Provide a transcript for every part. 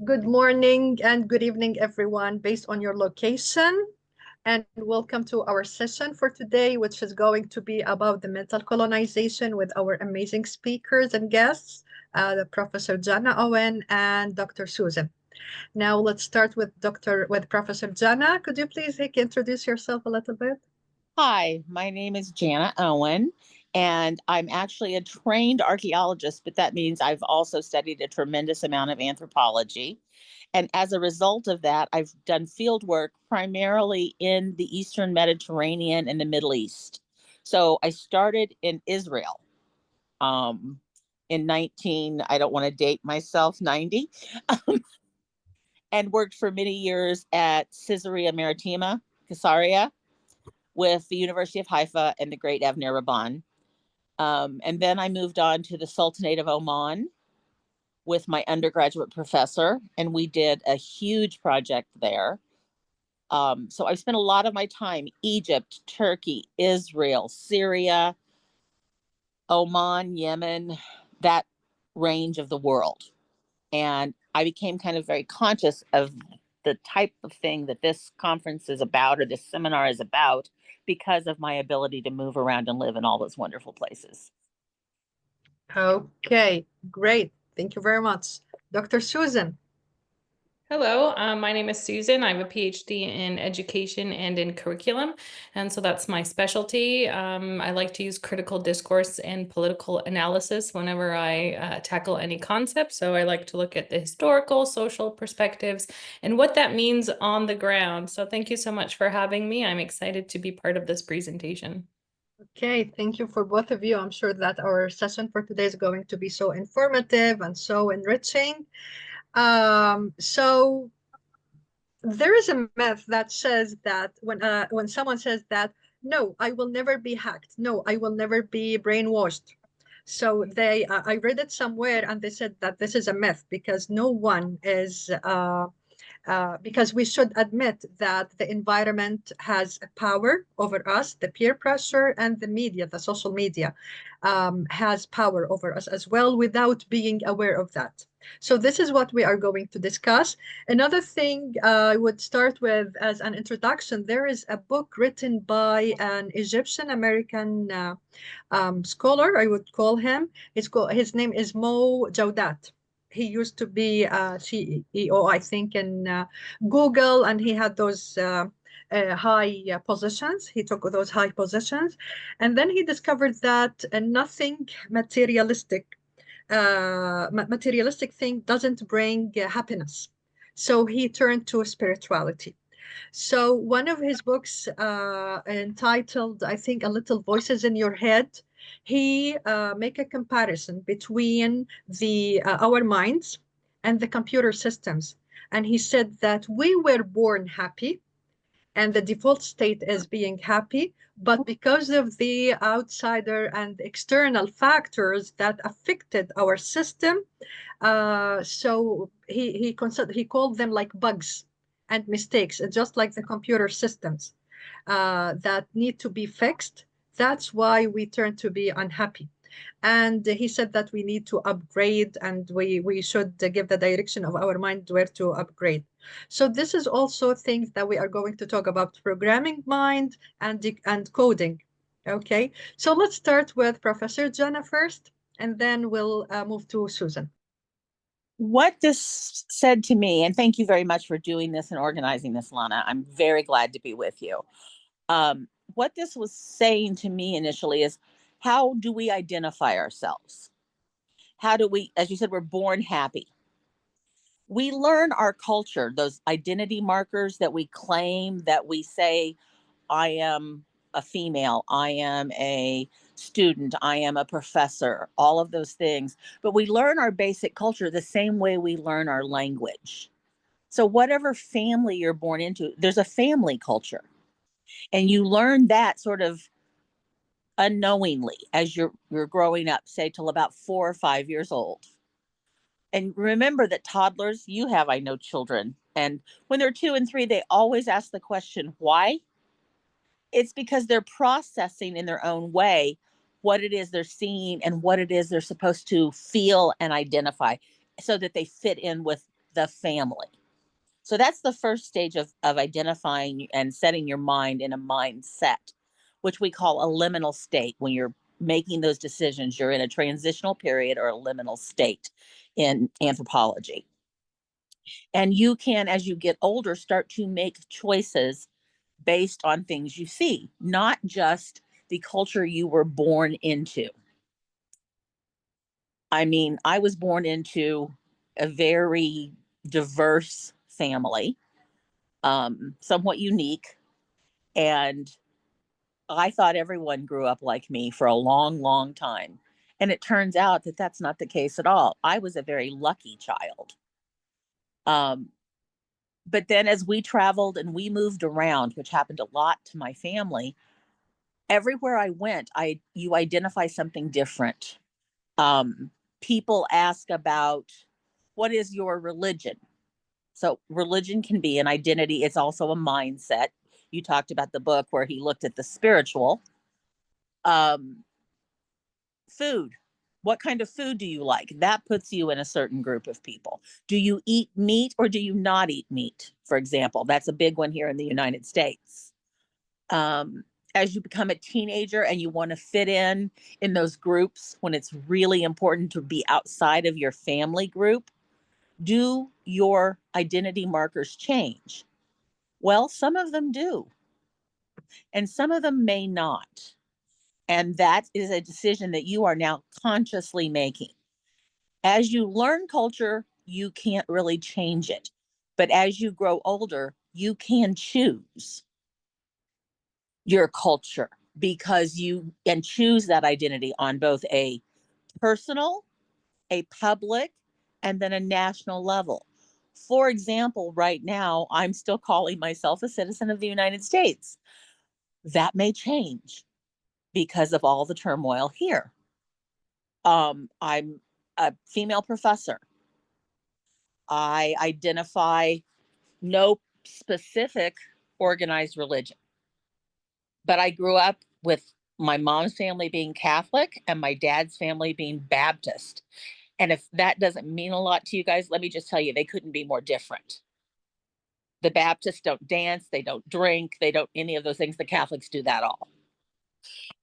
Good morning and good evening, everyone, based on your location. And welcome to our session for today, which is going to be about the mental colonization with our amazing speakers and guests, the Professor Jana Owen and Dr. Suzan. Now let's start with Professor Jana. Could you please introduce yourself a little bit? Hi, my name is Jana Owen, and I'm actually a trained archaeologist, but that means I've also studied a tremendous amount of anthropology. And as a result of that, I've done field work primarily in the Eastern Mediterranean and the Middle East. So I started in Israel in I don't want to date myself, 90, and worked for many years at Caesarea Maritima, Caesarea, with the University of Haifa and the Great Avner Rabban. And then I moved on to the Sultanate of Oman with my undergraduate professor, and we did a huge project there. So I've spent a lot of my time Egypt, Turkey, Israel, Syria, Oman, Yemen, that range of the world. And I became kind of very conscious of the type of thing that this conference is about, or this seminar is about, because of my ability to move around and live in all those wonderful places. Okay, great. Thank you very much. Dr. Suzan. Hello, my name is Suzan. I have a PhD in education and in curriculum, and so that's my specialty. I like to use critical discourse and political analysis whenever I tackle any concept. So I like to look at the historical, social perspectives and what that means on the ground. So thank you so much for having me. I'm excited to be part of this presentation. Okay, thank you for both of you. I'm sure that our session for today is going to be so informative and so enriching. So there is a myth that says that when someone says that, no, I will never be hacked. No, I will never be brainwashed. So I read it somewhere and they said that this is a myth because no one is because we should admit that the environment has a power over us, the peer pressure and the media, the social media has power over us as well without being aware of that. So this is what we are going to discuss. Another thing I would start with as an introduction, there is a book written by an Egyptian American scholar, I would call him. His name is Mo Jawdat. He used to be a CEO, I think, in Google, and he had those high positions. He took those high positions. And then he discovered that nothing materialistic thing doesn't bring happiness. So he turned to spirituality. So one of his books entitled, I think, A Little Voices in Your Head, he make a comparison between our minds and the computer systems. And he said that we were born happy and the default state is being happy, but because of the outsider and external factors that affected our system, so he called them like bugs and mistakes, just like the computer systems that need to be fixed. That's why we turn to be unhappy. And he said that we need to upgrade and we should give the direction of our mind where to upgrade. So this is also things that we are going to talk about: programming mind and coding. Okay, so let's start with Professor Jana first, and then we'll move to Suzan. What this said to me, and thank you very much for doing this and organizing this, Lana. I'm very glad to be with you. What this was saying to me initially is, how do we identify ourselves? How do we, as you said, we're born happy. We learn our culture, those identity markers that we claim, that we say, I am a female, I am a student, I am a professor, all of those things. But we learn our basic culture the same way we learn our language. So whatever family you're born into, there's a family culture. And you learn that sort of unknowingly as you're growing up, say till about 4 or 5 years old. And remember that toddlers, you have, I know, children, and when they're 2 and 3, they always ask the question, why? It's because they're processing in their own way what it is they're seeing and what it is they're supposed to feel and identify so that they fit in with the family. So that's the first stage of identifying and setting your mind in a mindset, which we call a liminal state. When you're making those decisions, you're in a transitional period or a liminal state in anthropology. And you can, as you get older, start to make choices based on things you see, not just the culture you were born into. I mean, I was born into a very diverse family, somewhat unique. And I thought everyone grew up like me for a long, long time. And it turns out that that's not the case at all. I was a very lucky child. Um, but then as we traveled and we moved around, which happened a lot to my family, everywhere I went, you identify something different. People ask about what is your religion? So religion can be an identity. It's also a mindset. You talked about the book where he looked at the spiritual. Um, Food. What kind of food do you like? That puts you in a certain group of people. Do you eat meat or do you not eat meat? For example, that's a big one here in the United States. Um, as you become a teenager and you want to fit in those groups when it's really important to be outside of your family group, do your identity markers change? Well, some of them do, and some of them may not. And that is a decision that you are now consciously making. As you learn culture, you can't really change it. But as you grow older, you can choose your culture because you and choose that identity on both a personal, a public, and then a national level. For example, right now, I'm still calling myself a citizen of the United States. That may change because of all the turmoil here. I'm a female professor. I identify no specific organized religion, but I grew up with my mom's family being Catholic and my dad's family being Baptist. And if that doesn't mean a lot to you guys, let me just tell you, they couldn't be more different. The Baptists don't dance, they don't drink, they don't any of those things. The Catholics do that all.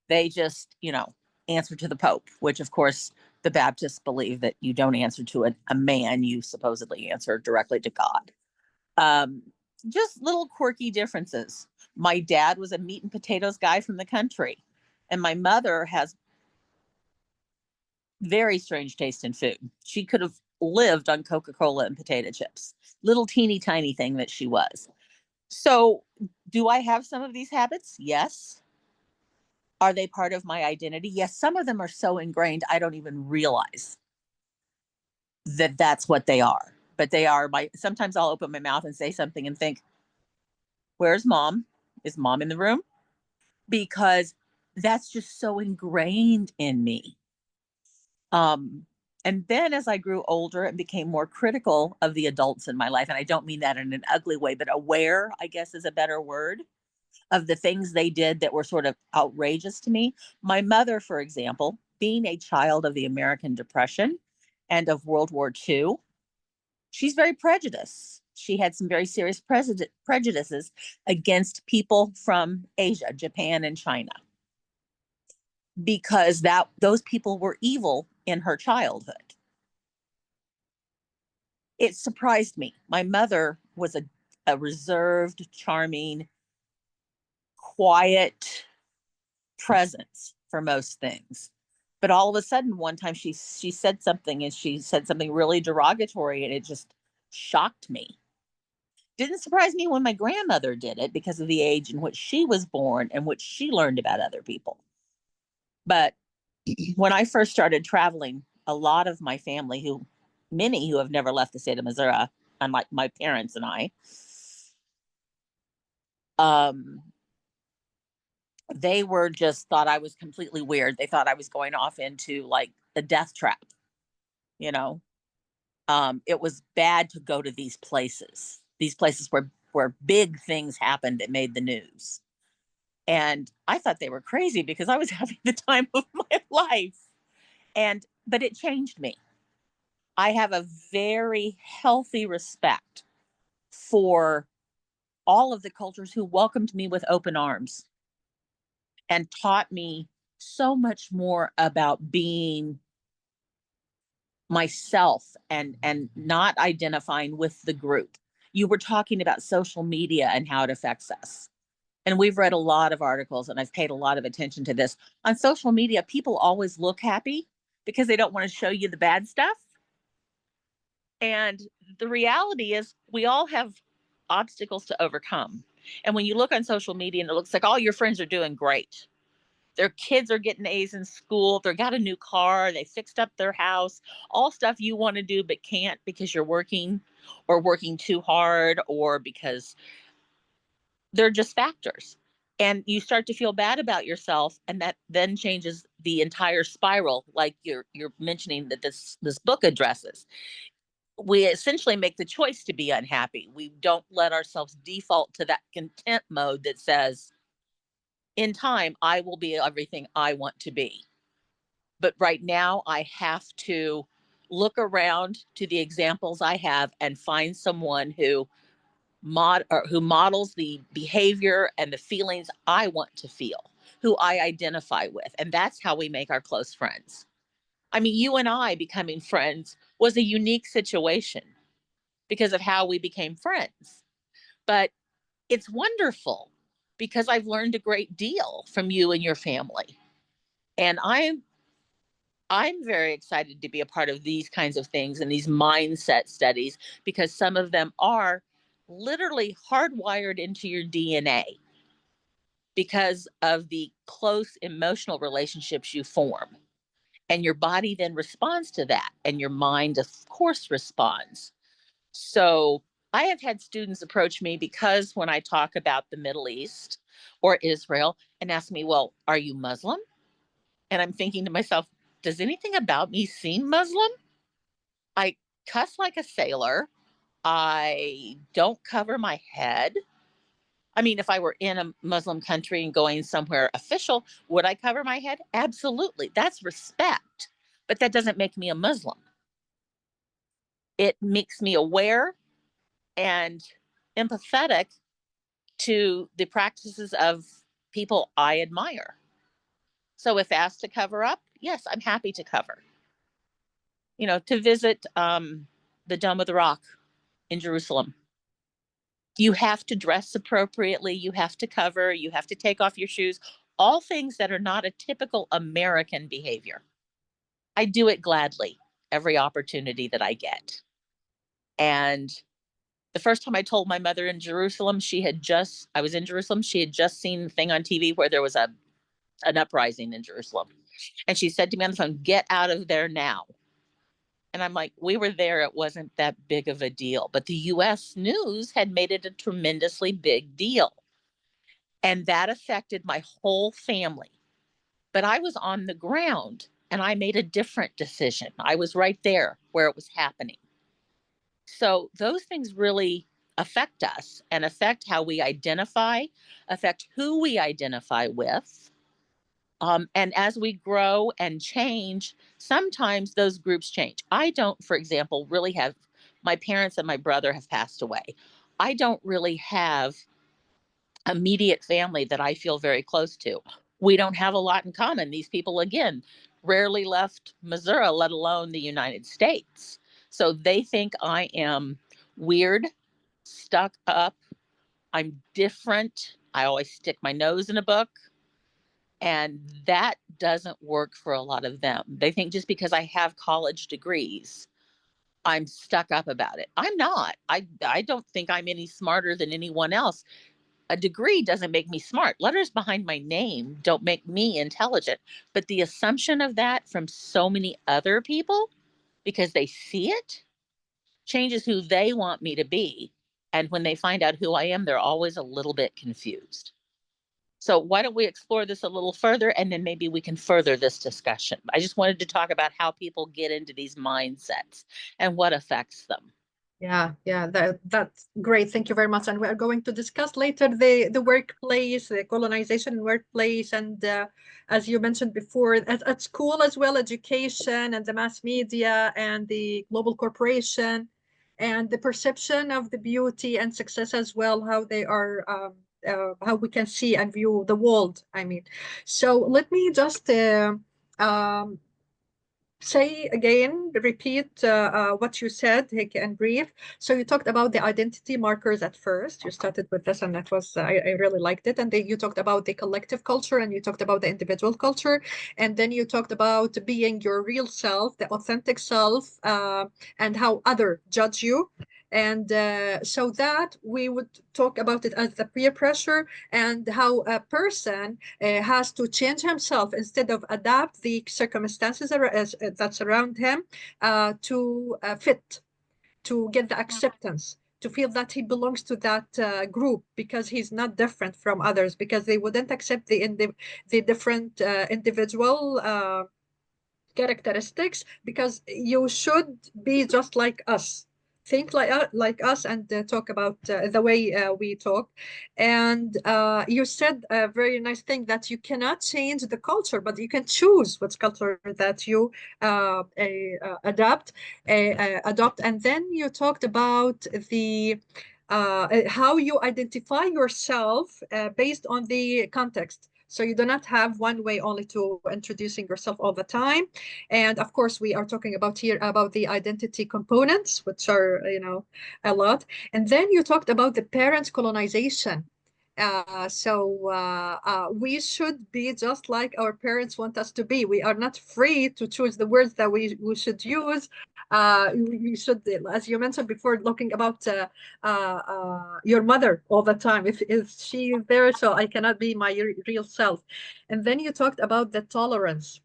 They just, answer to the Pope, which of course the Baptists believe that you don't answer to a man, you supposedly answer directly to God. Um, just little quirky differences. My dad was a meat and potatoes guy from the country, and my mother has very strange taste in food. She could have lived on Coca-Cola and potato chips. Little teeny tiny thing that she was. So, do I have some of these habits? Yes. Are they part of my identity? Yes, some of them are so ingrained I don't even realize that that's what they are. But they are sometimes I'll open my mouth and say something and think, "Where's mom? Is mom in the room?" Because that's just so ingrained in me. And then as I grew older and became more critical of the adults in my life, and I don't mean that in an ugly way, but aware, I guess is a better word, of the things they did that were sort of outrageous to me. My mother, for example, being a child of the American Depression and of World War II, she's very prejudiced. She had some very serious prejudices against people from Asia, Japan, and China, because those people were evil in her childhood. It surprised me. My mother was a reserved, charming, quiet presence for most things. But all of a sudden, one time she said something, and she said something really derogatory, and it just shocked me. Didn't surprise me when my grandmother did it because of the age in which she was born and which she learned about other people. But when I first started traveling, a lot of my family, many who have never left the state of Missouri, unlike my parents and I. They were just thought I was completely weird. They thought I was going off into like a death trap, you know. It was bad to go to these places where big things happened that made the news. And I thought they were crazy because I was having the time of my life. But it changed me. I have a very healthy respect for all of the cultures who welcomed me with open arms and taught me so much more about being myself and not identifying with the group. You were talking about social media and how it affects us. And we've read a lot of articles, and I've paid a lot of attention to this. On social media, people always look happy because they don't want to show you the bad stuff. And the reality is we all have obstacles to overcome. And when you look on social media and it looks like all your friends are doing great, their kids are getting A's in school, they got a new car, they fixed up their house, all stuff you want to do but can't because you're working or working too hard or because they're just factors. And you start to feel bad about yourself, and that then changes the entire spiral, like you're mentioning that this book addresses. We essentially make the choice to be unhappy. We don't let ourselves default to that content mode that says, in time, I will be everything I want to be. But right now, I have to look around to the examples I have and find someone who models the behavior and the feelings I want to feel, who I identify with. And that's how we make our close friends. I mean, you and I becoming friends was a unique situation because of how we became friends. But it's wonderful because I've learned a great deal from you and your family. And I'm very excited to be a part of these kinds of things and these mindset studies because some of them are literally hardwired into your DNA because of the close emotional relationships you form. And your body then responds to that, and your mind, of course, responds. So I have had students approach me because when I talk about the Middle East or Israel and ask me, well, are you Muslim? And I'm thinking to myself, does anything about me seem Muslim? I cuss like a sailor. I don't cover my head. I mean, if I were in a Muslim country and going somewhere official, would I cover my head? Absolutely. That's respect. But that doesn't make me a Muslim. It makes me aware and empathetic to the practices of people I admire. So if asked to cover up, yes, I'm happy to cover. You know, to visit the Dome of the Rock in Jerusalem. You have to dress appropriately. You have to cover. You have to take off your shoes. All things that are not a typical American behavior. I do it gladly every opportunity that I get. And the first time I told my mother in Jerusalem, I was in Jerusalem. She had just seen the thing on TV where there was an uprising in Jerusalem. And she said to me on the phone, get out of there now. And I'm like, we were there. It wasn't that big of a deal. But the US news had made it a tremendously big deal. And that affected my whole family. But I was on the ground and I made a different decision. I was right there where it was happening. So those things really affect us and affect how we identify, affect who we identify with. And as we grow and change, sometimes those groups change. I don't, for example, really have, my parents and my brother have passed away. I don't really have immediate family that I feel very close to. We don't have a lot in common. These people, again, rarely left Missouri, let alone the United States. So they think I am weird, stuck up, I'm different. I always stick my nose in a book. And that doesn't work for a lot of them. They think just because I have college degrees, I'm stuck up about it. I'm not. I don't think I'm any smarter than anyone else. A degree doesn't make me smart. Letters behind my name don't make me intelligent. But the assumption of that from so many other people, because they see it, changes who they want me to be. And when they find out who I am, they're always a little bit confused. So why don't we explore this a little further, and then maybe we can further this discussion. I just wanted to talk about how people get into these mindsets and what affects them. Yeah, that's great. Thank you very much. And we are going to discuss later the workplace, the colonization in workplace, and as you mentioned before, at school as well, education and the mass media and the global corporation, and the perception of the beauty and success as well, how they are, how we can see and view the world. I mean, so let me just um, say again, repeat what you said, Hick and brief. So you talked about the identity markers at first. You started with this, and that was I really liked it. And then you talked about the collective culture, and you talked about the individual culture, and then you talked about being your real self, the authentic self, and how other judge you. And so that we would talk about it as the peer pressure and how a person has to change himself instead of adapt the circumstances that surround him to fit, to get the acceptance, to feel that he belongs to that group because he's not different from others, because they wouldn't accept the different individual characteristics, because you should be just like us, think like us, and talk about the way we talk. And you said a very nice thing, that you cannot change the culture, but you can choose which culture that you adopt. And then you talked about the how you identify yourself based on the context. So you do not have one way only to introducing yourself all the time. And of course, we are talking about here about the identity components, which are, a lot. And then you talked about the parents' colonization. We should be just like our parents want us to be. We are not free to choose the words that we should use. You should, as you mentioned before, looking about your mother all the time. If she is there, so I cannot be my real self. And then you talked about the tolerance,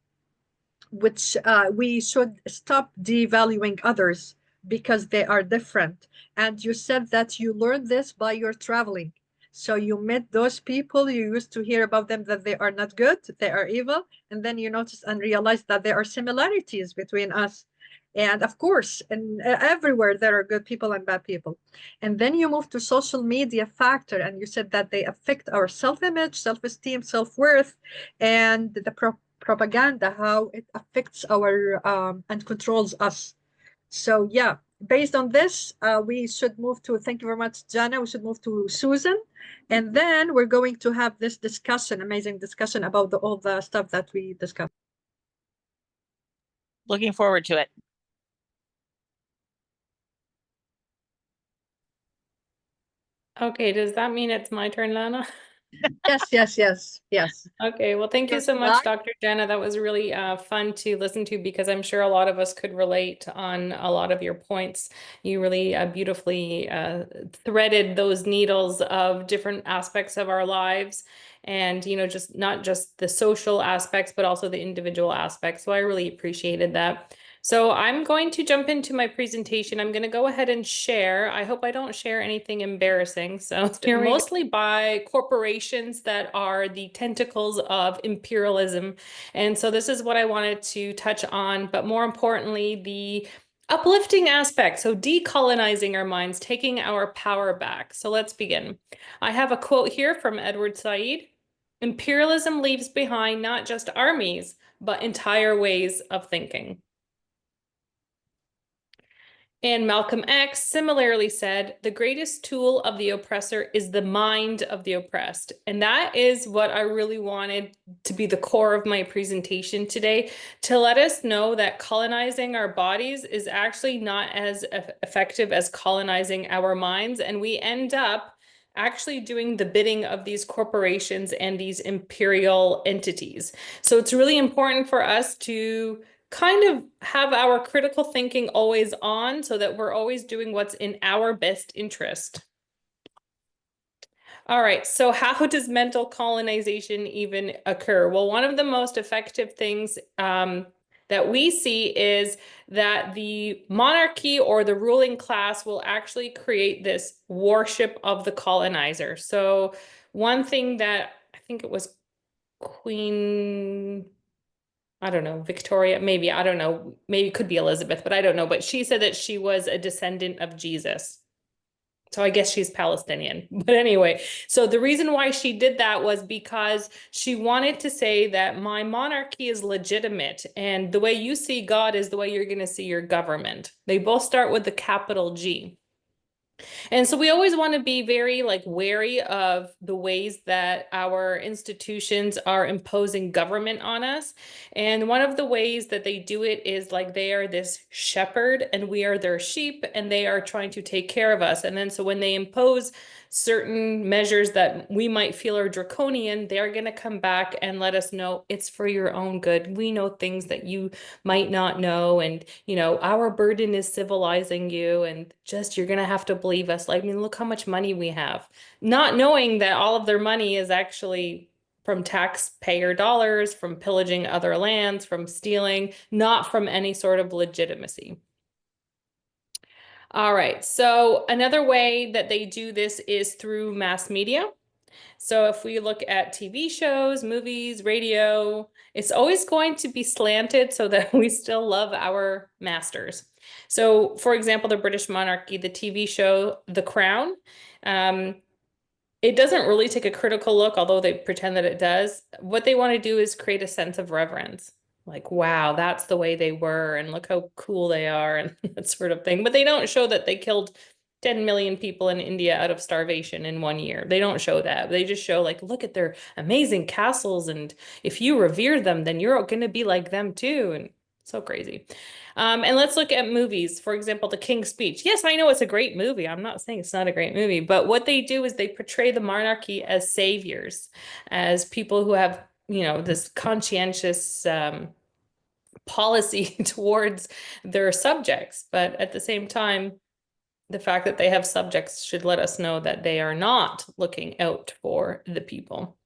which we should stop devaluing others because they are different. And you said that you learned this by your traveling. So you met those people, you used to hear about them that they are not good, they are evil, and then you noticed and realized that there are similarities between us. And of course, and everywhere there are good people and bad people. And then you move to social media factor, and you said that they affect our self-image, self-esteem, self-worth, and the propaganda, how it affects our and controls us. So yeah, based on this, we should move to, thank you very much, Jana. We should move to Suzan. And then we're going to have this discussion, amazing discussion about all the stuff that we discussed. Looking forward to it. Okay, does that mean it's my turn, Lana? Yes. Okay, well, thank you so much, Dr. Jana. That was really fun to listen to, because I'm sure a lot of us could relate on a lot of your points. You really beautifully threaded those needles of different aspects of our lives, and, just not just the social aspects, but also the individual aspects. So I really appreciated that. So I'm going to jump into my presentation. I'm going to go ahead and share. I hope I don't share anything embarrassing. So mostly by corporations that are the tentacles of imperialism. And so this is what I wanted to touch on, but more importantly, the uplifting aspect. So decolonizing our minds, taking our power back. So let's begin. I have a quote here from Edward Said. Imperialism leaves behind not just armies, but entire ways of thinking. And Malcolm X similarly said, the greatest tool of the oppressor is the mind of the oppressed. And that is what I really wanted to be the core of my presentation today, to let us know that colonizing our bodies is actually not as effective as colonizing our minds. And we end up actually doing the bidding of these corporations and these imperial entities. So it's really important for us to kind of have our critical thinking always on, so that we're always doing what's in our best interest. All right, so how does mental colonization even occur? Well, one of the most effective things that we see is that the monarchy or the ruling class will actually create this worship of the colonizer. So one thing that I think it was Queen, I don't know, Victoria, maybe, I don't know, maybe it could be Elizabeth, but I don't know. But she said that she was a descendant of Jesus. So I guess she's Palestinian. But anyway, so the reason why she did that was because she wanted to say that my monarchy is legitimate, and the way you see God is the way you're going to see your government. They both start with the capital G. And so we always want to be very like wary of the ways that our institutions are imposing government on us. And one of the ways that they do it is like they are this shepherd and we are their sheep and they are trying to take care of us. And then so when they impose certain measures that we might feel are draconian, they're going to come back and let us know it's for your own good. We know things that you might not know. And, you know, our burden is civilizing you and just you're going to have to believe us. Like, I mean, look how much money we have. Not knowing that all of their money is actually from taxpayer dollars, from pillaging other lands, from stealing, not from any sort of legitimacy. All right, so another way that they do this is through mass media. So if we look at TV shows, movies, radio, it's always going to be slanted so that we still love our masters. So for example, the British monarchy, the TV show, The Crown, it doesn't really take a critical look, although they pretend that it does. What they want to do is create a sense of reverence. Like, wow, that's the way they were, and look how cool they are, and that sort of thing. But they don't show that they killed 10 million people in India out of starvation in 1 year. They don't show that. They just show like, look at their amazing castles. And if you revere them, then you're going to be like them too. And so crazy. And let's look at movies. For example, The King's Speech. Yes, I know it's a great movie. I'm not saying it's not a great movie, but what they do is they portray the monarchy as saviors, as people who have, you know, this conscientious policy towards their subjects. But at the same time, the fact that they have subjects should let us know that they are not looking out for the people.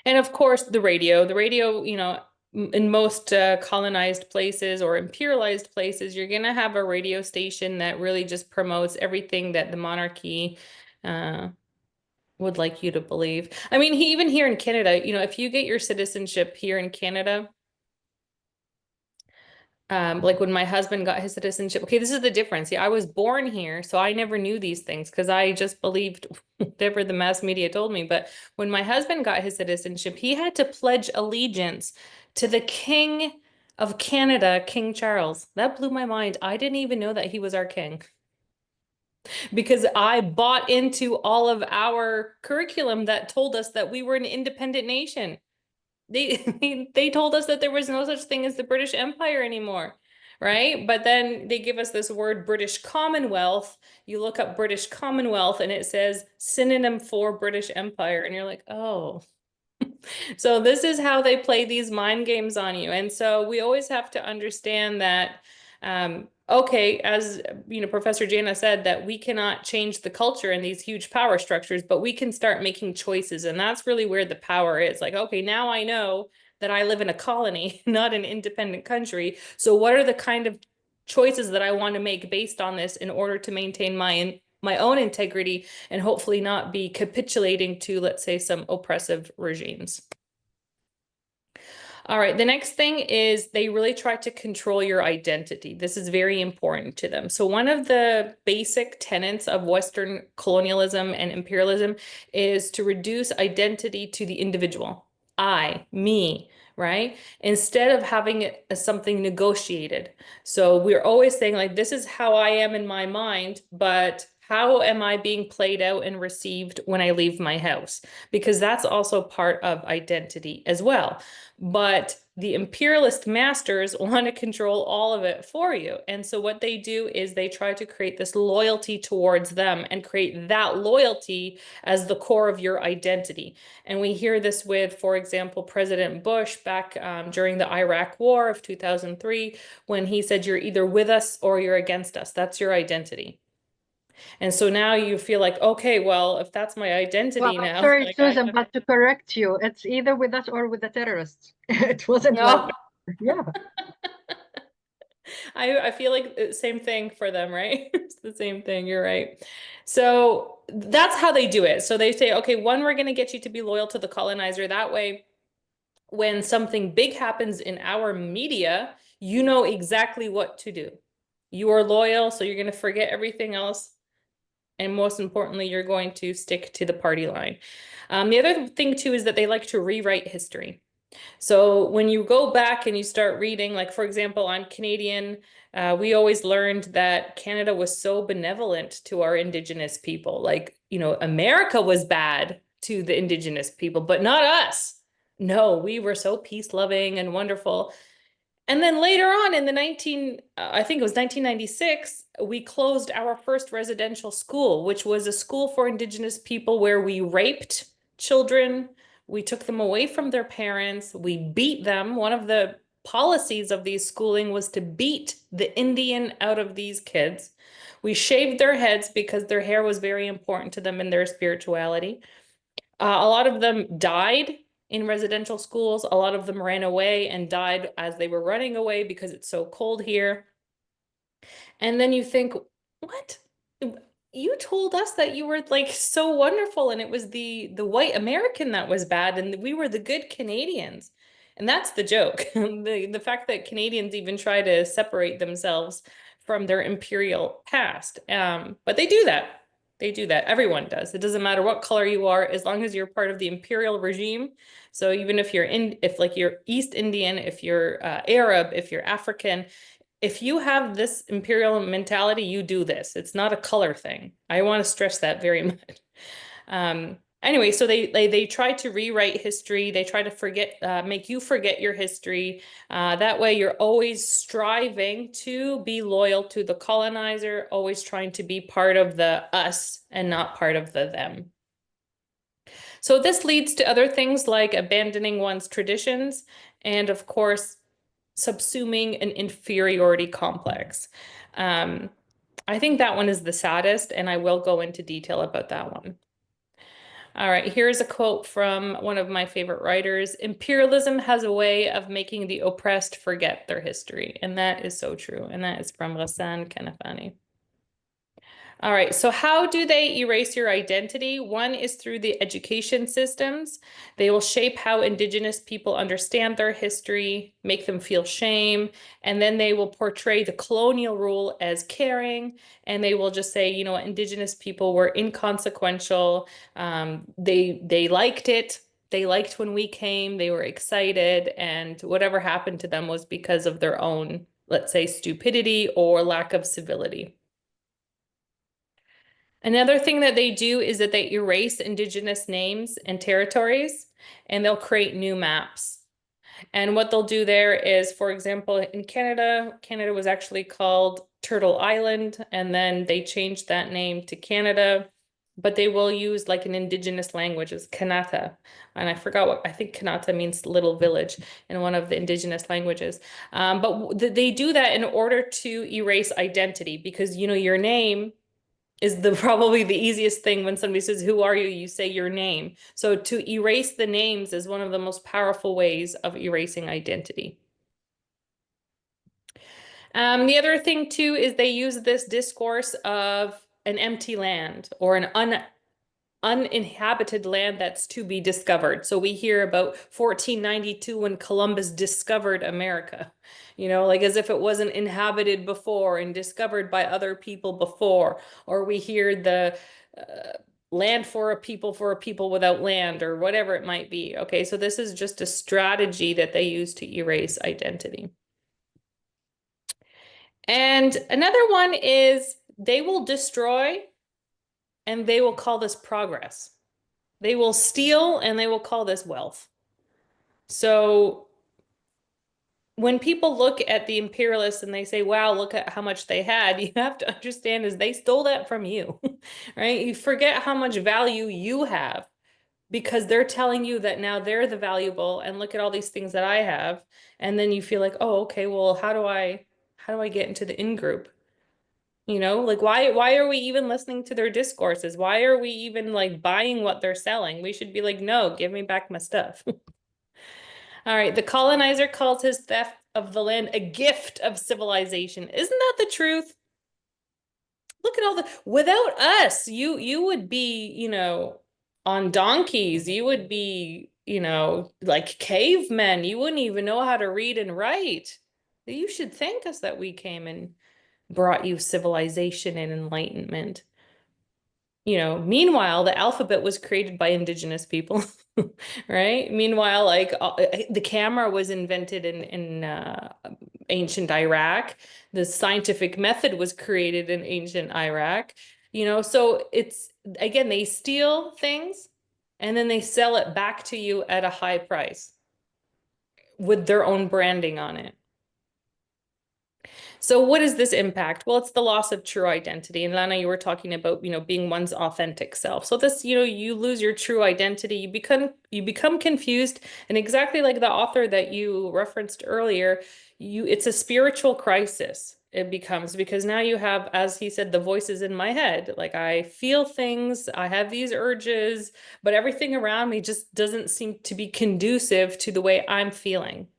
And of course, the radio, you know, in most colonized places or imperialized places, you're going to have a radio station that really just promotes everything that the monarchy would like you to believe. I mean, even here in Canada, you know, if you get your citizenship here in Canada, like when my husband got his citizenship, okay, this is the difference. Yeah, I was born here, so I never knew these things because I just believed whatever the mass media told me. But when my husband got his citizenship, he had to pledge allegiance to the King of Canada, King Charles. That blew my mind. I didn't even know that he was our king because I bought into all of our curriculum that told us that we were an independent nation. They told us that there was no such thing as the British Empire anymore, right? But then they give us this word British Commonwealth. You look up British Commonwealth and it says synonym for British Empire. And you're like, oh. So this is how they play these mind games on you. And so we always have to understand that, okay, as you know, Professor Jana said, that we cannot change the culture in these huge power structures, but we can start making choices. And that's really where the power is. Like, okay, now I know that I live in a colony, not an independent country. So what are the kind of choices that I want to make based on this in order to maintain my own integrity and hopefully not be capitulating to, let's say, some oppressive regimes. All right, the next thing is they really try to control your identity. This is very important to them. So one of the basic tenets of Western colonialism and imperialism is to reduce identity to the individual. I, me, right? Instead of having it as something negotiated. So we're always saying like, this is how I am in my mind, but how am I being played out and received when I leave my house? Because that's also part of identity as well. But the imperialist masters want to control all of it for you. And so what they do is they try to create this loyalty towards them and create that loyalty as the core of your identity. And we hear this with, for example, President Bush back during the Iraq War of 2003, when he said, you're either with us or you're against us. That's your identity. And so now you feel like, okay, well, if that's my identity Well, now, sorry, like Susan, but to correct you, it's either with us or with the terrorists. It wasn't no, with. Yeah. I feel like same thing for them, right? It's the same thing. You're right. So that's how they do it. So they say, okay, one, we're going to get you to be loyal to the colonizer. That way, when something big happens in our media, you know exactly what to do. You are loyal, so you're going to forget everything else. And most importantly, you're going to stick to the party line. The other thing, too, is that they like to rewrite history. So when you go back and you start reading, like, for example, I'm Canadian, we always learned that Canada was so benevolent to our Indigenous people. Like, you know, America was bad to the Indigenous people, but not us. No, we were so peace-loving and wonderful. And then later on in the I think it was 1996, we closed our first residential school, which was a school for Indigenous people where we raped children. We took them away from their parents. We beat them. One of the policies of these schooling was to beat the Indian out of these kids. We shaved their heads because their hair was very important to them in their spirituality. A lot of them died in residential schools. A lot of them ran away and died as they were running away because it's so cold here. And then you think, what? You told us that you were like so wonderful and it was the white American that was bad and we were the good Canadians. And that's the joke. The fact that Canadians even try to separate themselves from their imperial past. But they do that. They do that. Everyone does. It doesn't matter what color you are, as long as you're part of the imperial regime. So even if if like you're East Indian, if you're Arab, if you're African, if you have this imperial mentality, you do this. It's not a color thing. I want to stress that very much. Anyway, so they try to rewrite history. They try to make you forget your history. That way, you're always striving to be loyal to the colonizer, always trying to be part of the us and not part of the them. So this leads to other things like abandoning one's traditions and, of course, subsuming an inferiority complex. I think that one is the saddest, and I will go into detail about that one. All right, here's a quote from one of my favorite writers. Imperialism has a way of making the oppressed forget their history. And that is so true. And that is from Ghassan Kanafani. All right, so how do they erase your identity? One is through the education systems. They will shape how Indigenous people understand their history, make them feel shame, and then they will portray the colonial rule as caring, and they will just say, you know, Indigenous people were inconsequential. They liked it. They liked when we came. They were excited, and whatever happened to them was because of their own, let's say, stupidity or lack of civility. Another thing that they do is that they erase Indigenous names and territories, and they'll create new maps. And what they'll do there is, for example, in Canada, Canada was actually called Turtle Island, and then they changed that name to Canada, but they will use like an Indigenous language as Kanata. And I forgot I think Kanata means little village in one of the Indigenous languages. But they do that in order to erase identity because, you know, your name is probably the easiest thing when somebody says, who are you? You say your name. So to erase the names is one of the most powerful ways of erasing identity. The other thing too is they use this discourse of an empty land or an uninhabited land that's to be discovered. So we hear about 1492 when Columbus discovered America, you know, like as if it wasn't inhabited before and discovered by other people before. Or we hear the land for a people without land or whatever it might be. Okay, so this is just a strategy that they use to erase identity. And another one is they will destroy and they will call this progress. They will steal and they will call this wealth. So when people look at the imperialists and they say, wow, look at how much they had, you have to understand is they stole that from you, right? You forget how much value you have because they're telling you that now they're the valuable and look at all these things that I have. And then you feel like, oh, okay, well, how do I get into the in-group? You know, like why are we even listening to their discourses? Why are we even like buying what they're selling? We should be like, no, give me back my stuff. All right. The colonizer calls his theft of the land a gift of civilization. Isn't that the truth? Look at all the, without us, you would be, on donkeys. You would be, like cavemen. You wouldn't even know how to read and write. You should thank us that we came and brought you civilization and enlightenment. Meanwhile, the alphabet was created by indigenous people, right? Meanwhile, like the camera was invented in ancient Iraq. The scientific method was created in ancient Iraq. So it's again, they steal things and then they sell it back to you at a high price with their own branding on it. So what is this impact? Well, it's the loss of true identity. And Lana, you were talking about, being one's authentic self. So this, you lose your true identity, you become confused. And exactly like the author that you referenced earlier, it's a spiritual crisis. It becomes because now you have, as he said, the voices in my head. Like I feel things, I have these urges, but everything around me just doesn't seem to be conducive to the way I'm feeling.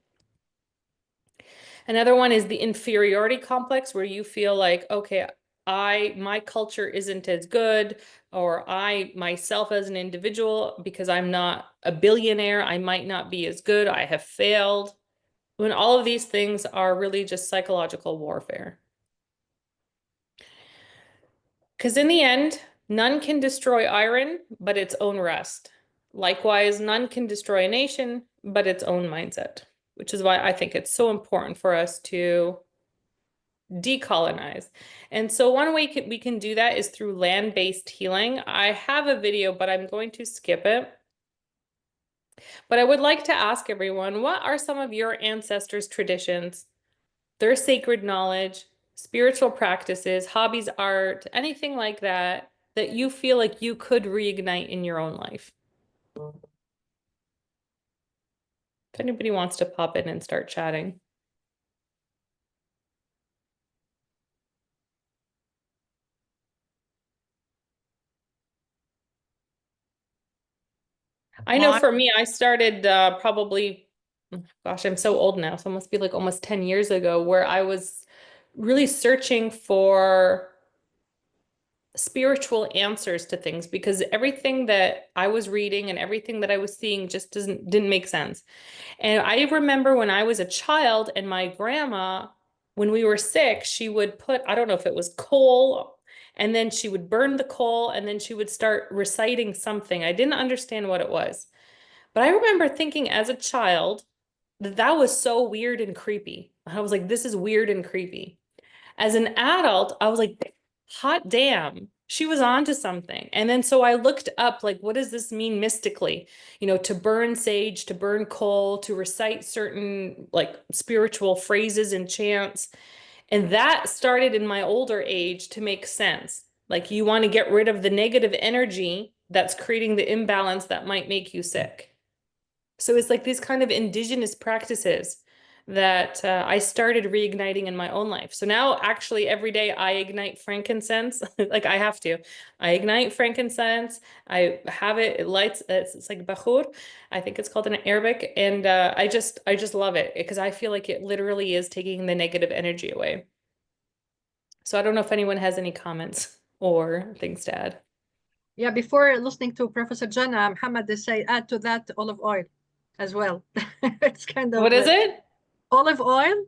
Another one is the inferiority complex, where you feel like, okay, my culture isn't as good, or I myself as an individual, because I'm not a billionaire, I might not be as good, I have failed. When all of these things are really just psychological warfare. Because in the end, none can destroy iron but its own rust. Likewise, none can destroy a nation but its own mindset, which is why I think it's so important for us to decolonize. And so one way we can do that is through land-based healing. I have a video, but I'm going to skip it. But I would like to ask everyone, what are some of your ancestors' traditions, their sacred knowledge, spiritual practices, hobbies, art, anything like that, that you feel like you could reignite in your own life? If anybody wants to pop in and start chatting. I know for me, I started probably, gosh, I'm so old now, so it must be like almost 10 years ago, where I was really searching for spiritual answers to things, because everything that I was reading and everything that I was seeing just didn't make sense. And I remember when I was a child and my grandma, when we were sick, she would put, I don't know if it was coal, and then she would burn the coal and then she would start reciting something. I didn't understand what it was. But I remember thinking as a child that that was so weird and creepy. I was like, this is weird and creepy. As an adult, I was like, hot damn, she was onto something. And then so I looked up, like, what does this mean mystically? To burn sage, to burn coal, to recite certain like spiritual phrases and chants. And that started in my older age to make sense. Like, you want to get rid of the negative energy that's creating the imbalance that might make you sick. So it's like these kind of indigenous practices that I started reigniting in my own life. So now actually every day I ignite frankincense. Like I have to. I ignite frankincense. I have it, it lights, it's like bakhur, I think it's called in Arabic. And I just love it because I feel like it literally is taking the negative energy away. So I don't know if anyone has any comments or things to add. Yeah, before listening to Professor Jana, Muhammad, they say add to that olive oil as well. It's kind of What is it? olive oil.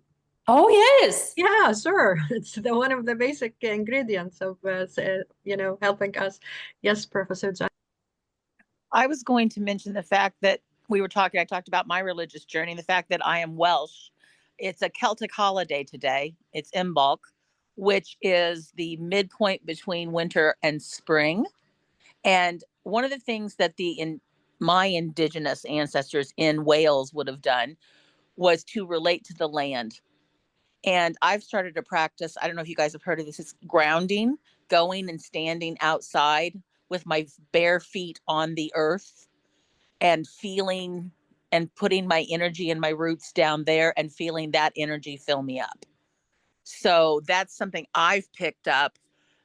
Oh, yes. Yeah, sure. It's one of the basic ingredients of, helping us. Yes, Professor Jana. I was going to mention the fact that I talked about my religious journey, the fact that I am Welsh. It's a Celtic holiday today. It's Imbolc, which is the midpoint between winter and spring. And one of the things that my indigenous ancestors in Wales would have done was to relate to the land. And I've started to practice, I don't know if you guys have heard of this, it's grounding, going and standing outside with my bare feet on the earth and feeling and putting my energy and my roots down there and feeling that energy fill me up. So that's something I've picked up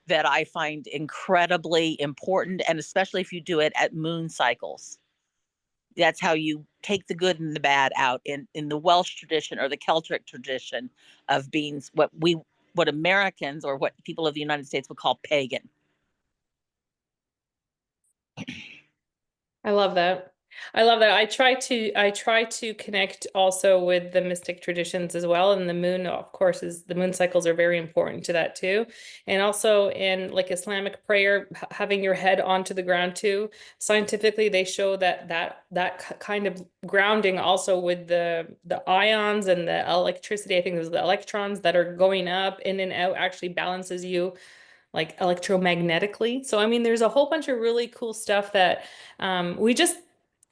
that I find incredibly important, and especially if you do it at moon cycles. That's how you take the good and the bad out in the Welsh tradition or the Celtic tradition of being what Americans or what people of the United States would call pagan. I love that. I love that. I try to connect also with the mystic traditions as well. And the moon, of course, is the moon cycles are very important to that too. And also in like Islamic prayer, having your head onto the ground too. Scientifically, they show that kind of grounding also with the ions and the electricity, I think it was the electrons that are going up in and out actually balances you like electromagnetically. So I mean, there's a whole bunch of really cool stuff that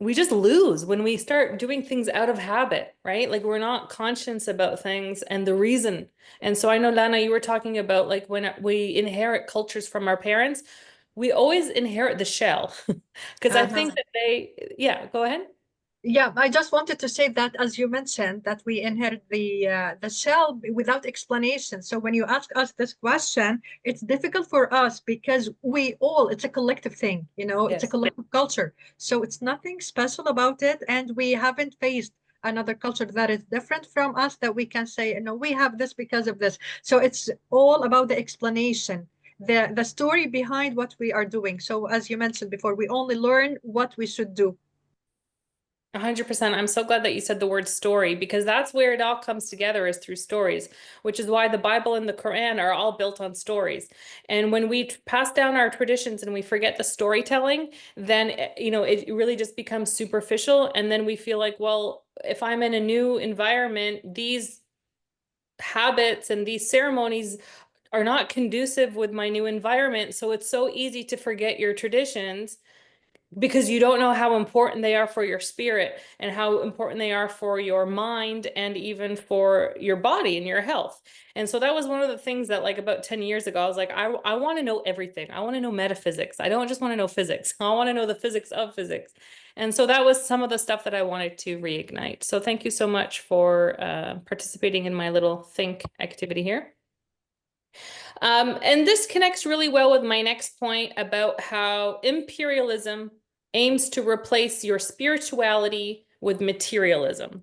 we just lose when we start doing things out of habit, right? Like we're not conscious about things and the reason. And so I know, Lana, you were talking about like when we inherit cultures from our parents, we always inherit the shell because I think that yeah, go ahead. Yeah, I just wanted to say that, as you mentioned, that we inherit the shell without explanation. So when you ask us this question, it's difficult for us because it's a collective thing, it's a Yes. collective culture. So it's nothing special about it, and we haven't faced another culture that is different from us that we can say, no, we have this because of this. So it's all about the explanation. The story behind what we are doing. So as you mentioned before, we only learn what we should do. 100%. I'm so glad that you said the word story because that's where it all comes together is through stories, which is why the Bible and the Quran are all built on stories. And when we pass down our traditions and we forget the storytelling, then it really just becomes superficial. And then we feel like, well, if I'm in a new environment, these habits and these ceremonies are not conducive with my new environment. So it's so easy to forget your traditions because you don't know how important they are for your spirit and how important they are for your mind and even for your body and your health. And so that was one of the things that like about 10 years ago, I was like, I want to know everything. I want to know metaphysics. I don't just want to know physics. I want to know the physics of physics. And so that was some of the stuff that I wanted to reignite. So thank you so much for participating in my little think activity here. And this connects really well with my next point about how imperialism aims to replace your spirituality with materialism.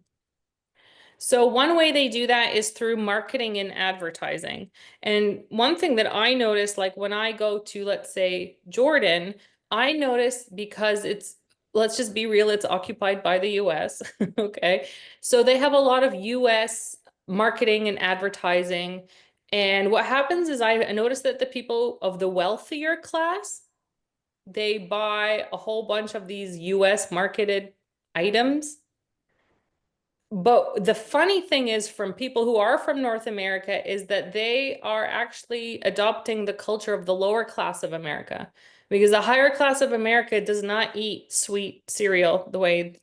So one way they do that is through marketing and advertising. And one thing that I notice, like when I go to, let's say, Jordan, I notice because let's just be real, it's occupied by the US. Okay. So they have a lot of US marketing and advertising. And what happens is I notice that the people of the wealthier class, they buy a whole bunch of these US marketed items. But the funny thing is from people who are from North America is that they are actually adopting the culture of the lower class of America because the higher class of America does not eat sweet cereal the way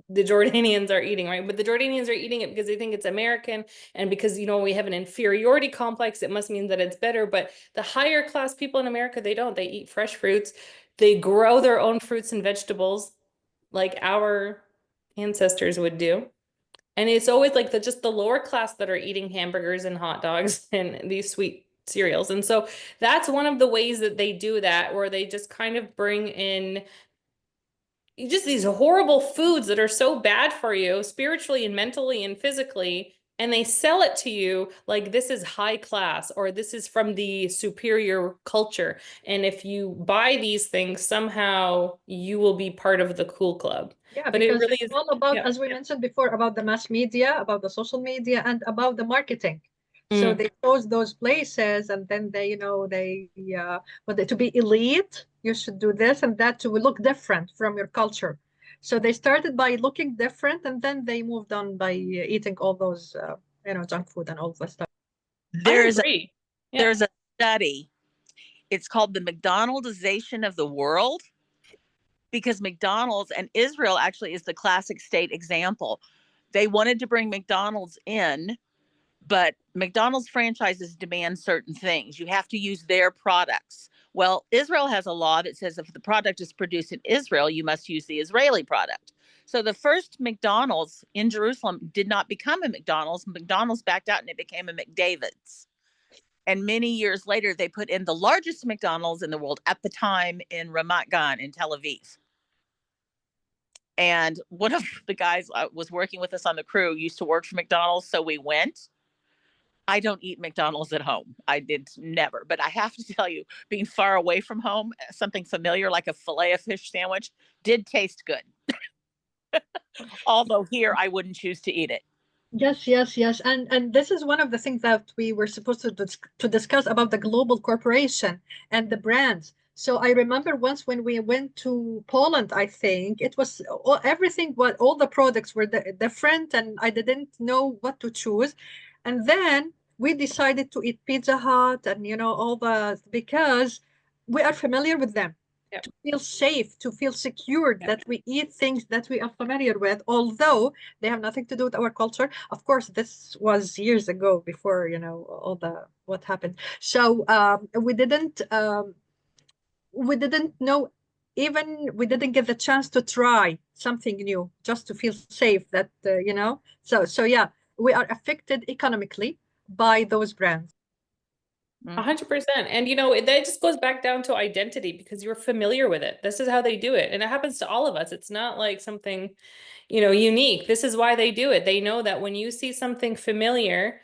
the Jordanians are eating, right? But the Jordanians are eating it because they think it's American and because, we have an inferiority complex, it must mean that it's better. But the higher class people in America, they don't. They eat fresh fruits. They grow their own fruits and vegetables like our ancestors would do. And it's always like just the lower class that are eating hamburgers and hot dogs and these sweet cereals. And so that's one of the ways that they do that, where they just kind of bring in just these horrible foods that are so bad for you spiritually and mentally and physically. And they sell it to you like this is high class or this is from the superior culture. And if you buy these things, somehow you will be part of the cool club. Yeah, But it because really it's is, all about, yeah. as we mentioned before, about the mass media, about the social media, and about the marketing. So Mm. they chose those places, and then to be elite, you should do this and that to look different from your culture. So they started by looking different, and then they moved on by eating all those, junk food and all that stuff. I There's a, agree. Yeah. there's a study. It's called the McDonaldization of the world because McDonald's and Israel actually is the classic state example. They wanted to bring McDonald's in, but McDonald's franchises demand certain things. You have to use their products. Well, Israel has a law that says if the product is produced in Israel, you must use the Israeli product. So the first McDonald's in Jerusalem did not become a McDonald's. McDonald's backed out and it became a McDavid's. And many years later, they put in the largest McDonald's in the world at the time in Ramat Gan in Tel Aviv. And one of the guys was working with us on the crew used to work for McDonald's. So we went. I don't eat McDonald's at home. I did never. But I have to tell you, being far away from home, something familiar like a filet of fish sandwich did taste good. Although here I wouldn't choose to eat it. Yes, yes, yes. And this is one of the things that we were supposed to discuss about the global corporation and the brands. So I remember once when we went to Poland, I think it was everything, what all the products were different, and I didn't know what to choose. And then we decided to eat Pizza Hut and all the because we are familiar with them Yep. to feel safe, to feel secured Yep. that we eat things that we are familiar with, although they have nothing to do with our culture. Of course, this was years ago before, all the what happened. So we didn't know, even we didn't get the chance to try something new just to feel safe that, so yeah, we are affected economically by those brands. 100%. And that just goes back down to identity because you're familiar with it. This is how they do it. And it happens to all of us. It's not like something, unique. This is why they do it. They know that when you see something familiar,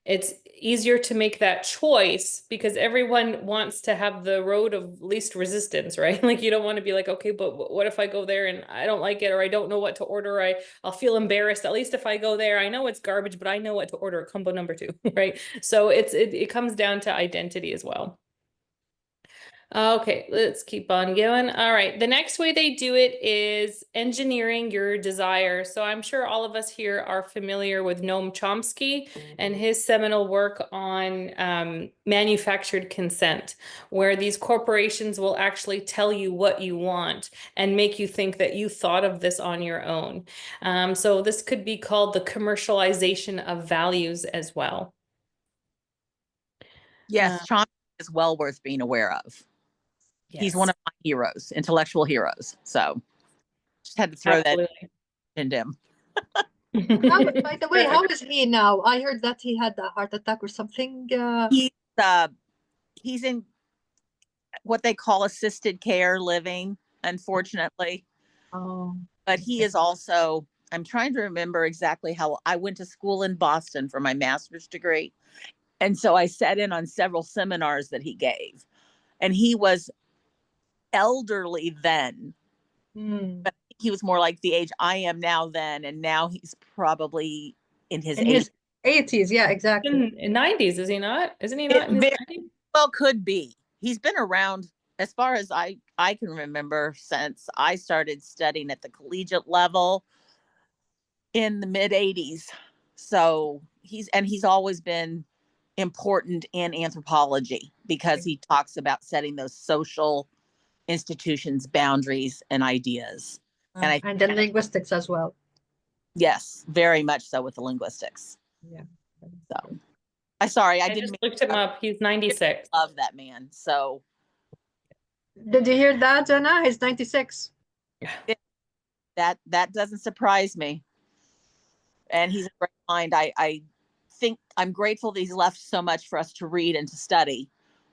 it's easier to make that choice because everyone wants to have the road of least resistance, right? Like you don't want to be like, okay, but what if I go there and I don't like it, or I don't know what to order, I'll feel embarrassed. At least if I go there, I know it's garbage, but I know what to order at combo number 2, right? So it comes down to identity as well. Okay, let's keep on going. All right, the next way they do it is engineering your desire. So I'm sure all of us here are familiar with Noam Chomsky and his seminal work on manufactured consent, where these corporations will actually tell you what you want and make you think that you thought of this on your own. So this could be called the commercialization of values as well. Yes, Chomsky is well worth being aware of. Yes. He's one of my heroes, intellectual heroes. So just had to throw Absolutely. that into him. By the way, how is he now? I heard that he had a heart attack or something. He's in what they call assisted care living, unfortunately. Oh, but he is also, I'm trying to remember exactly how I went to school in Boston for my master's degree. And so I sat in on several seminars that he gave. And he was elderly then. But he was more like the age I am now then. And now he's probably in his 80s. Yeah, exactly. In 90s, is he not? Isn't he not in his 90s? Well, could be. He's been around as far as I can remember since I started studying at the collegiate level in the mid 80s. So he's always been important in anthropology because he talks about setting those social institutions, boundaries, and ideas. And the linguistics as well. Yes, very much so with the linguistics. Yeah. So I I just looked him up. He's 96. I love that man. So did you hear that, Jana? He's 96. That doesn't surprise me. And he's a great mind. I think I'm grateful that he's left so much for us to read and to study,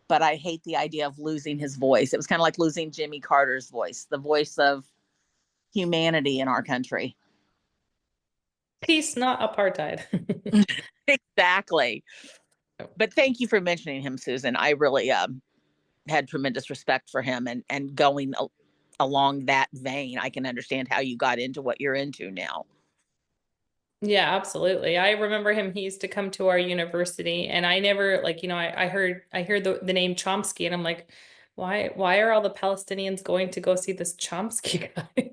but I hate the idea of losing his voice. It was kind of like losing Jimmy Carter's voice, the voice of humanity in our country. Peace, not apartheid. Exactly. But thank you for mentioning him, Susan. I really had tremendous respect for him, and going along that vein, I can understand how you got into what you're into now. Yeah, absolutely. I remember him. He used to come to our university, and I never I heard the name Chomsky, and I'm like, why are all the Palestinians going to go see this Chomsky guy?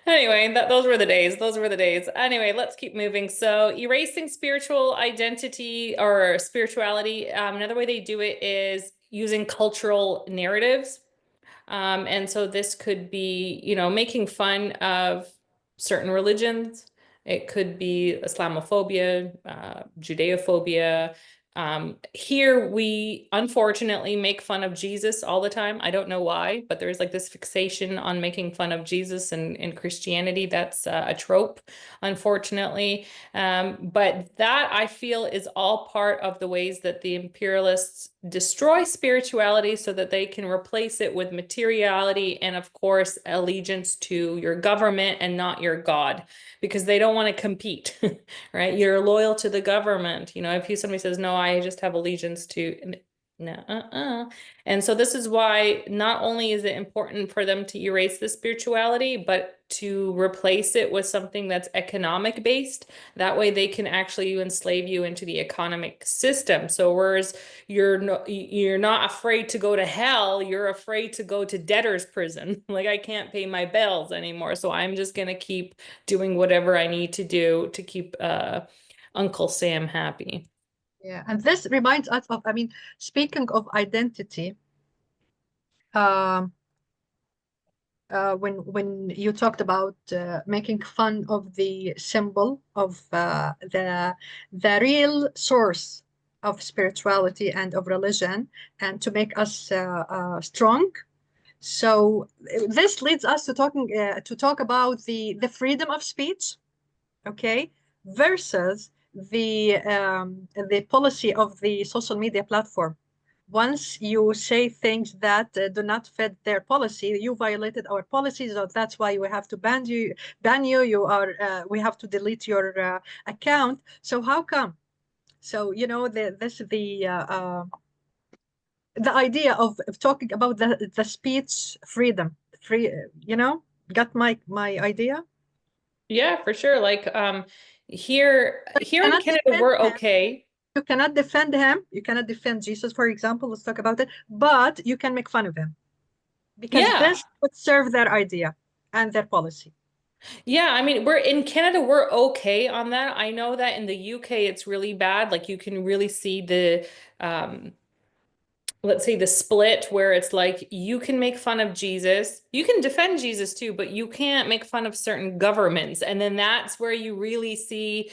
Anyway, those were the days. Those were the days. Anyway, let's keep moving. So erasing spiritual identity or spirituality. Another way they do it is using cultural narratives. And so this could be, making fun of certain religions. It could be Islamophobia, Judeophobia. Here we unfortunately make fun of Jesus all the time. I don't know why, but there's like this fixation on making fun of Jesus and Christianity. That's a trope, unfortunately. But that I feel is all part of the ways that the imperialists destroy spirituality so that they can replace it with materiality and, of course, allegiance to your government and not your God, because they don't want to compete, right? You're loyal to the government. You know, if somebody says, no, I just have allegiance to, no, And so this is why not only is it important for them to erase the spirituality, but to replace it with something that's economic based. That way they can actually enslave you into the economic system. So whereas you're not afraid to go to hell, you're afraid to go to debtor's prison. Like, I can't pay my bills anymore, so I'm just gonna keep doing whatever I need to do to keep Uncle Sam happy. Yeah, and this reminds us of, I mean, speaking of identity, um, when you talked about making fun of the symbol of the real source of spirituality and of religion, and to make us strong. So this leads us to talk about the freedom of speech, okay, versus the policy of the social media platform. Once you say things that do not fit their policy, you violated our policies, so that's why we have to ban you. We have to delete your account. So how come? So the idea of talking about the speech freedom, got my idea. Yeah, for sure. Like here in Cannot Canada, defend we're him. okay. You cannot defend him. You cannot defend Jesus, for example. Let's talk about it. But you can make fun of him because Yeah. this would serve their idea and their policy. Yeah, I mean, we're in Canada, we're okay on that. I know that in the UK it's really bad. Like, you can really see the let's say the split where it's like you can make fun of Jesus, you can defend Jesus too, but you can't make fun of certain governments. And then that's where you really see,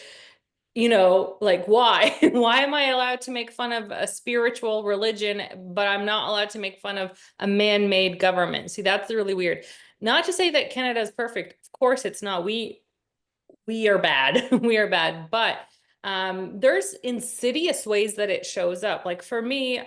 like, why? Why am I allowed to make fun of a spiritual religion, but I'm not allowed to make fun of a man-made government? See, that's really weird. Not to say that Canada is perfect. Of course it's not. We are bad. We are bad. But there's insidious ways that it shows up. Like for me,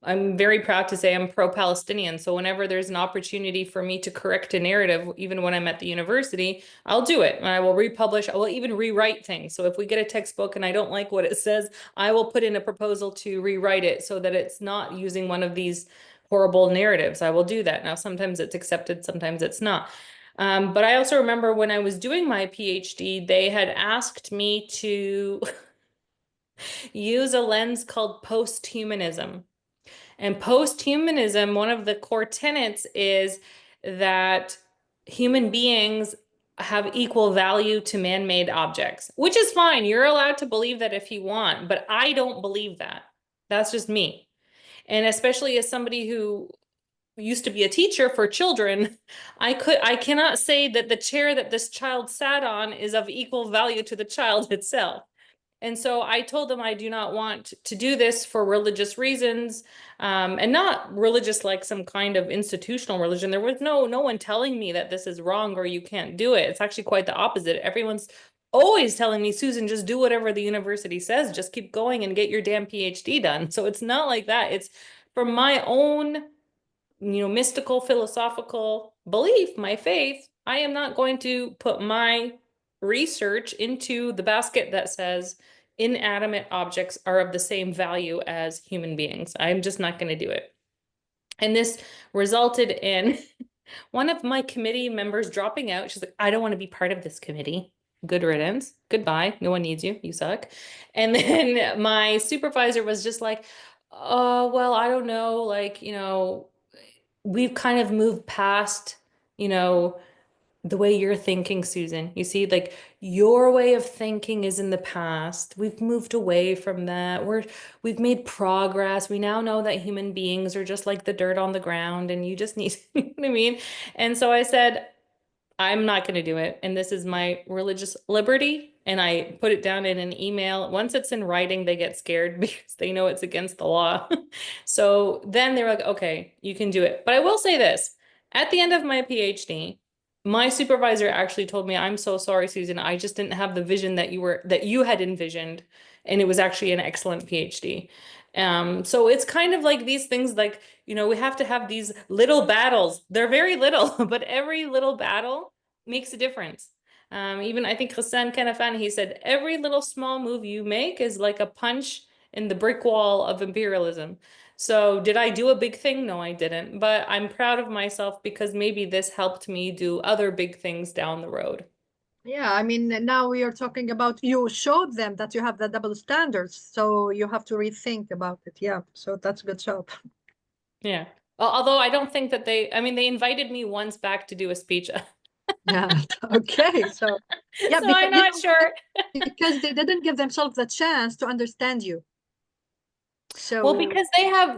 I'm very proud to say I'm pro-Palestinian. So whenever there's an opportunity for me to correct a narrative, even when I'm at the university, I'll do it. And I will republish. I will even rewrite things. So if we get a textbook and I don't like what it says, I will put in a proposal to rewrite it so that it's not using one of these horrible narratives. I will do that. Now, sometimes it's accepted, sometimes it's not. But I also remember when I was doing my PhD, they had asked me to use a lens called post-humanism. And post-humanism, one of the core tenets is that human beings have equal value to man-made objects, which is fine. You're allowed to believe that if you want, but I don't believe that. That's just me. And especially as somebody who used to be a teacher for children, I cannot say that the chair that this child sat on is of equal value to the child itself. And so I told them I do not want to do this for religious reasons, and not religious like some kind of institutional religion. There was no one telling me that this is wrong or you can't do it. It's actually quite the opposite. Everyone's always telling me, Susan, just do whatever the university says. Just keep going and get your damn PhD done. So it's not like that. It's from my own, mystical, philosophical belief, my faith. I am not going to put my research into the basket that says inanimate objects are of the same value as human beings. I'm just not going to do it. And this resulted in one of my committee members dropping out. She's like, I don't want to be part of this committee. Good riddance. Goodbye. No one needs you. You suck. And then my supervisor was just like, oh, well, I don't know. Like, we've kind of moved past, the way you're thinking, Susan. You see, like, your way of thinking is in the past. We've moved away from that. We've made progress. We now know that human beings are just like the dirt on the ground, and you just need, you know what I mean? And so I said, I'm not going to do it. And this is my religious liberty. And I put it down in an email. Once it's in writing, they get scared because they know it's against the law. So then they're like, okay, you can do it. But I will say this, at the end of my PhD, my supervisor actually told me, I'm so sorry, Susan. I just didn't have the vision that you had envisioned. And it was actually an excellent PhD. So it's kind of like these things, like, we have to have these little battles. They're very little, but every little battle makes a difference. Even I think Hassan Kanafani, he said, every little small move you make is like a punch in the brick wall of imperialism. So did I do a big thing? No, I didn't. But I'm proud of myself because maybe this helped me do other big things down the road. Yeah, I mean, now we are talking about you showed them that you have the double standards, so you have to rethink about it. Yeah, so that's a good job. Yeah. Although I don't think that they invited me once back to do a speech. Yeah. Okay. So yeah, So I'm not sure. because they didn't give themselves the chance to understand you. Well, So because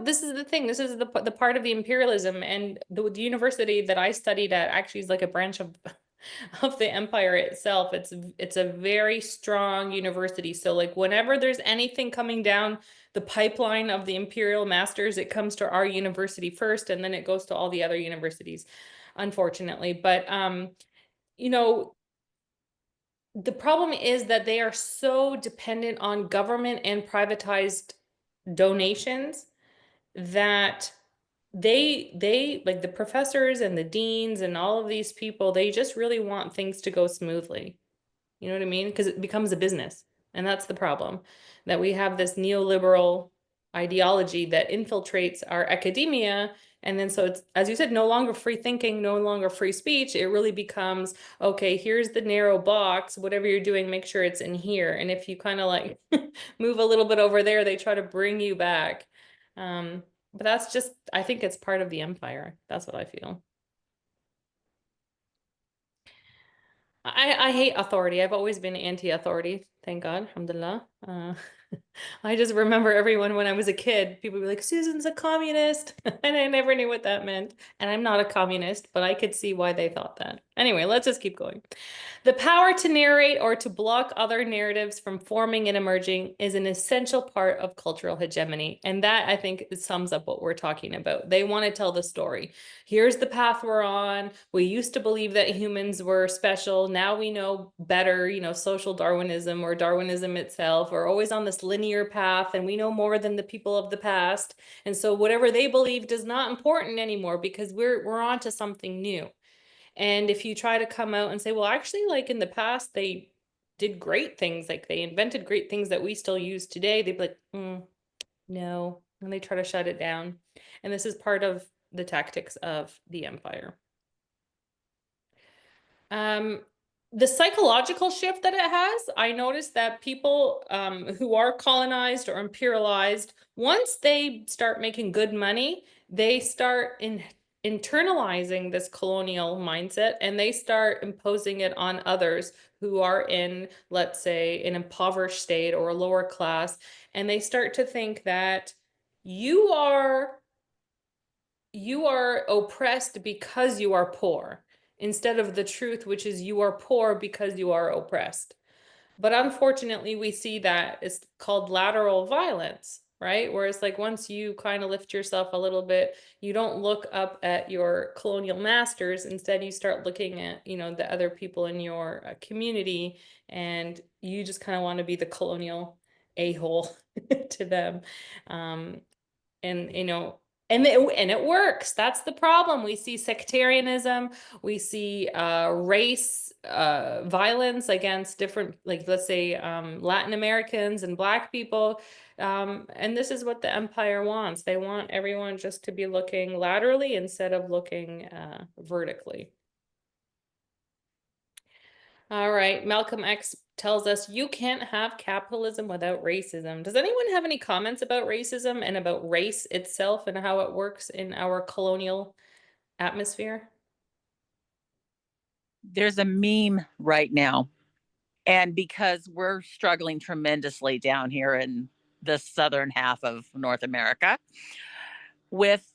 this is the thing, this is the part of the imperialism, and the university that I studied at actually is like a branch of of the empire itself. It's a very strong university. So like whenever there's anything coming down the pipeline of the imperial masters, it comes to our university first, and then it goes to all the other universities, unfortunately. But you know, the problem is that they are so dependent on government and privatized donations that they like the professors and the deans and all of these people, they just really want things to go smoothly. You know what I mean? Because it becomes a business. And that's the problem, that we have this neoliberal ideology that infiltrates our academia. And then so it's, as you said, no longer free thinking, no longer free speech. It really becomes, okay, here's the narrow box. Whatever you're doing, make sure it's in here. And if you kind of like move a little bit over there, they try to bring you back. But that's just, I think it's part of the empire. That's what I feel. I hate authority. I've always been anti-authority. Thank God. Alhamdulillah. I just remember everyone when I was a kid, people would be like, Susan's a communist. And I never knew what that meant. And I'm not a communist, but I could see why they thought that. Anyway, let's just keep going. The power to narrate or to block other narratives from forming and emerging is an essential part of cultural hegemony. And that, I think, sums up what we're talking about. They want to tell the story. Here's the path we're on. We used to believe that humans were special. Now we know better, social Darwinism or Darwinism itself. We're always on this linear path, and we know more than the people of the past. And so whatever they believed is not important anymore because we're on to something new. And if you try to come out and say, well, actually, like in the past, they did great things, like they invented great things that we still use today, they'd be like, no. And they try to shut it down. And this is part of the tactics of the empire. The psychological shift that it has, I noticed that people who are colonized or imperialized, once they start making good money, they start internalizing this colonial mindset, and they start imposing it on others who are in, let's say, an impoverished state or a lower class, and they start to think that you are oppressed because you are poor, instead of the truth, which is you are poor because you are oppressed. But unfortunately, we see that it's called lateral violence, right? Where it's like once you kind of lift yourself a little bit, you don't look up at your colonial masters. Instead, you start looking at, the other people in your community, and you just kind of want to be the colonial a-hole to them. And it works. That's the problem. We see sectarianism, we see race violence against different, like, let's say Latin Americans and Black people, and this is what the empire wants. They want everyone just to be looking laterally instead of looking vertically. All right, Malcolm X tells us you can't have capitalism without racism. Does anyone have any comments about racism and about race itself and how it works in our colonial atmosphere? There's a meme right now, and because we're struggling tremendously down here in the southern half of North America with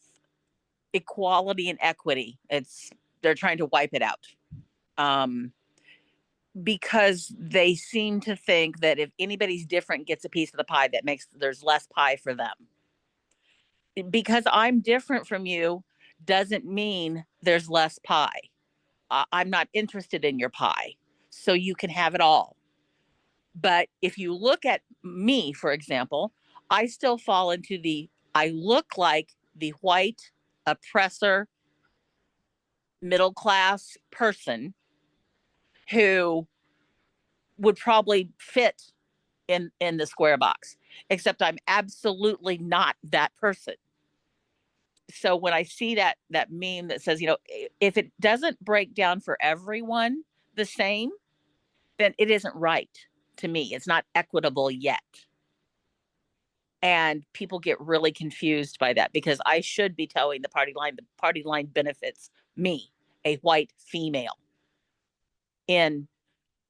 equality and equity, they're trying to wipe it out. Because they seem to think that if anybody's different gets a piece of the pie, that makes there's less pie for them. Because I'm different from you doesn't mean there's less pie. I'm not interested in your pie, so you can have it all. But if you look at me, for example, I still fall into I look like the white oppressor middle class person who would probably fit in the square box, except I'm absolutely not that person. So when I see that meme that says, if it doesn't break down for everyone the same, then it isn't right to me. It's not equitable yet. And people get really confused by that because I should be towing the party line. The party line benefits me, a white female in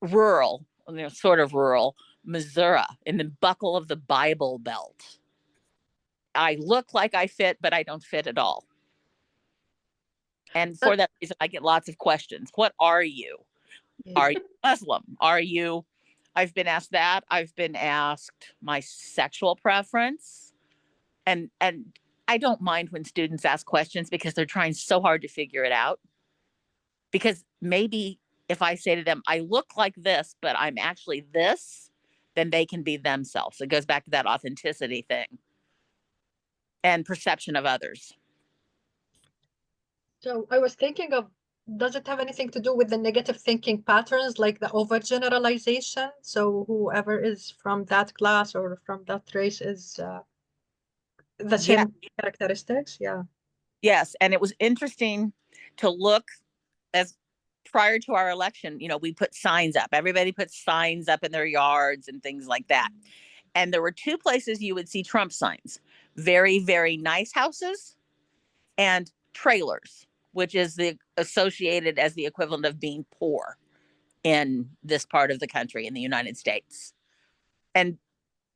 rural, sort of rural Missouri, in the buckle of the Bible Belt. I look like I fit, but I don't fit at all. And for that reason, I get lots of questions. What are you? Are you Muslim? Are you? I've been asked that. I've been asked my sexual preference. And I don't mind when students ask questions because they're trying so hard to figure it out. Because maybe if I say to them, I look like this, but I'm actually this, then they can be themselves. It goes back to that authenticity thing and perception of others. So I was thinking of, does it have anything to do with the negative thinking patterns, like the overgeneralization? So whoever is from that class or from that race is the same characteristics? Yeah. Yes. And it was interesting to look as prior to our election, we put signs up. Everybody puts signs up in their yards and things like that. And there were two places you would see Trump signs: very, very nice houses and trailers, which is associated as the equivalent of being poor in this part of the country in the United States. And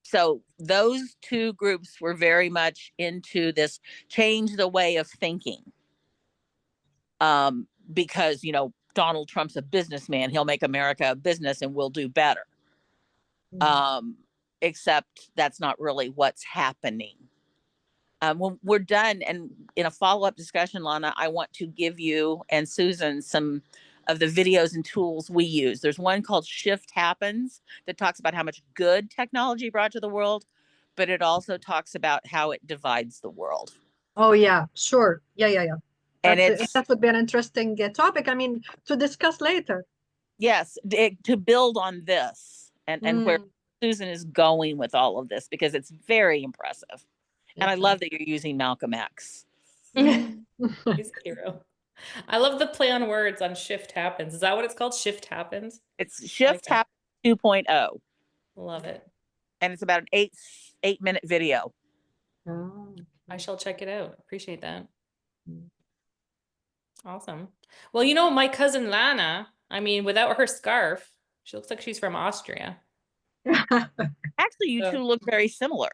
so those two groups were very much into this change the way of thinking. Because, Donald Trump's a businessman. He'll make America a business and we'll do better. Except that's not really what's happening. When we're done, and in a follow-up discussion, Lana, I want to give you and Suzan some of the videos and tools we use. There's one called Shift Happens that talks about how much good technology brought to the world, but it also talks about how it divides the world. Oh, yeah, sure. Yeah. And that would be an interesting topic, to discuss later. Yes, to build on this and where Suzan is going with all of this, because it's very impressive. And I love that you're using Malcolm X. He's a hero. I love the play on words on Shift Happens. Is that what it's called? Shift Happens? It's Shift Happens 2.0. Love it. And it's about an 8-minute video. Oh. I shall check it out. Appreciate that. Awesome. Well, my cousin Lana, without her scarf, she looks like she's from Austria. Actually, you two look very similar.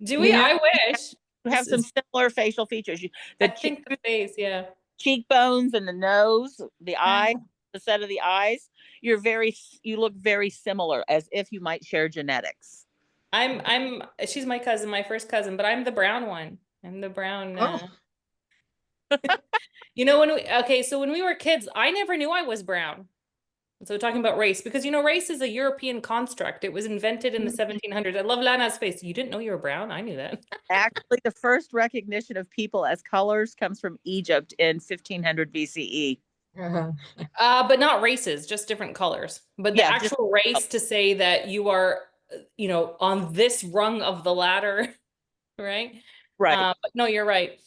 Do we? Yeah. I wish. You have some similar facial features. I think the face, yeah. Cheekbones and the nose, the eye, the set of the eyes. You look very similar, as if you might share genetics. She's my cousin, my first cousin, but I'm the brown one. I'm the brown. So when we were kids, I never knew I was brown. So talking about race, because race is a European construct. It was invented in the 1700s. I love Lana's face. You didn't know you were brown? I knew that. Actually, the first recognition of people as colors comes from Egypt in 1500 BCE. But not races, just different colors. But the actual race, to say that you are, on this rung of the ladder, right? Right. But no, you're right.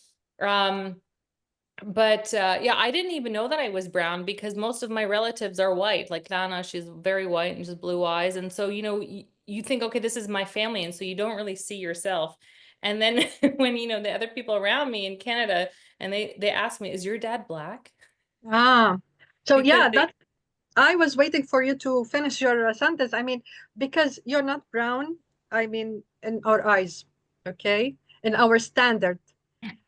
But I didn't even know that I was brown because most of my relatives are white. Like Lana, she's very white and just blue eyes. And so, you think, okay, this is my family. And so you don't really see yourself. And then when, the other people around me in Canada, and they ask me, is your dad black? So I was waiting for you to finish your sentence. Because you're not brown, in our eyes, okay? In our standard.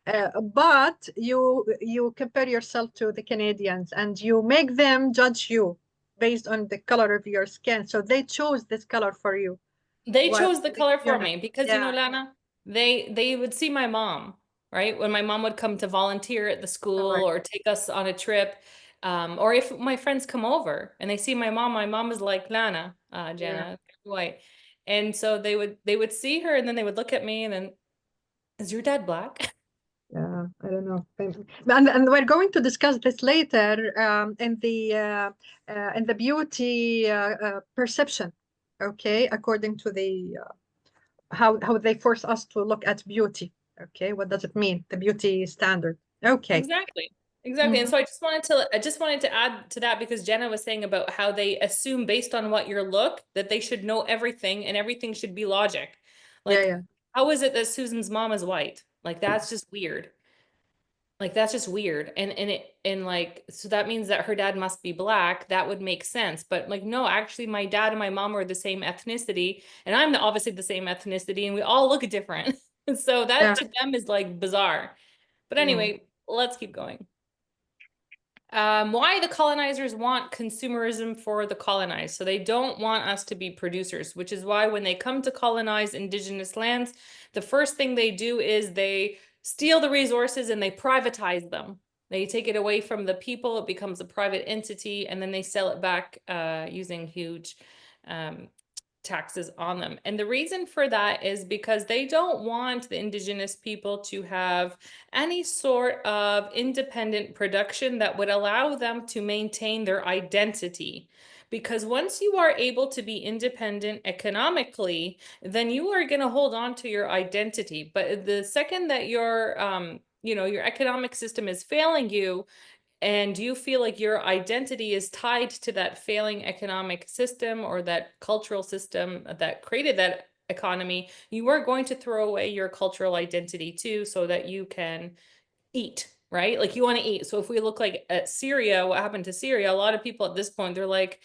But you compare yourself to the Canadians and you make them judge you based on the color of your skin. So they chose this color for you. They chose the color for me because, Lana, they would see my mom, right? When my mom would come to volunteer at the school or take us on a trip, or if my friends come over and they see my mom is like Lana, Jana, white. And so they would see her, and then they would look at me, and then, is your dad Black? Yeah, I don't know. And we're going to discuss this later in the beauty perception. Okay, according to the how they force us to look at beauty. Okay, what does it mean? The beauty standard. Okay. Exactly. Exactly. And so I just wanted to add to that, because Jenna was saying about how they assume based on what your look that they should know everything and everything should be logic. Like, Yeah, yeah. how is it that Susan's mom is white? Like, that's just weird. Like, that's just weird. And like, so that means that her dad must be Black. That would make sense. But like, no, actually my dad and my mom are the same ethnicity, and I'm obviously the same ethnicity, and we all look different. So that Yeah. to them is like bizarre. But anyway, let's keep going. Why the colonizers want consumerism for the colonized. So they don't want us to be producers, which is why when they come to colonize indigenous lands, the first thing they do is they steal the resources and they privatize them. They take it away from the people, it becomes a private entity, and then they sell it back using huge taxes on them. And the reason for that is because they don't want the indigenous people to have any sort of independent production that would allow them to maintain their identity. Because once you are able to be independent economically, then you are going to hold on to your identity. But the second that your your economic system is failing you, and you feel like your identity is tied to that failing economic system or that cultural system that created that economy, you are going to throw away your cultural identity too, so that you can eat, right? Like, you want to eat. So if we look like at Syria, what happened to Syria, a lot of people at this point, they're like,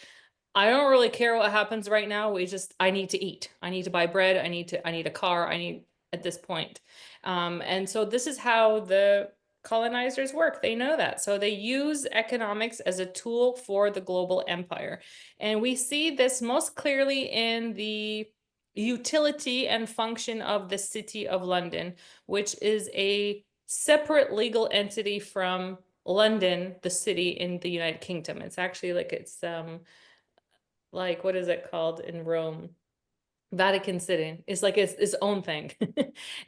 I don't really care what happens right now. I need to eat. I need to buy bread. I need a car. At this point. And so this is how the colonizers work. They know that. So they use economics as a tool for the global empire. And we see this most clearly in the utility and function of the City of London, which is a separate legal entity from London, the city in the United Kingdom. It's actually like, what is it called in Rome? Vatican City. It's like its own thing.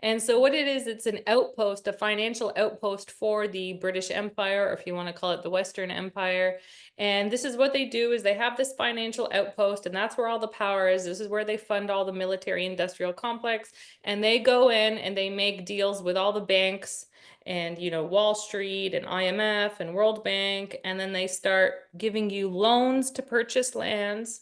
And so what it is, it's an outpost, a financial outpost for the British Empire, or if you want to call it the Western Empire. And this is what they do, is they have this financial outpost, and that's where all the power is. This is where they fund all the military industrial complex. And they go in and they make deals with all the banks and, Wall Street and IMF and World Bank. And then they start giving you loans to purchase lands,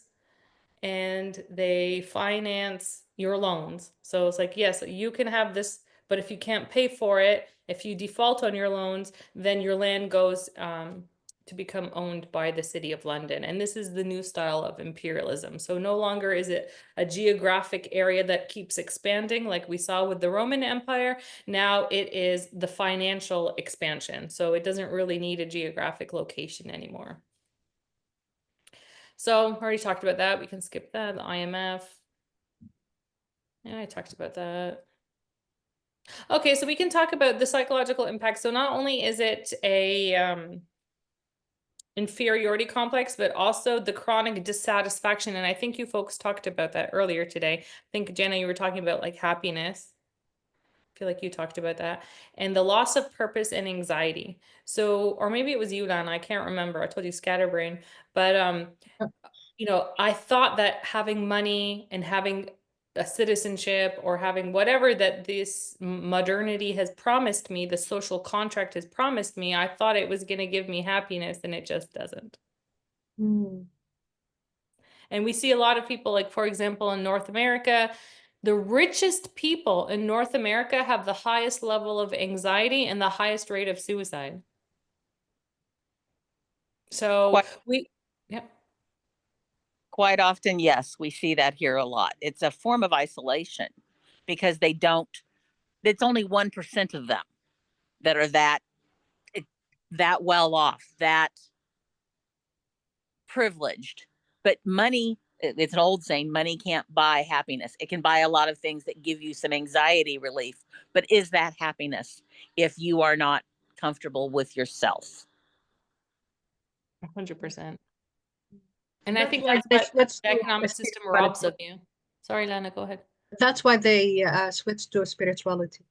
and they finance your loans. So it's like, yes, you can have this, but if you can't pay for it, if you default on your loans, then your land goes to become owned by the City of London. And this is the new style of imperialism. So no longer is it a geographic area that keeps expanding like we saw with the Roman Empire. Now it is the financial expansion. So it doesn't really need a geographic location anymore. So I already talked about that. We can skip that. The IMF. Yeah, I talked about that. Okay, so we can talk about the psychological impact. So not only is it a inferiority complex, but also the chronic dissatisfaction. And I think you folks talked about that earlier today. I think, Jana, you were talking about like happiness. I feel like you talked about that. And the loss of purpose and anxiety. So, or maybe it was you, Lana, I can't remember. I told you scatterbrain. But I thought that having money and having a citizenship or having whatever that this modernity has promised me, the social contract has promised me, I thought it was going to give me happiness, and it just doesn't. And we see a lot of people, like, for example, in North America, the richest people in North America have the highest level of anxiety and the highest rate of suicide. So yeah. Quite often, yes, we see that here a lot. It's a form of isolation because it's only 1% of them that are that well off, that privileged. But money, it's an old saying, money can't buy happiness. It can buy a lot of things that give you some anxiety relief. But is that happiness if you are not comfortable with yourself? 100%. And I think that's what the economic system robs of you. Sorry, Lana, go ahead. That's why they switched to spirituality.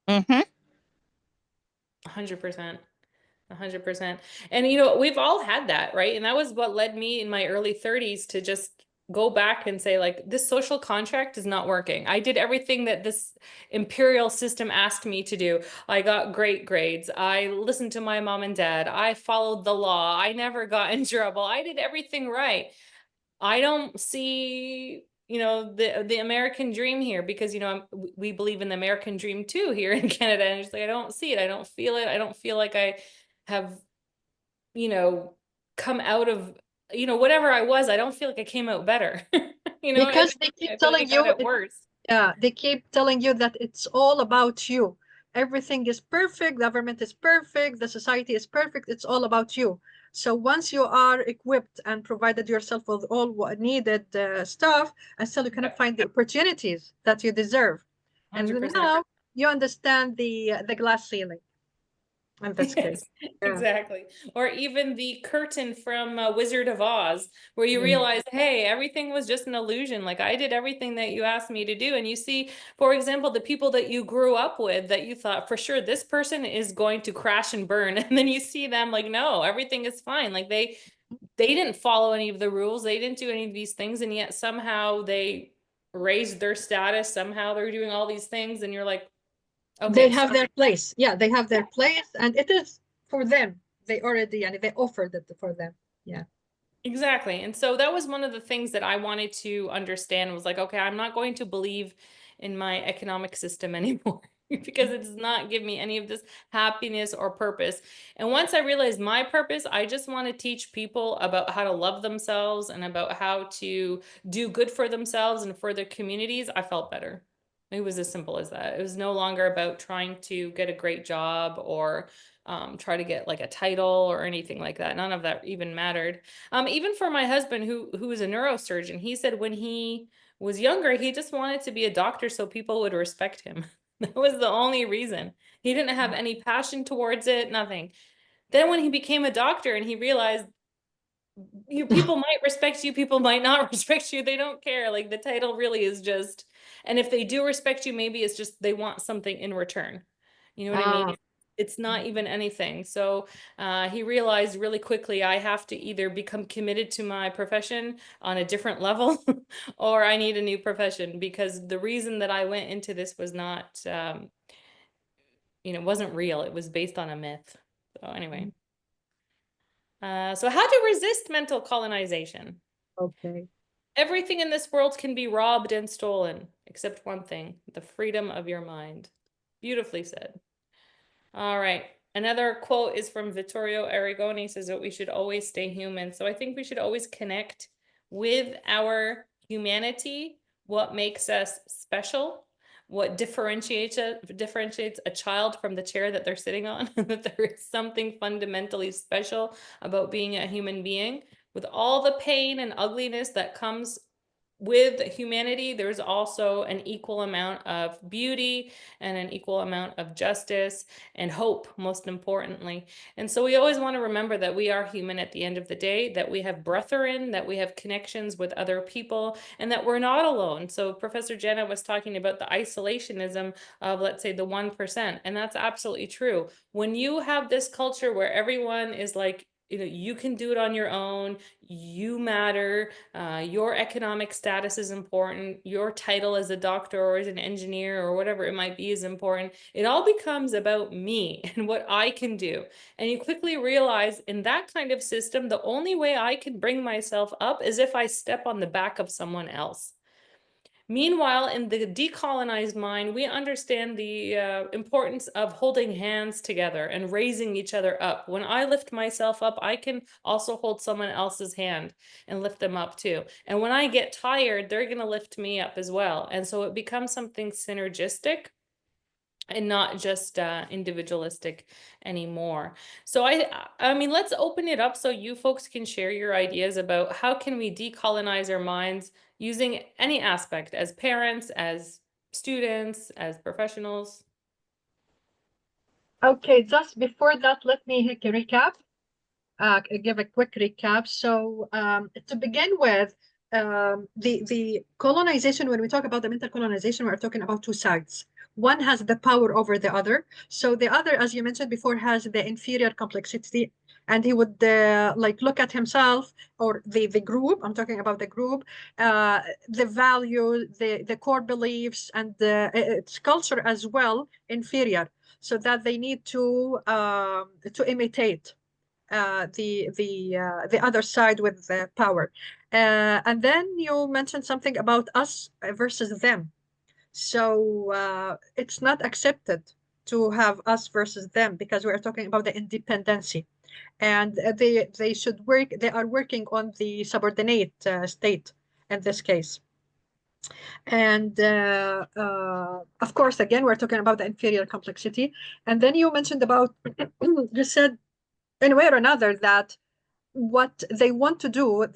Mm-hmm. 100%. 100%. And you know, we've all had that, right? And that was what led me in my early 30s to just go back and say, like, this social contract is not working. I did everything that this imperial system asked me to do. I got great grades. I listened to my mom and dad. I followed the law. I never got in trouble. I did everything right. I don't see, you know, the American dream here, because, you know, we believe in the American dream too here in Canada. And it's like, I don't see it. I don't feel it. I don't feel like I have, you know, come out of, you know, whatever I was, I don't feel like I came out better. You know, Because they I keep feel like I telling got you, it worse. yeah, they keep telling you that it's all about you. Everything is perfect, government is perfect, the society is perfect, it's all about you. So once you are equipped and provided yourself with all what needed stuff, and still you cannot find the opportunities that you deserve. And 100%. now you understand the glass ceiling. And that's great. Yes, Yeah. exactly. Or even the curtain from Wizard of Oz, where you Mm. realize, hey, everything was just an illusion. Like, I did everything that you asked me to do. And you see, for example, the people that you grew up with that you thought for sure this person is going to crash and burn. And then you see them like, no, everything is fine. Like they didn't follow any of the rules. They didn't do any of these things. And yet somehow they raised their status. Somehow they're doing all these things. And you're like, They okay, so have their place. Yeah, they have their place, and it is for them. They already, and they offered it for them. Yeah. exactly. And so that was one of the things that I wanted to understand, was like, okay, I'm not going to believe in my economic system anymore because it does not give me any of this happiness or purpose. And once I realized my purpose, I just want to teach people about how to love themselves and about how to do good for themselves and for their communities. I felt better. It was as simple as that. It was no longer about trying to get a great job or try to get like a title or anything like that. None of that even mattered. Even for my husband, who is a neurosurgeon, he said when he was younger, he just wanted to be a doctor so people would respect him. That was the only reason. He didn't have any passion towards it, nothing. Then when he became a doctor and he realized people might respect you, people might not respect you, they don't care. Like, the title really is just, and if they do respect you, maybe it's just they want something in return. You know what I mean? It's not even anything. So he realized really quickly, I have to either become committed to my profession on a different level or I need a new profession, because the reason that I went into this was not, you know, wasn't real. It was based on a myth. So anyway. So how to resist mental colonization. Okay. Everything in this world can be robbed and stolen, except one thing, the freedom of your mind. Beautifully said. All right. Another quote is from Vittorio Arrigoni. He says that we should always stay human. So I think we should always connect with our humanity, what makes us special, what differentiates a child from the chair that they're sitting on, that there is something fundamentally special about being a human being. With all the pain and ugliness that comes with humanity, there's also an equal amount of beauty and an equal amount of justice and hope, most importantly. And so we always want to remember that we are human at the end of the day, that we have brethren, that we have connections with other people, and that we're not alone. So Professor Jana was talking about the isolationism of, let's say, the 1%, and that's absolutely true. When you have this culture where everyone is like, you know, you can do it on your own, you matter, your economic status is important, your title as a doctor or as an engineer or whatever it might be is important. It all becomes about me and what I can do. And you quickly realize, in that kind of system, the only way I can bring myself up is if I step on the back of someone else. Meanwhile, in the decolonized mind, we understand the importance of holding hands together and raising each other up. When I lift myself up, I can also hold someone else's hand and lift them up too. And when I get tired, they're going to lift me up as well. And so it becomes something synergistic and not just individualistic anymore. So I mean, let's open it up so you folks can share your ideas about how can we decolonize our minds using any aspect, as parents, as students, as professionals. Okay, just before that, let me recap, give a quick recap. So to begin with, the colonization, when we talk about the mental colonization, we're talking about two sides. One has the power over the other. So the other, as you mentioned before, has the inferior complexity, and he would like look at himself or the group. I'm talking about the group, the value, the core beliefs, and its culture as well, inferior, so that they need to imitate the other side with the power. And then you mentioned something about us versus them. So it's not accepted to have us versus them, because we are talking about the independency, and they should work. They are working on the subordinate state in this case. And of course, again, we're talking about the inferior complexity. And then you mentioned about, you said in a way or another that what they want to do,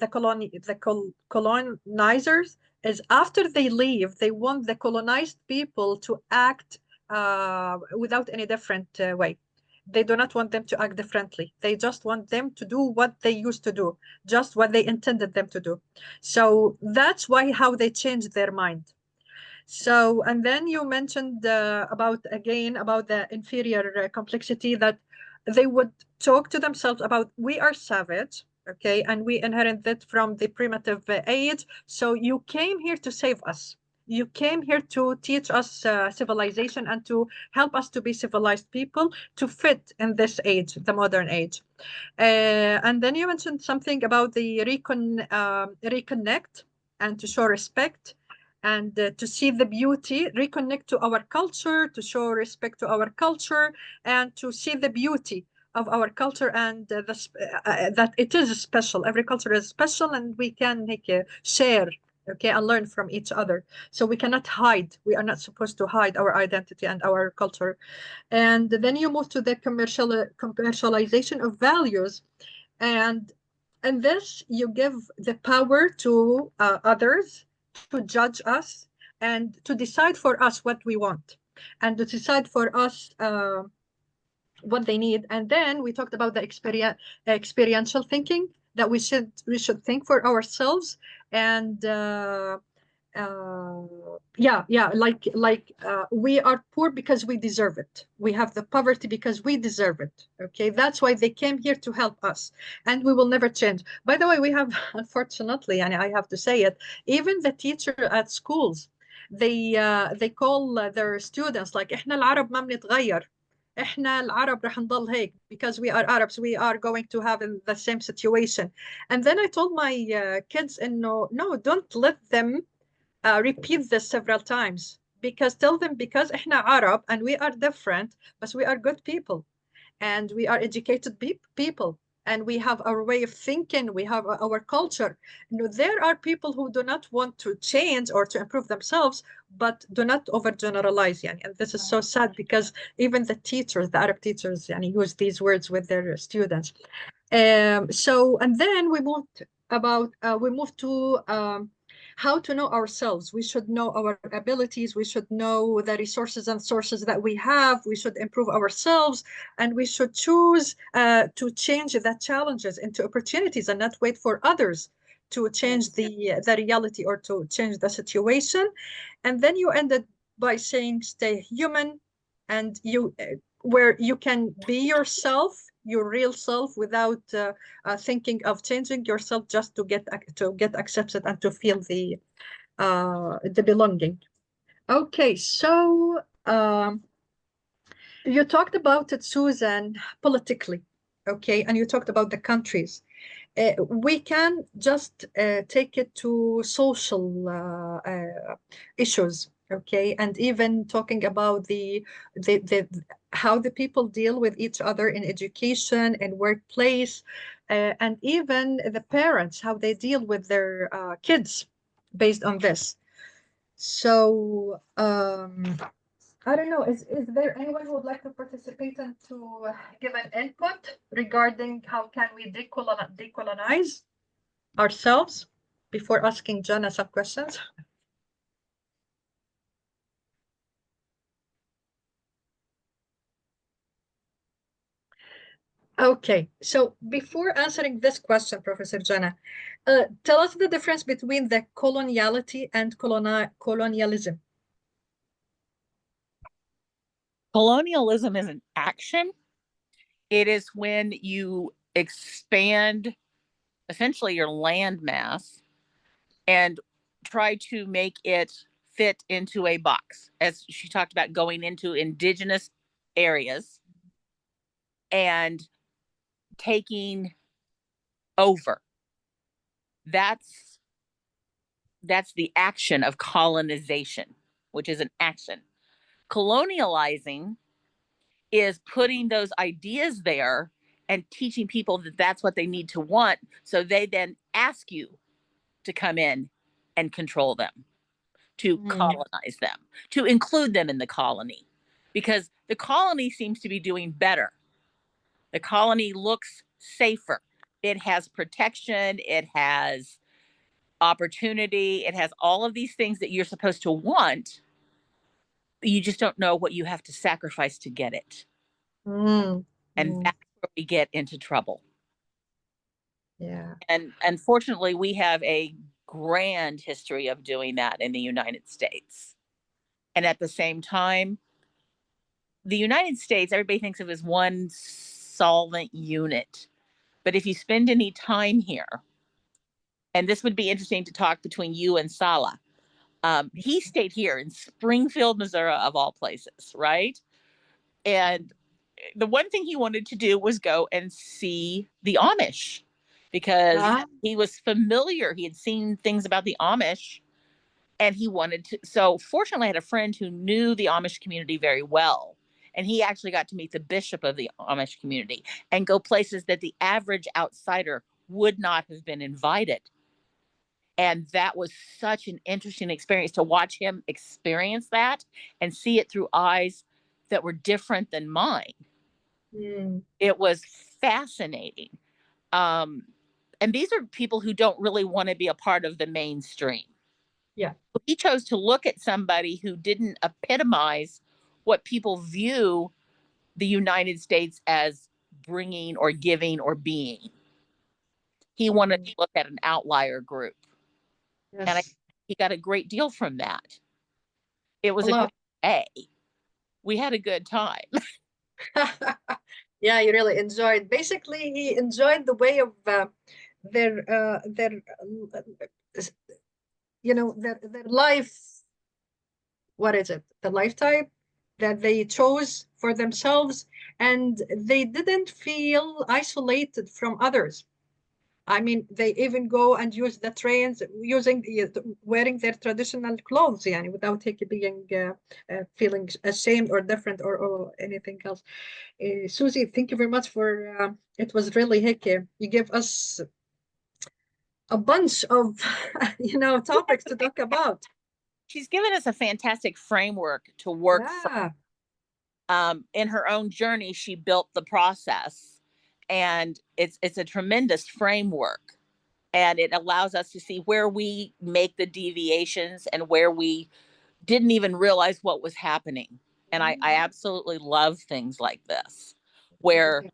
colonizers, is after they leave, they want the colonized people to act without any different way. They do not want them to act differently. They just want them to do what they used to do, just what they intended them to do. So that's why how they changed their mind. So, and then you mentioned about, again, about the inferior complexity, that they would talk to themselves about, we are savage, okay, and we inherit that from the primitive age. So you came here to save us. You came here to teach us civilization and to help us to be civilized people to fit in this age, the modern age. And then you mentioned something about the reconnect and to show respect and to see the beauty, reconnect to our culture, to show respect to our culture, and to see the beauty of our culture, and that it is special. Every culture is special, and we can share, okay, and learn from each other. So we cannot hide. We are not supposed to hide our identity and our culture. And then you move to the commercialization of values, and and this you give the power to others to judge us and to decide for us what we want, and to decide for us what they need. And then we talked about the experiential thinking, that we should think for ourselves. And uh, yeah, we are poor because we deserve it. We have the poverty because we deserve it. Okay, that's why they came here to help us, and we will never change. By the way, we have, unfortunately, and I have to say it, even the teacher at schools, they call their students like احنا العرب ما بنتغير. احنا العرب رح نضل هيك because we are Arabs, we are going to have in the same situation. And then I told my kids, no, don't let them repeat this several times, because tell them, because احنا Arab and we are different, but we are good people, and we are educated people, and we have our way of thinking, we have our culture. There are people who do not want to change or to improve themselves, but do not overgeneralize. And this is so sad, because even the teachers, the Arab teachers, use these words with their students. So, and then we moved to how to know ourselves. We should know our abilities. We should know the resources and sources that we have. We should improve ourselves, and we should choose to change the challenges into opportunities, and not wait for others to change the reality or to change the situation. And then you ended by saying, stay human, and where you can be yourself, your real self, without thinking of changing yourself, just to get accepted and to feel the belonging. Okay, so you talked about it, Suzan, politically, okay, and you talked about the countries. We can just take it to social issues, okay, and even talking about the how the people deal with each other in education and workplace, and even the parents, how they deal with their kids based on this. So I don't know. Is there anyone who would like to participate and to give an input regarding how can we decolonize ourselves before asking Jana some questions? Okay, so before answering this question, Professor Jana, tell us the difference between the coloniality and colonialism. Colonialism is an action. It is when you expand essentially your land mass and try to make it fit into a box, as she talked about going into indigenous areas and taking over. That's the action of colonization, which is an action. Colonializing is putting those ideas there and teaching people that that's what they need to want, so they then ask you to come in and control them, to colonize them, to include them in the colony, because the colony seems to be doing better. The colony looks safer. It has protection, it has opportunity, it has all of these things that you're supposed to want. You just don't know what you have to sacrifice to get it. Mm. And Mm. that's where we get into trouble. Yeah. And unfortunately, we have a grand history of doing that in the United States. And at the same time, the United States, everybody thinks of as one solvent unit. But if you spend any time here, and this would be interesting to talk between you and Salah, he stayed here in Springfield, Missouri, of all places, right? And the one thing he wanted to do was go and see the Amish, because he was familiar. He had seen things about the Amish and he wanted to. So, fortunately, I had a friend who knew the Amish community very well. And he actually got to meet the bishop of the Amish community and go places that the average outsider would not have been invited. And that was such an interesting experience to watch him experience that and see it through eyes that were different than mine. It was fascinating. Um, and these are people who don't really want to be a part of the mainstream. Yeah. He chose to look at somebody who didn't epitomize what people view the United States as bringing or giving or being. He wanted to look at an outlier group. Yes. And he got a great deal from that. It was a great day. We had a good time. Yeah, you really enjoyed. Basically, he enjoyed the way of their their life. What is it? The lifetime that they chose for themselves, and they didn't feel isolated from others. I mean, they even go and use the trains using wearing their traditional clothes, yani, without being feeling ashamed or different or anything else. Susie, thank you very much for it was really hicky. You gave us a bunch of topics to talk about. She's given us a fantastic framework to work from. In her own journey, she built the process, and it's a tremendous framework, and it allows us to see where we make the deviations and where we didn't even realize what was happening. And I absolutely love things like this, where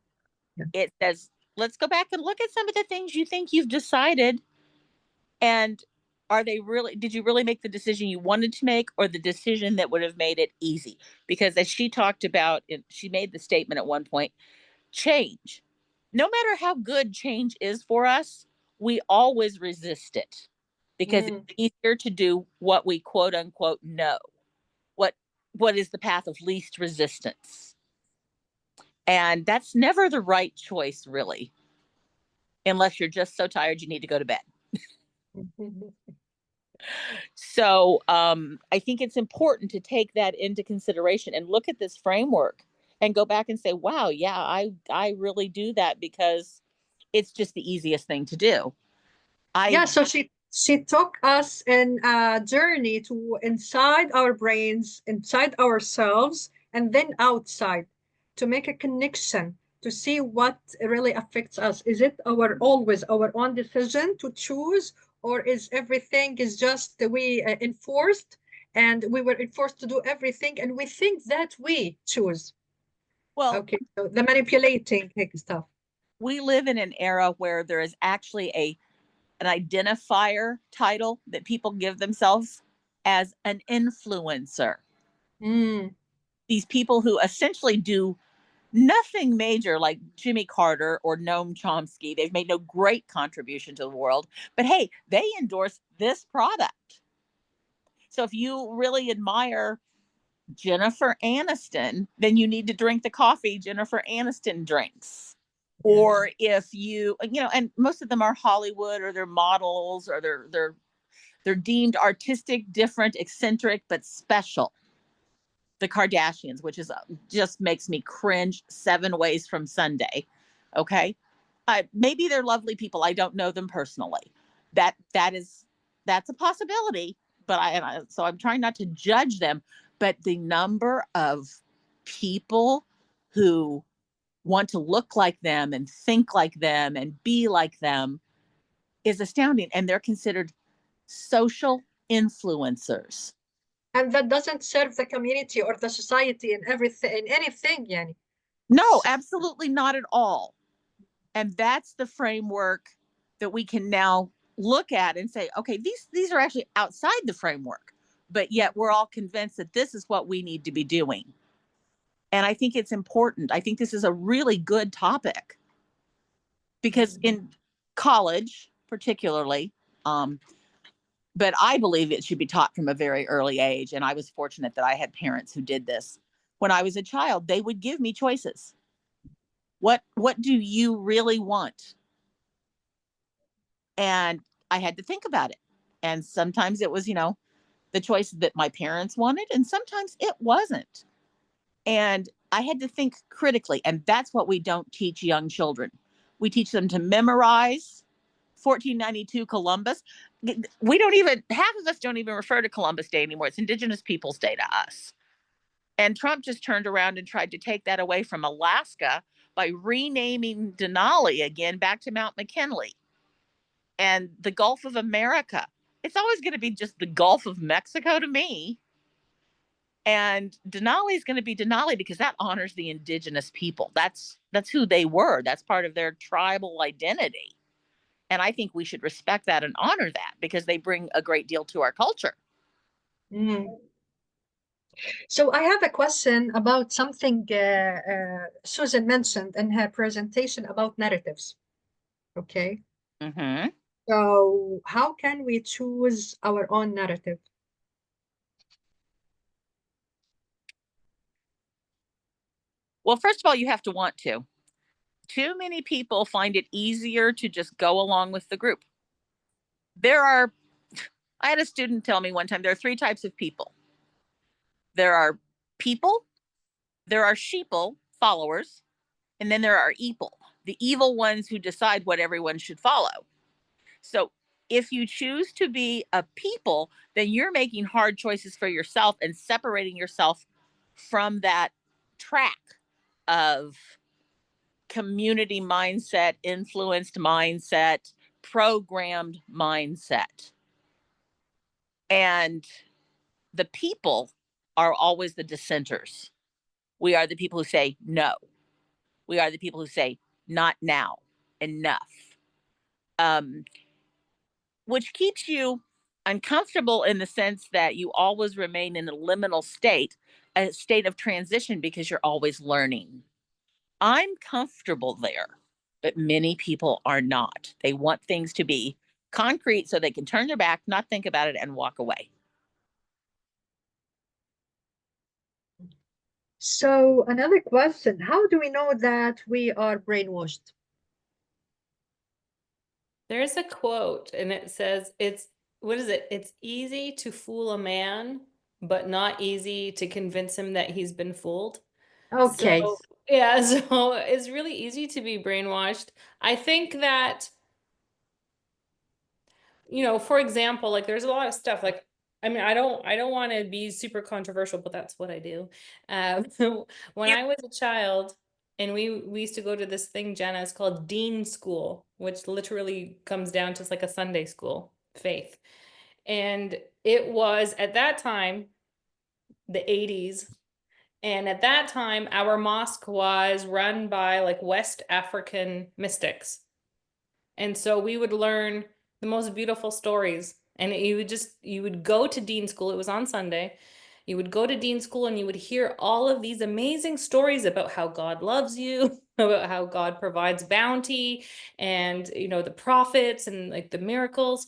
it says, let's go back and look at some of the things you think you've decided, and did you really make the decision you wanted to make, or the decision that would have made it easy? Because as she talked about, she made the statement at one point, change, no matter how good change is for us, we always resist it, because it's easier to do what we quote unquote know, what is the path of least resistance. And that's never the right choice, really, unless you're just so tired you need to go to bed. So I think it's important to take that into consideration and look at this framework and go back and say, wow, yeah, I really do that because it's just the easiest thing to do. So she took us in a journey to inside our brains, inside ourselves, and then outside, to make a connection, to see what really affects us. Is it always our own decision to choose, or is everything is just we enforced, and we were enforced to do everything, and we think that we choose? Well, okay, so the manipulating stuff. we live in an era where there is actually an identifier title that people give themselves as an influencer. Mm. These people who essentially do nothing major like Jimmy Carter or Noam Chomsky. They've made no great contribution to the world, but hey, they endorse this product. So if you really admire Jennifer Aniston, then you need to drink the coffee Jennifer Aniston drinks. Yeah. Or if you know, and most of them are Hollywood or they're models or they're deemed artistic, different, eccentric, but special. The Kardashians, which is just makes me cringe 7 ways from Sunday. Okay. Maybe they're lovely people. I don't know them personally. That's a possibility, but so I'm trying not to judge them, but the number of people who want to look like them and think like them and be like them is astounding, and they're considered social influencers. And that doesn't serve the community or the society in everything, in anything, yani. No, absolutely not at all. And that's the framework that we can now look at and say, okay, these are actually outside the framework, but yet we're all convinced that this is what we need to be doing. And I think it's important. I think this is a really good topic because in college, particularly, but I believe it should be taught from a very early age. And I was fortunate that I had parents who did this. When I was a child, they would give me choices. What do you really want? And I had to think about it. And sometimes it was, the choice that my parents wanted, and sometimes it wasn't. And I had to think critically. And that's what we don't teach young children. We teach them to memorize 1492 Columbus. We don't even, half of us don't even refer to Columbus Day anymore. It's Indigenous Peoples Day to us. And Trump just turned around and tried to take that away from Alaska by renaming Denali again back to Mount McKinley. And the Gulf of America, it's always going to be just the Gulf of Mexico to me. And Denali is going to be Denali because that honors the indigenous people. That's who they were. That's part of their tribal identity. And I think we should respect that and honor that because they bring a great deal to our culture. Mm. So I have a question about something Susan mentioned in her presentation about narratives. Okay. Mm-hmm. So how can we choose our own narrative? Well, first of all, you have to want to. Too many people find it easier to just go along with the group. I had a student tell me one time, there are 3 types of people. There are people, there are sheeple, followers, and then there are evil, the evil ones who decide what everyone should follow. So if you choose to be a people, then you're making hard choices for yourself and separating yourself from that track of community mindset, influenced mindset, programmed mindset. And the people are always the dissenters. We are the people who say no. We are the people who say not now, enough. Um, which keeps you uncomfortable in the sense that you always remain in a liminal state, a state of transition because you're always learning. I'm comfortable there, but many people are not. They want things to be concrete so they can turn their back, not think about it, and walk away. So another question, how do we know that we are brainwashed? There's a quote and it says, what is it? It's easy to fool a man, but not easy to convince him that he's been fooled. Okay. So, yeah, so it's really easy to be brainwashed. I think that, for example, like there's a lot of stuff like, I mean, I don't want to be super controversial, but that's what I do. Um, when Yep. I was a child and we used to go to this thing, Jana, it's called Dean School, which literally comes down to it's like a Sunday school, faith. And it was at that time, the 80s, And at that time, our mosque was run by like West African mystics. And so we would learn the most beautiful stories. And you would go to Dean School. It was on Sunday. You would go to Dean School and you would hear all of these amazing stories about how God loves you, about how God provides bounty and, the prophets and like the miracles.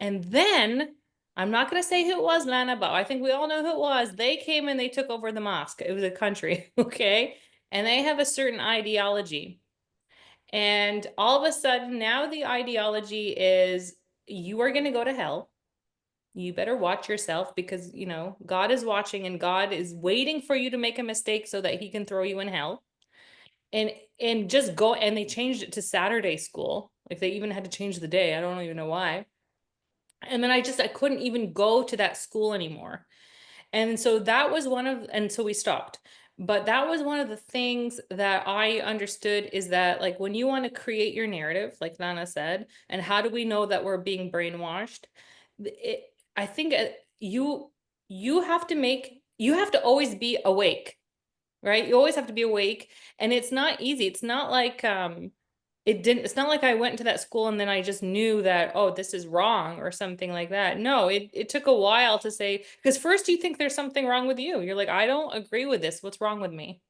And then I'm not going to say who it was, Lana, but I think we all know who it was. They came and they took over the mosque. It was a country, okay? And they have a certain ideology. And all of a sudden, now the ideology is you are going to go to hell. You better watch yourself because, God is watching and God is waiting for you to make a mistake so that he can throw you in hell. And just go, and they changed it to Saturday school. Like they even had to change the day. I don't even know why. And then I couldn't even go to that school anymore. And so and so we stopped. But that was one of the things that I understood is that like when you want to create your narrative, like Lana said, and how do we know that we're being brainwashed? I think you have to always be awake, right? You always have to be awake, and it's not easy. It's not like it's not like I went to that school and then I just knew that, oh, this is wrong or something like that. No, it took a while to say, because first you think there's something wrong with you. You're like, I don't agree with this. What's wrong with me?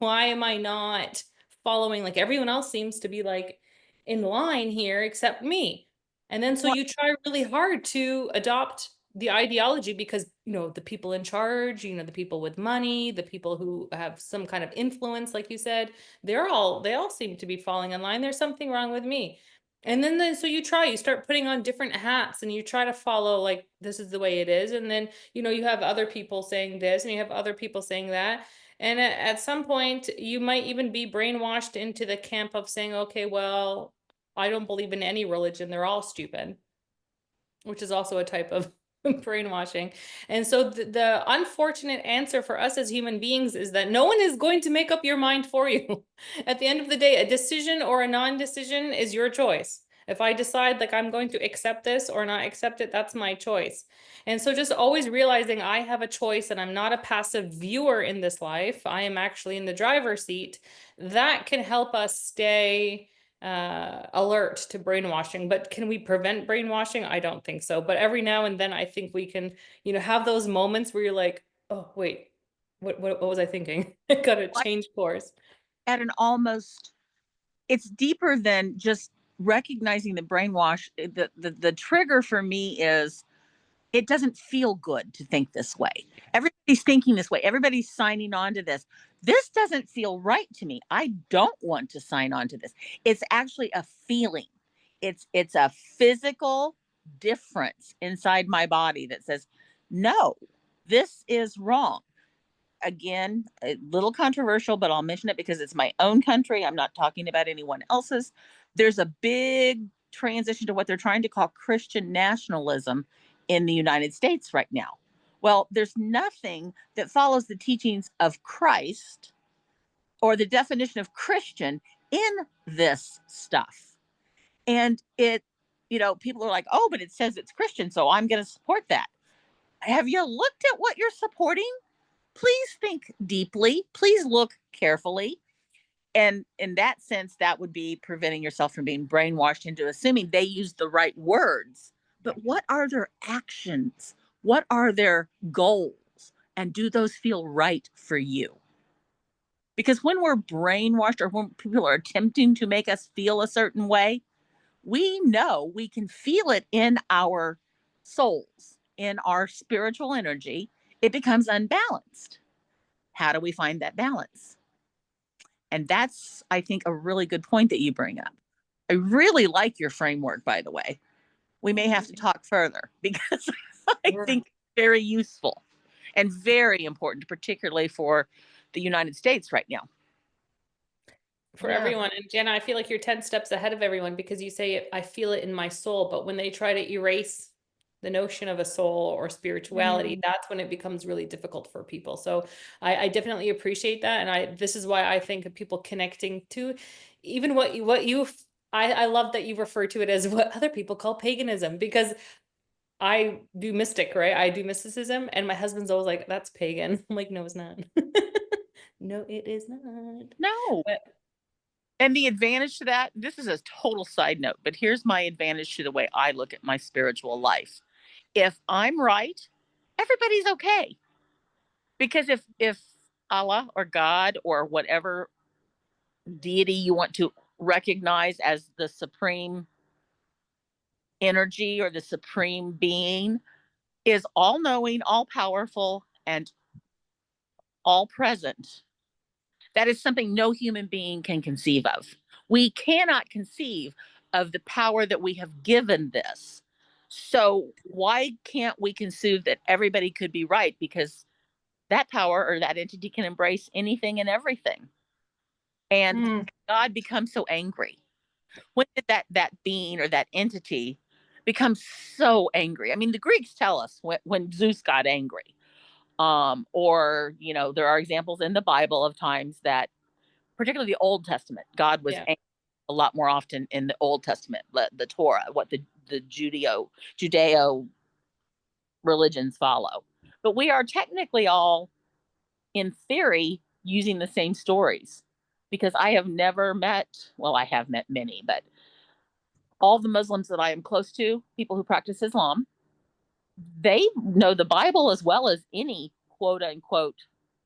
Why am I not following? Like everyone else seems to be like in line here except me. And then so Well, you try really hard to adopt the ideology because, the people in charge, the people with money, the people who have some kind of influence, like you said, they all seem to be falling in line. There's something wrong with me. And then so you start putting on different hats and you try to follow like this is the way it is. And then, you have other people saying this and you have other people saying that. And at some point you might even be brainwashed into the camp of saying, okay, well, I don't believe in any religion. They're all stupid, which is also a type of brainwashing. And so the unfortunate answer for us as human beings is that no one is going to make up your mind for you. At the end of the day, a decision or a non-decision is your choice. If I decide like I'm going to accept this or not accept it, that's my choice. And so just always realizing I have a choice and I'm not a passive viewer in this life. I am actually in the driver's seat. That can help us stay alert to brainwashing. But can we prevent brainwashing? I don't think so. But every now and then I think we can, have those moments where you're like, oh wait, what was I thinking? I gotta change course. at an almost, it's deeper than just recognizing the brainwash. The trigger for me is it doesn't feel good to think this way. Everybody's thinking this way. Everybody's signing on to this. This doesn't feel right to me. I don't want to sign on to this. It's actually a feeling. It's a physical difference inside my body that says, no, this is wrong. Again, a little controversial, but I'll mention it because it's my own country. I'm not talking about anyone else's. There's a big transition to what they're trying to call Christian nationalism in the United States right now. Well, there's nothing that follows the teachings of Christ or the definition of Christian in this stuff. And people are like, oh, but it says it's Christian, so I'm going to support that. Have you looked at what you're supporting? Please think deeply. Please look carefully. And in that sense, that would be preventing yourself from being brainwashed into assuming they use the right words. But what are their actions? What are their goals? And do those feel right for you? Because when we're brainwashed or when people are attempting to make us feel a certain way, we know we can feel it in our souls, in our spiritual energy. It becomes unbalanced. How do we find that balance? And that's, I think, a really good point that you bring up. I really like your framework, by the way. We may have to talk further because I think it's very useful and very important, particularly for the United States right now. For everyone. And Jana, I feel like you're 10 steps ahead of everyone because you say, I feel it in my soul. But when they try to erase the notion of a soul or spirituality, that's when it becomes really difficult for people. So I definitely appreciate that. And this is why I think of people connecting to even I love that you refer to it as what other people call paganism, because I do mystic, right? I do mysticism, and my husband's always like, "That's pagan." I'm like, "No, it's not." No, it is not. No. But And the advantage to that, this is a total side note, but here's my advantage to the way I look at my spiritual life. If I'm right, everybody's okay. Because if Allah or God or whatever deity you want to recognize as the supreme energy or the supreme being is all knowing, all powerful, and all present, that is something no human being can conceive of. We cannot conceive of the power that we have given this. So, why can't we conceive that everybody could be right? Because that power or that entity can embrace anything and everything. And God becomes so angry. When did that being or that entity become so angry? I mean, the Greeks tell us when Zeus got angry. Or, there are examples in the Bible of times that, particularly the Old Testament, God was yeah, angry a lot more often in the Old Testament, the Torah, what the Judeo religions follow. But we are technically all, in theory, using the same stories, because I have never met, well, I have met many, but all the Muslims that I am close to, people who practice Islam, they know the Bible as well as any quote unquote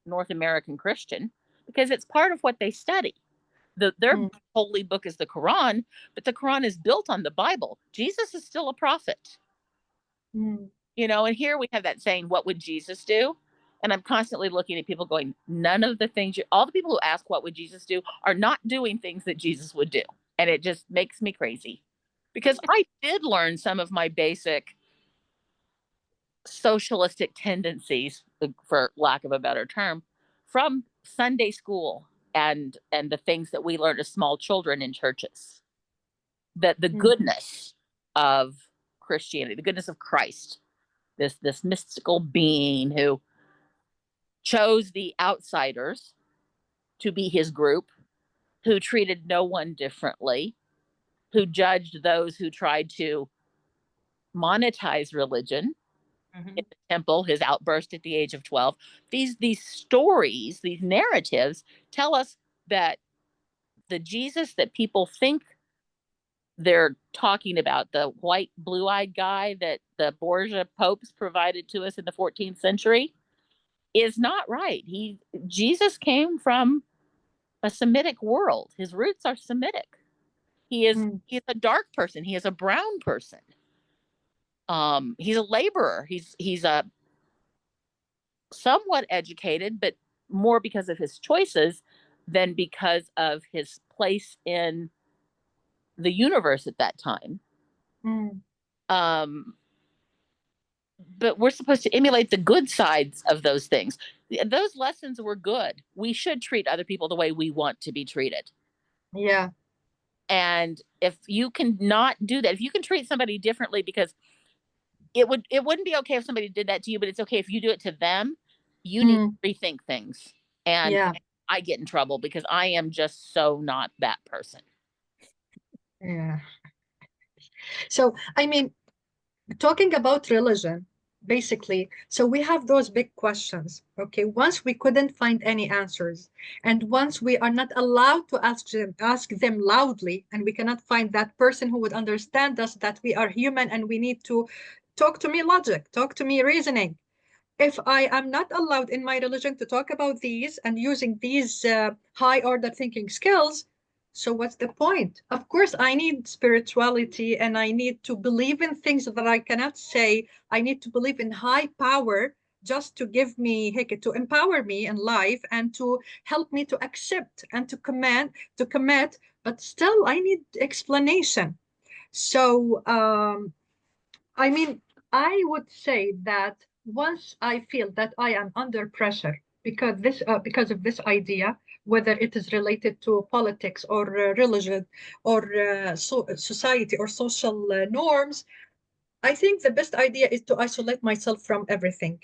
North American Christian, because it's part of what they study. Their holy book is the Quran, but the Quran is built on the Bible. Jesus is still a prophet. And here we have that saying, what would Jesus do? And I'm constantly looking at people going, none of the things, all the people who ask, what would Jesus do, are not doing things that Jesus would do. And it just makes me crazy, because I did learn some of my basic socialistic tendencies, for lack of a better term, from Sunday school and the things that we learned as small children in churches. That the goodness of Christianity, the goodness of Christ, this mystical being who chose the outsiders to be his group, who treated no one differently, who judged those who tried to monetize religion in the temple, his outburst at the age of 12. These stories, these narratives tell us that the Jesus that people think they're talking about, the white blue-eyed guy that the Borgia popes provided to us in the 14th century, is not right. Jesus came from a Semitic world. His roots are Semitic. He's a dark person. He is a brown person. He's a laborer. He's a somewhat educated, but more because of his choices than because of his place in the universe at that time. But we're supposed to emulate the good sides of those things. Those lessons were good. We should treat other people the way we want to be treated. Yeah. And if you can not do that, if you can treat somebody differently, because it wouldn't be okay if somebody did that to you, but it's okay if you do it to them, you need to rethink things. And Yeah. I get in trouble because I am just so not that person. Yeah. So, I mean, talking about religion, basically, so we have those big questions. Okay, once we couldn't find any answers, and once we are not allowed to ask them loudly, and we cannot find that person who would understand us, that we are human and we need to talk to me logic, talk to me reasoning. If I am not allowed in my religion to talk about these and using these high order thinking skills, so what's the point? Of course, I need spirituality and I need to believe in things that I cannot say. I need to believe in high power just to give me, to empower me in life and to help me to accept and to commit, but still I need explanation. So, I mean, I would say that once I feel that I am under pressure because of this idea, whether it is related to politics or religion or society or social norms, I think the best idea is to isolate myself from everything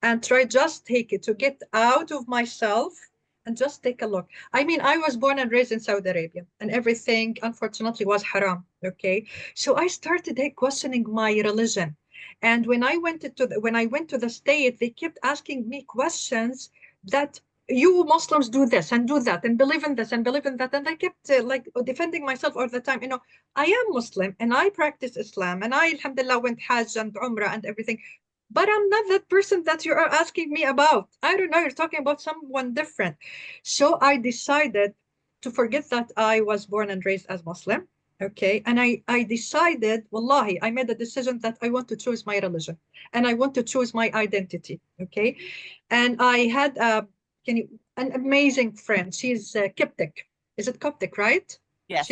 and try just take it to get out of myself and just take a look. I mean, I was born and raised in Saudi Arabia and everything, unfortunately, was haram. Okay. So I started questioning my religion. And when I went to the state, they kept asking me questions that you Muslims do this and do that and believe in this and believe in that. And I kept like defending myself all the time. I am Muslim and I practice Islam and I, alhamdulillah, went Hajj and Umrah and everything. But I'm not that person that you are asking me about. I don't know. You're talking about someone different. So I decided to forget that I was born and raised as Muslim. Okay. And I decided, wallahi, I made a decision that I want to choose my religion and I want to choose my identity. Okay. And I had an amazing friend. She's Coptic. Is it Coptic, right? Yes.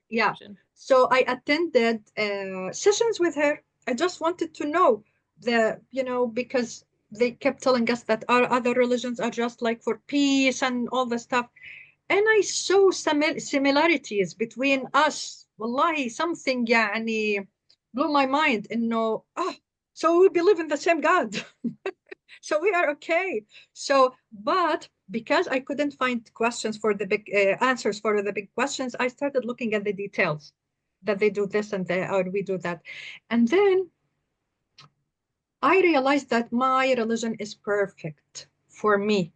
Yeah. So I attended sessions with her. I just wanted to know because they kept telling us that our other religions are just like for peace and all the stuff. And I saw similarities between us. Wallahi, something يعني blew my mind. So we believe in the same God. So we are okay. So, but because I couldn't find questions for the big answers for the big questions, I started looking at the details that they do this and or we do that. And then I realized that my religion is perfect for me.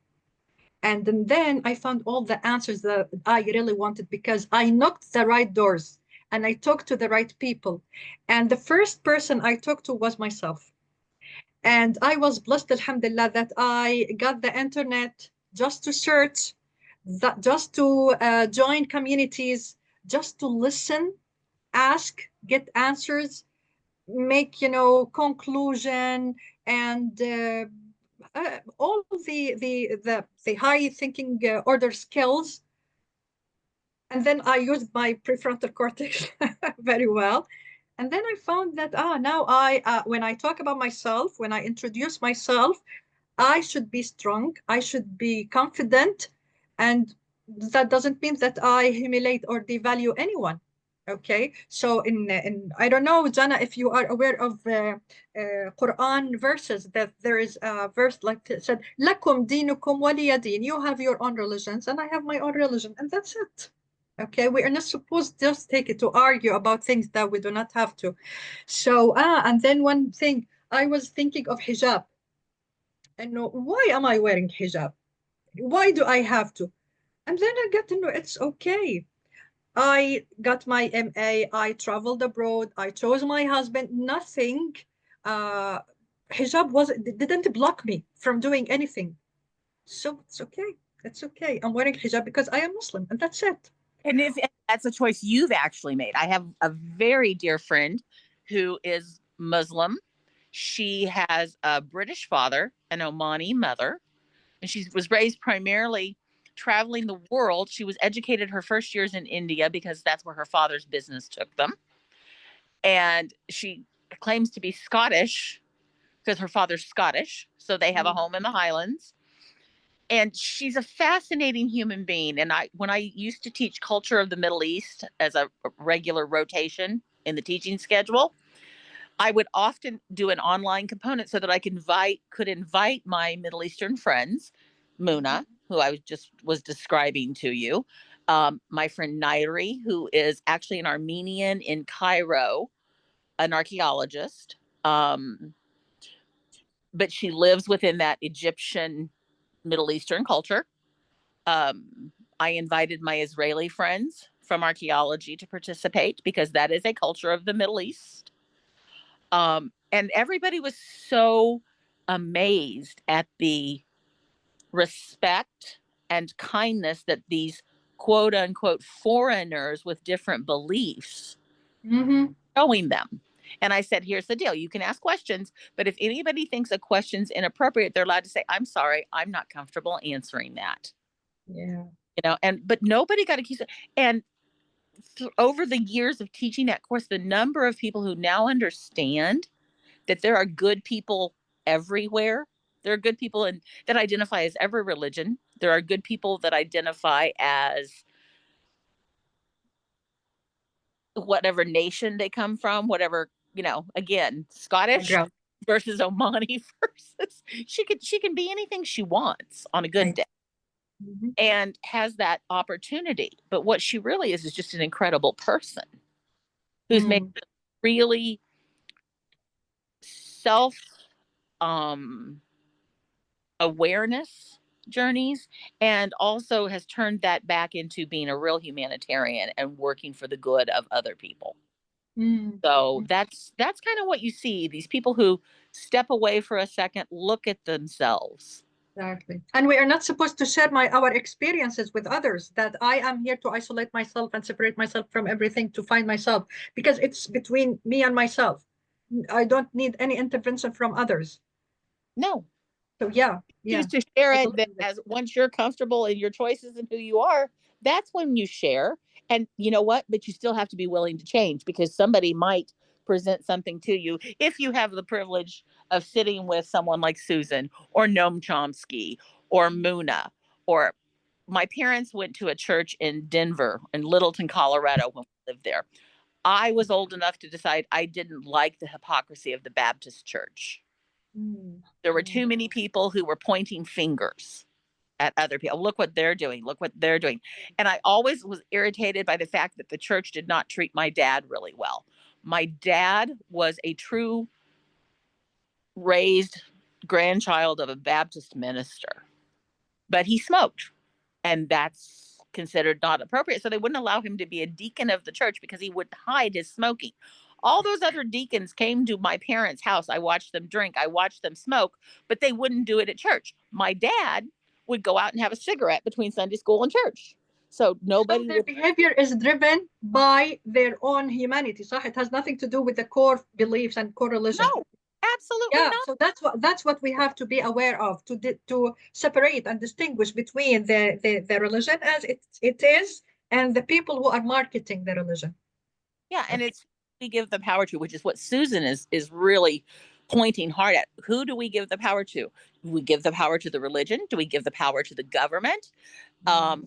And then I found all the answers that I really wanted because I knocked the right doors and I talked to the right people. And the first person I talked to was myself. And I was blessed, alhamdulillah, that I got the internet just to search, just to join communities, just to listen, ask, get answers, make, conclusion, and all the high thinking order skills. And then I used my prefrontal cortex very well. And then I found that now when I talk about myself, when I introduce myself, I should be strong, I should be confident, and that doesn't mean that I humiliate or devalue anyone. Okay, so in I don't know, Jana, if you are aware of Quran verses, that there is a verse like it said, "Lakum dinukum waliya din." You have your own religions, and I have my own religion, and that's it. Okay, we are not supposed to just take it to argue about things that we do not have to. So and then one thing I was thinking of hijab. And why am I wearing hijab? Why do I have to? And then I got to know it's okay. I got my MA, I traveled abroad, I chose my husband, nothing. Uh, Hijab didn't block me from doing anything. So it's okay. It's okay. I'm wearing hijab because I am Muslim, and that's it. And if that's a choice you've actually made. I have a very dear friend who is Muslim. She has a British father, an Omani mother, and she was raised primarily traveling the world. She was educated her first years in India because that's where her father's business took them. And she claims to be Scottish because her father's Scottish. So they have a home in the Highlands. And she's a fascinating human being. And when I used to teach culture of the Middle East as a regular rotation in the teaching schedule, I would often do an online component so that I could invite my Middle Eastern friends, Muna, who I was describing to you, my friend Nairi, who is actually an Armenian in Cairo, an archaeologist, but she lives within that Egyptian Middle Eastern culture. I invited my Israeli friends from archaeology to participate because that is a culture of the Middle East. And everybody was so amazed at the respect and kindness that these quote unquote foreigners with different beliefs showing them. And I said, here's the deal. You can ask questions, but if anybody thinks a question's inappropriate, they're allowed to say, I'm sorry, I'm not comfortable answering that. Yeah. But nobody got accused. And over the years of teaching that course, the number of people who now understand that there are good people everywhere. There are good people that identify as every religion. There are good people that identify as whatever nation they come from, whatever, again, Scottish versus Omani versus she can be anything she wants on a good day. And has that opportunity. But what she really is just an incredible person who's made really self um, awareness journeys, and also has turned that back into being a real humanitarian and working for the good of other people. Mm. So that's kind of what you see, these people who step away for a second, look at themselves. Exactly. And we are not supposed to share our experiences with others, that I am here to isolate myself and separate myself from everything to find myself, because it's between me and myself. I don't need any intervention from others. No, So yeah, choose yeah, to share I it, believe that in that. as once you're comfortable in your choices and who you are, that's when you share. And you know what, but you still have to be willing to change, because somebody might present something to you. If you have the privilege of sitting with someone like Suzan or Noam Chomsky or Muna, or my parents went to a church in Denver, in Littleton, Colorado, when we lived there. I was old enough to decide I didn't like the hypocrisy of the Baptist church. Mm, There were mm, too many people who were pointing fingers at other people. Look what they're doing. Look what they're doing. And I always was irritated by the fact that the church did not treat my dad really well. My dad was a true raised grandchild of a Baptist minister, but he smoked, and that's considered not appropriate. So they wouldn't allow him to be a deacon of the church because he would hide his smoking. All those other deacons came to my parents' house. I watched them drink, I watched them smoke, but they wouldn't do it at church. My dad would go out and have a cigarette between Sunday school and church. So so nobody their would. behavior is driven by their own humanity. So it has nothing to do with the core beliefs and core religion. No, absolutely Yeah, not. so that's what we have to be aware of, to separate and distinguish between the religion as it is, and the people who are marketing the religion. Yeah, and it's we give the power to, which is what Suzan is really pointing hard at. Who do we give the power to? Do we give the power to the religion? Do we give the power to the government?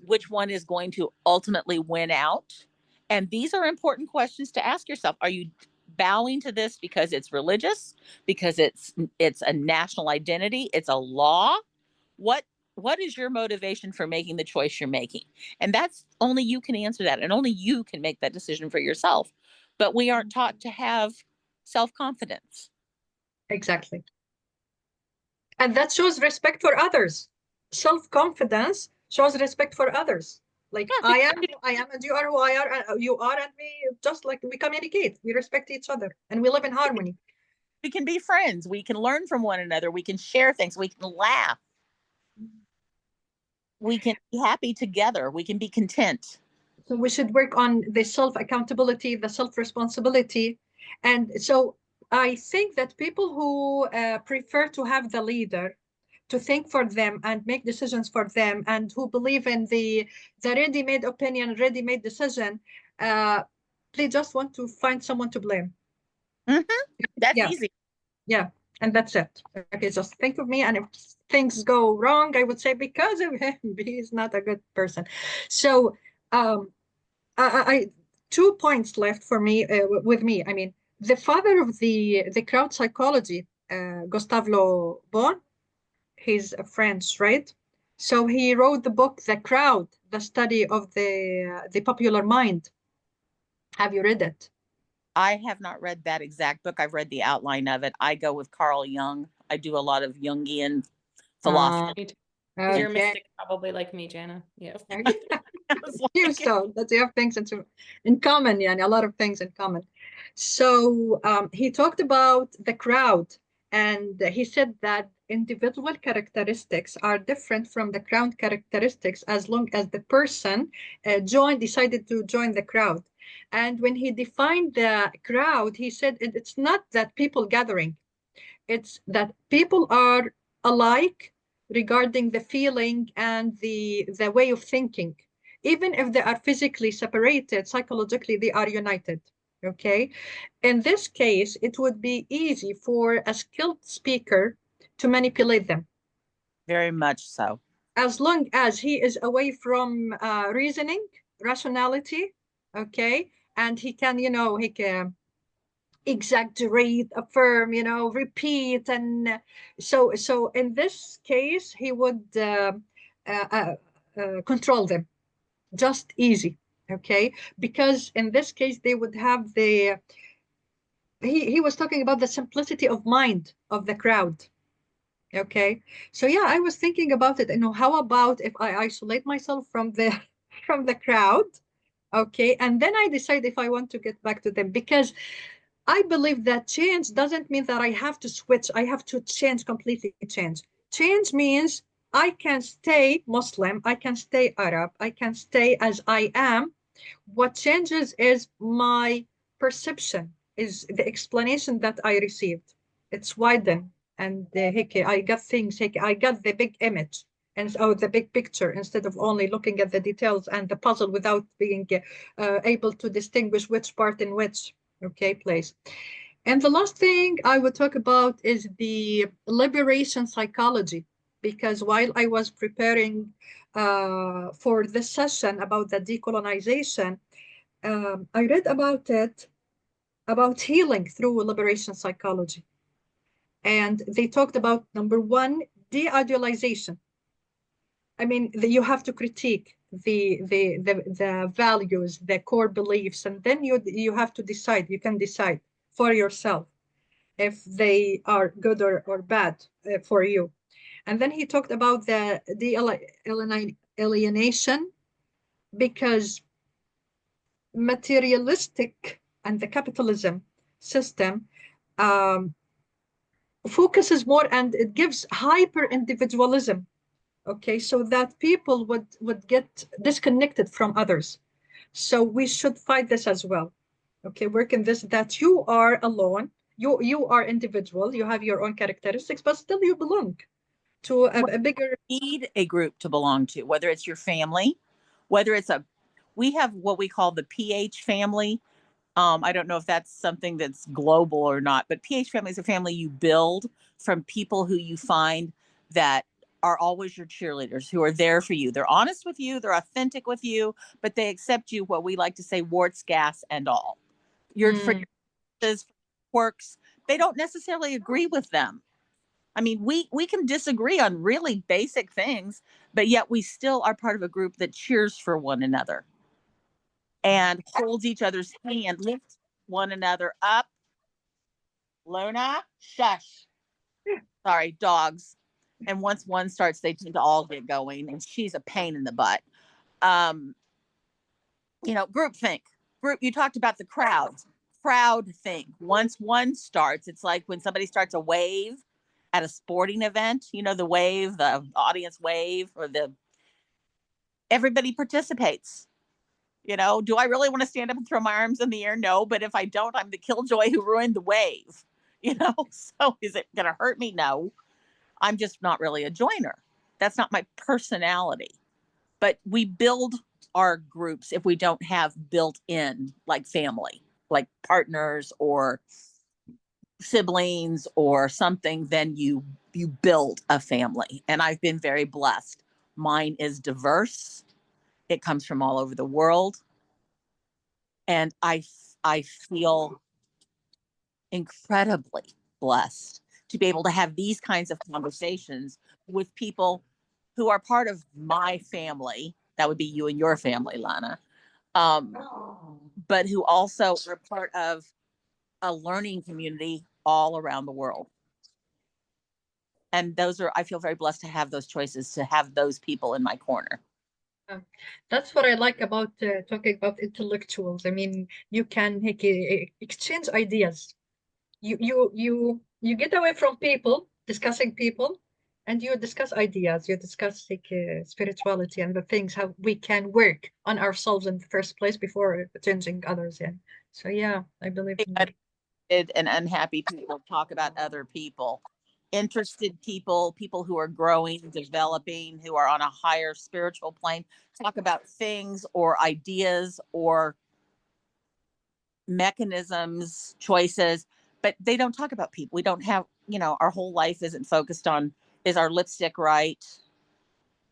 Which one is going to ultimately win out? And these are important questions to ask yourself. Are you bowing to this because it's religious, because it's a national identity, it's a law? What is your motivation for making the choice you're making? And that's only you can answer that, and only you can make that decision for yourself. But we aren't taught to have self-confidence. Exactly. And that shows respect for others. Self-confidence shows respect for others. Like Yeah, I am who I am, and you are who I are, and you are, and we just like we communicate, we respect each other, and we live in harmony. we can be friends, we can learn from one another, we can share things, we can laugh, we can be happy together, we can be content. So we should work on the self-accountability, the self-responsibility. And so I think that people who prefer to have the leader to think for them and make decisions for them, and who believe in the ready-made opinion, ready-made decision, uh, they just want to find someone to blame. Mm-hmm. That's Yeah, easy. yeah, and that's it. Okay, just think of me, and if things go wrong, I would say because of him, he's not a good person. So um, I 2 points left for me with me. I mean, the father of the crowd psychology, Gustave Le Bon, he's a French, right? So he wrote the book The Crowd, the study of the popular mind. Have you read it? I have not read that exact book. I've read the outline of it. I go with Carl Jung. I do a lot of Jungian philosophy. Me too. Because you're a Okay. mystic, probably like me, Jana. Yeah. You so that you have things in common, yeah, and a lot of things in common. So he talked about the crowd, and he said that individual characteristics are different from the crowd characteristics as long as the person decided to join the crowd. And when he defined the crowd, he said it's not that people gathering, it's that people are alike regarding the feeling and the way of thinking. Even if they are physically separated, psychologically they are united. Okay. In this case, it would be easy for a skilled speaker to manipulate them Very much so. as long as he is away from reasoning, rationality. Okay. And he can, he can exaggerate, affirm, repeat, and so in this case he would uh, uh, control them just easy. Okay, because in this case they would have he was talking about the simplicity of mind of the crowd. Okay. So yeah, I was thinking about it. How about if I isolate myself from the from the crowd? Okay. And then I decide if I want to get back to them, because I believe that change doesn't mean that I have to switch. I have to change, completely change. Change means I can stay Muslim, I can stay Arab, I can stay as I am. What changes is my perception, is the explanation that I received. It's widened, and I got things, I got the big image, and the big picture, instead of only looking at the details and the puzzle without being able to distinguish which part in which place. And the last thing I would talk about is the liberation psychology, because while I was preparing for this session about the decolonization, I read about it, about healing through liberation psychology. And they talked about number one, de-idealization. I mean, you have to critique the values, the core beliefs, and then you have to decide. You can decide for yourself if they are good or bad for you. And then he talked about the alienation, because materialistic and the capitalism system um, focuses more, and it gives hyper individualism. Okay, so that people would get disconnected from others. So we should fight this as well. Okay, work in this, that you are alone, you are individual, you have your own characteristics, but still you belong to a bigger. Need a group to belong to, whether it's your family, whether it's we have what we call the PH family. I don't know if that's something that's global or not, but PH family is a family you build from people who you find that are always your cheerleaders, who are there for you. They're honest with you, they're authentic with you, but they accept you, what we like to say, warts, gas, and all. For your quirks, they don't necessarily agree with them. I mean, we can disagree on really basic things, but yet we still are part of a group that cheers for one another and holds each other's hand, lifts one another up. Luna, shush. Sorry, dogs. And once one starts, they tend to all get going, and she's a pain in the butt. Um, group think. Group. You talked about the crowds. Crowd think. Once one starts, it's like when somebody starts a wave at a sporting event. The wave, the audience wave, or everybody participates. Do I really want to stand up and throw my arms in the air? No, but if I don't, I'm the killjoy who ruined the wave. So is it going to hurt me? No, I'm just not really a joiner. That's not my personality. But we build our groups if we don't have built in, like family, like partners or siblings or something, then you build a family. And I've been very blessed. Mine is diverse. It comes from all over the world. And I feel incredibly blessed to be able to have these kinds of conversations with people who are part of my family. That would be you and your family, Lana. But who also are part of a learning community all around the world. And I feel very blessed to have those choices, to have those people in my corner. That's what I like about talking about intellectuals. I mean, you can exchange ideas. You get away from people discussing people, and you discuss ideas. You discuss spirituality and the things, how we can work on ourselves in the first place before changing others. Yeah. So yeah, I believe in that. And unhappy people talk about other people. Interested people who are growing, developing, who are on a higher spiritual plane, talk about things or ideas or mechanisms, choices, but they don't talk about people. We don't have, our whole life isn't focused on, is our lipstick right?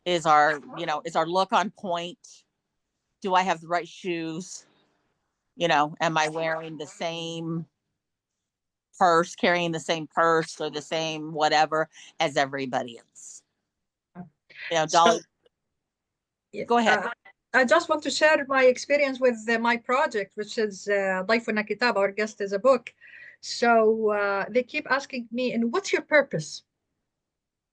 Is our look on point? Do I have the right shoes? Am I wearing the same purse, carrying the same purse or the same whatever as everybody else? Dolly. Yeah, go ahead. I just want to share my experience with my project, which is Daifuna Kitab. Our guest is a book. So they keep asking me, and what's your purpose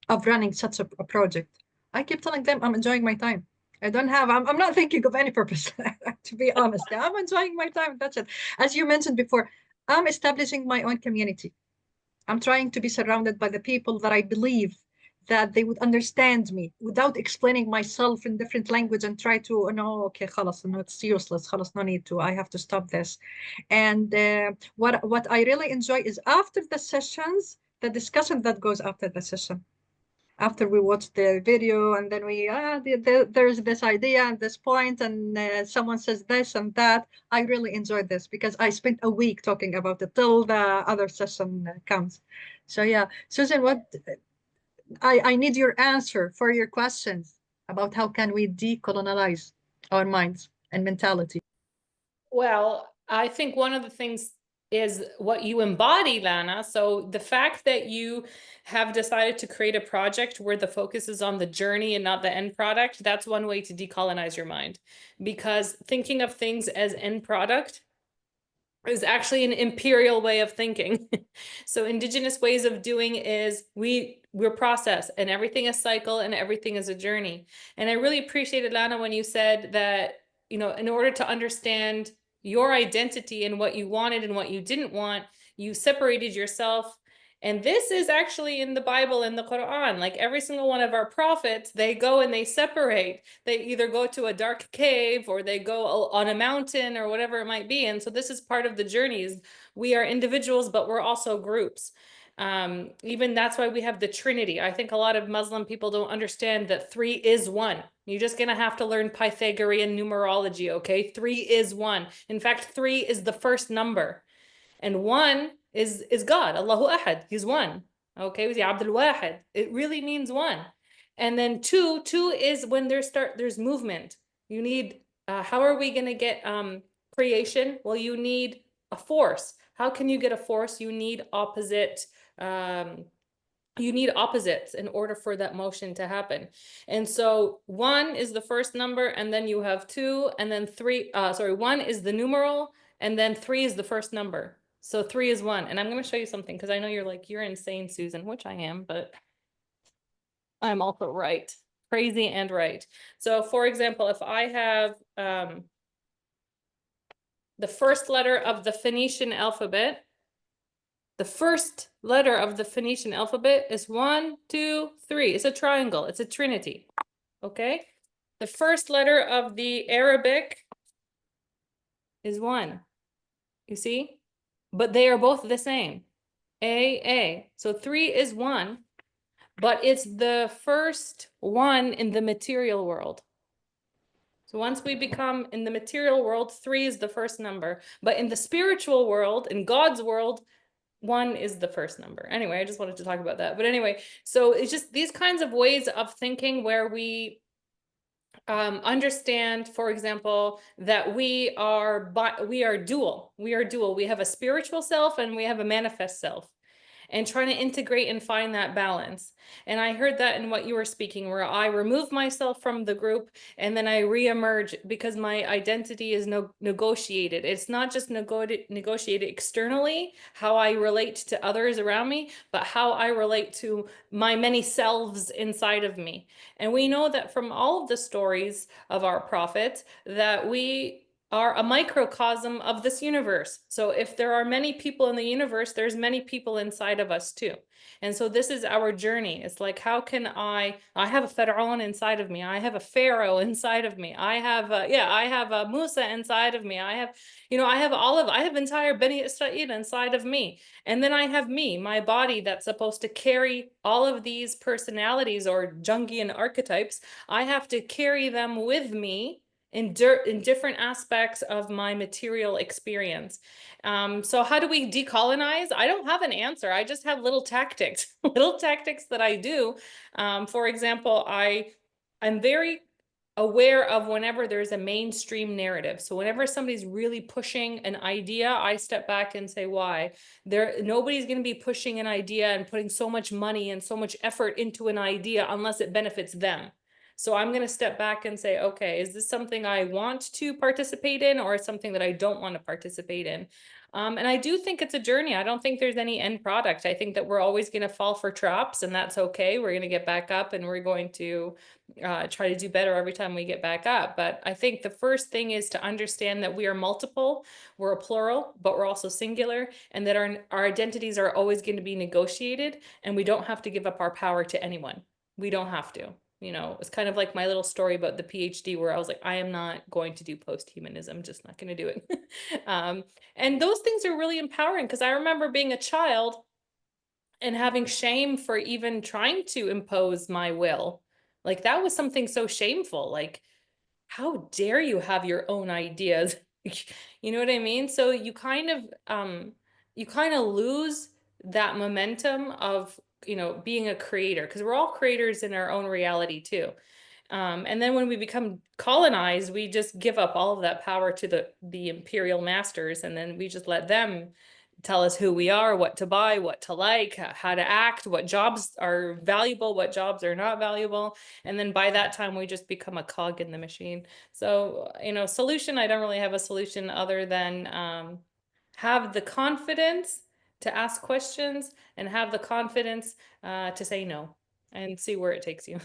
of running such a project? I keep telling them I'm enjoying my time. I'm not thinking of any purpose, to be honest. I'm enjoying my time. That's it. As you mentioned before, I'm establishing my own community. I'm trying to be surrounded by the people that I believe that they would understand me without explaining myself in different language and try to, oh, no, okay, خلاص, no, it's useless, خلاص, no need to, I have to stop this. And what I really enjoy is after the sessions, the discussion that goes after the session. After we watch the video and then there's this idea and this point and someone says this and that, I really enjoy this because I spent a week talking about it till the other session comes. So yeah, Susan, I need your answer for your questions about how can we decolonize our minds and mentality. Well, I think one of the things is what you embody, Lana. So the fact that you have decided to create a project where the focus is on the journey and not the end product, that's one way to decolonize your mind. Because thinking of things as end product is actually an imperial way of thinking. So indigenous ways of doing is we're process, and everything is cycle and everything is a journey. And I really appreciated, Lana, when you said that, you know, in order to understand your identity and what you wanted and what you didn't want, you separated yourself. And this is actually in the Bible and the Quran. Like every single one of our prophets, they go and they separate. They either go to a dark cave or they go on a mountain or whatever it might be. And so this is part of the journeys. We are individuals, but we're also groups. Even that's why we have the Trinity. I think a lot of Muslim people don't understand that 3 is 1. You're just going to have to learn Pythagorean numerology, okay? 3 is 1. In fact, 3 is the first number. And 1 is God, Allahu Ahad, he's 1. Okay, Abdul Wahid. It really means 1. And then 2 is when there's movement. You need, how are we going to get creation? Well, you need a force. How can you get a force? You need opposites in order for that motion to happen. And so 1 is the first number, and then you have 2, and then 3, 1 is the numeral, and then 3 is the first number. So 3 is 1. And I'm going to show you something because I know you're like, you're insane, Susan, which I am, but I'm also right. Crazy and right. So for example, if I have the first letter of the Phoenician alphabet, the first letter of the Phoenician alphabet is 1, 2, 3. It's a triangle. It's a trinity. Okay. The first letter of the Arabic is 1. You see? But they are both the same. A. So 3 is 1, but it's the first 1 in the material world. So once we become in the material world, 3 is the first number. But in the spiritual world, in God's world, 1 is the first number. Anyway, I just wanted to talk about that. But anyway, so it's just these kinds of ways of thinking where we understand, for example, that we are dual. We are dual. We have a spiritual self and we have a manifest self, and trying to integrate and find that balance. And I heard that in what you were speaking, where I remove myself from the group and then I reemerge because my identity is negotiated. It's not just negotiated externally, how I relate to others around me, but how I relate to my many selves inside of me. And we know that from all of the stories of our prophets that we are a microcosm of this universe. So if there are many people in the universe, there's many people inside of us too. And so this is our journey. It's like, how can I have a Pharaoh inside of me. I have a Pharaoh inside of me. I have a Musa inside of me. I have entire Beni Israel inside of me. And then I have me, my body that's supposed to carry all of these personalities or Jungian archetypes. I have to carry them with me in different aspects of my material experience. So how do we decolonize? I don't have an answer. I just have little tactics, little tactics that I do. For example, I'm very aware of whenever there's a mainstream narrative. So whenever somebody's really pushing an idea, I step back and say, why? Nobody's going to be pushing an idea and putting so much money and so much effort into an idea unless it benefits them. So I'm going to step back and say, okay, is this something I want to participate in, or something that I don't want to participate in? And I do think it's a journey. I don't think there's any end product. I think that we're always going to fall for traps, and that's okay. We're going to get back up, and we're going to try to do better every time we get back up. But I think the first thing is to understand that we are multiple, we're a plural, but we're also singular, and that our identities are always going to be negotiated, and we don't have to give up our power to anyone. We don't have to. You know, it's kind of like my little story about the PhD, where I was like, I am not going to do post-humanism, just not going to do it. And those things are really empowering, because I remember being a child and having shame for even trying to impose my will. Like, that was something so shameful. Like, how dare you have your own ideas? You know what I mean? So you kind of lose that momentum of, being a creator, because we're all creators in our own reality too. And then when we become colonized, we just give up all of that power to the imperial masters, and then we just let them tell us who we are, what to buy, what to like, how to act, what jobs are valuable, what jobs are not valuable. And then by that time, we just become a cog in the machine. So, solution, I don't really have a solution other than have the confidence to ask questions, and have the confidence to say no, and see where it takes you.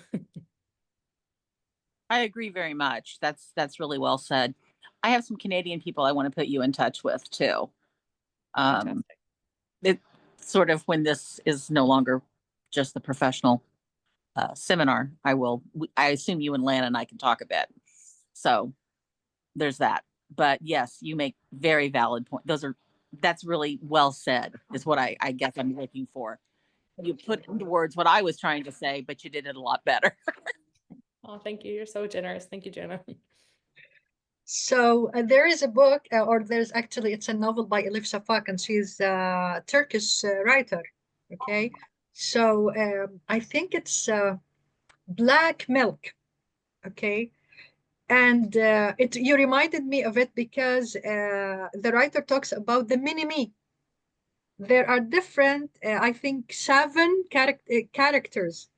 I agree very much. That's really well said. I have some Canadian people I want to put you in touch with too. Fantastic. It sort of, when this is no longer just the professional seminar, I assume you and Lana and I can talk a bit. So there's that. But yes, you make very valid point. That's really well said, is what I guess I'm looking for. You put into words what I was trying to say, but you did it a lot better. Oh, thank you. You're so generous. Thank you, Jana. So there is a book, or it's a novel by Elif Shafak, and she's a Turkish writer. Okay, so I think it's Black Milk. Okay, and you reminded me of it because the writer talks about the mini me. There are different, I think, seven characters,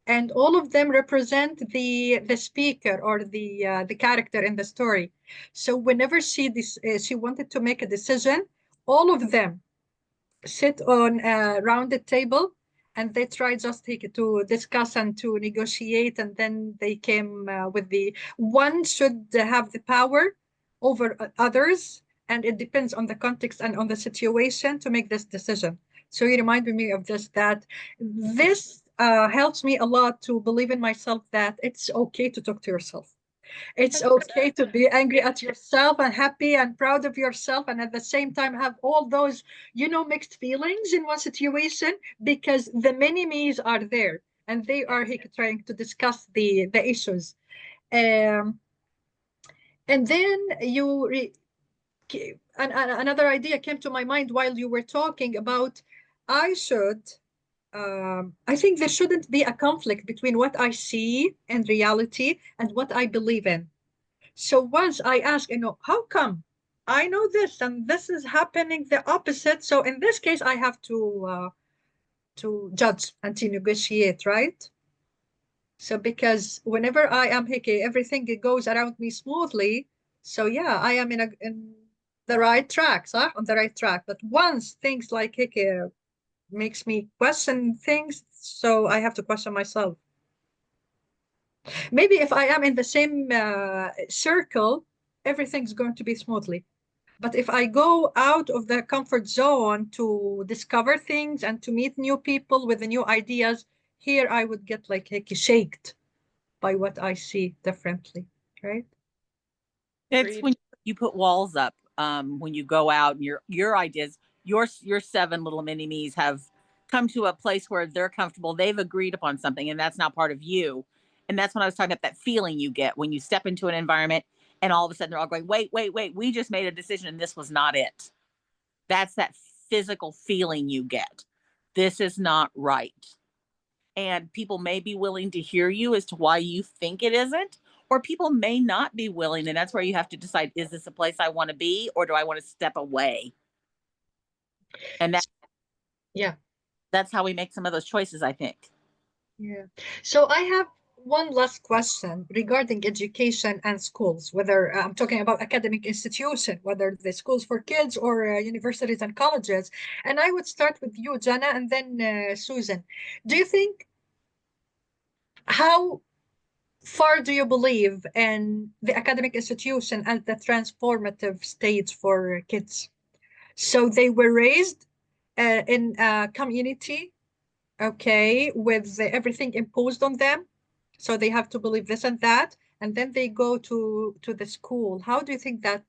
and all of them represent the speaker, or the character in the story. So whenever she wanted to make a decision, all of them sit on a rounded table, and they try just to discuss and to negotiate, and then they came with the one should have the power over others, and it depends on the context and on the situation to make this decision. So you reminded me of that this helps me a lot to believe in myself, that it's okay to talk to yourself. It's okay to be angry at yourself and happy and proud of yourself, and at the same time have all those, mixed feelings in one situation, because the many me's are there, and they are trying to discuss the issues. And then another idea came to my mind while you were talking about, I should I think there shouldn't be a conflict between what I see in reality and what I believe in. So once I ask, how come I know this and this is happening the opposite? So in this case, I have to judge and to negotiate, right? So because whenever I am hickey, everything goes around me smoothly. So yeah, I am in the right track, huh? On the right track. But once things like hickey makes me question things, so I have to question myself. Maybe if I am in the same circle, everything's going to be smoothly. But if I go out of the comfort zone to discover things and to meet new people with the new ideas, here I would get like shaked by what I see differently, right? It's when you put walls up, when you go out, and your ideas, your seven little mini me's have come to a place where they're comfortable. They've agreed upon something, and that's not part of you. And that's when I was talking about that feeling you get when you step into an environment, and all of a sudden they're all going, wait, wait, wait, we just made a decision, and this was not it. That's that physical feeling you get. This is not right. And people may be willing to hear you as to why you think it isn't, or people may not be willing. And that's where you have to decide, is this a place I want to be, or do I want to step away? And yeah, that's how we make some of those choices, I think. Yeah. So I have One last question regarding education and schools, whether I'm talking about academic institution, whether the schools for kids or universities and colleges. And I would start with you, Jana, and then Susan. Do you think, how far do you believe in the academic institution as the transformative stage for kids? So they were raised in a community, okay, with everything imposed on them. So they have to believe this and that, and then they go to the school. How do you think that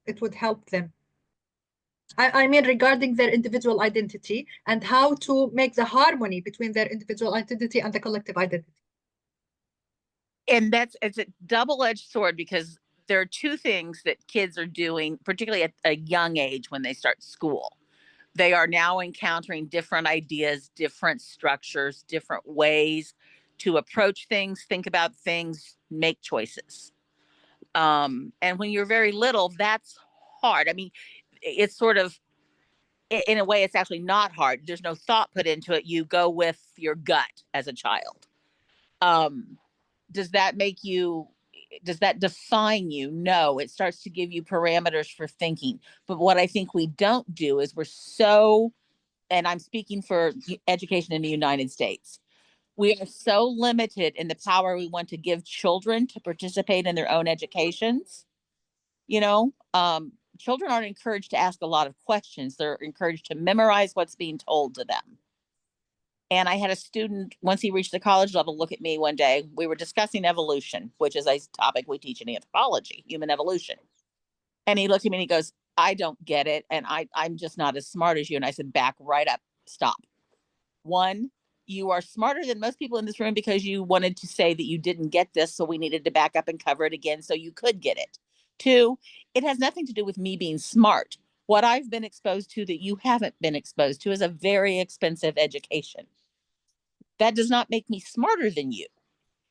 it would help them? I mean, regarding their individual identity and how to make the harmony between their individual identity and the collective identity. And it's a double-edged sword, because there are two things that kids are doing, particularly at a young age when they start school. They are now encountering different ideas, different structures, different ways to approach things, think about things, make choices. And when you're very little, that's hard. I mean, it's sort of, in a way, it's actually not hard. There's no thought put into it. You go with your gut as a child. Um, does that make you, does that define you? No, it starts to give you parameters for thinking. But what I think we don't do is we're so, and I'm speaking for education in the United States, we are so limited in the power we want to give children to participate in their own educations. You know, children aren't encouraged to ask a lot of questions. They're encouraged to memorize what's being told to them. And I had a student, once he reached the college level, look at me one day. We were discussing evolution, which is a topic we teach in anthropology, human evolution. And he looked at me and he goes, I don't get it. And I'm just not as smart as you. And I said, back right up, stop. One, you are smarter than most people in this room because you wanted to say that you didn't get this. So we needed to back up and cover it again so you could get it. Two, it has nothing to do with me being smart. What I've been exposed to that you haven't been exposed to is a very expensive education. That does not make me smarter than you.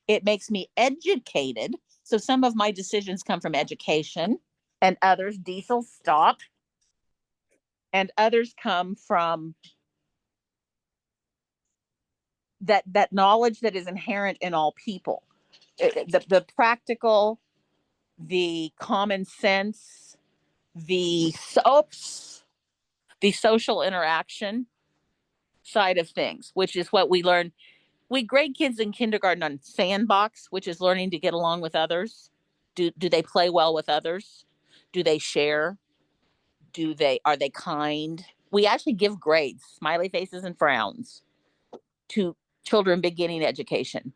It makes me educated. So some of my decisions come from education, and others, diesel stop, and others come from that knowledge that is inherent in all people. The practical, the common sense, the soaps, the social interaction side of things, which is what we learn. We grade kids in kindergarten on sandbox, which is learning to get along with others. Do they play well with others? Do they share? Are they kind? We actually give grades, smiley faces and frowns, to children beginning education.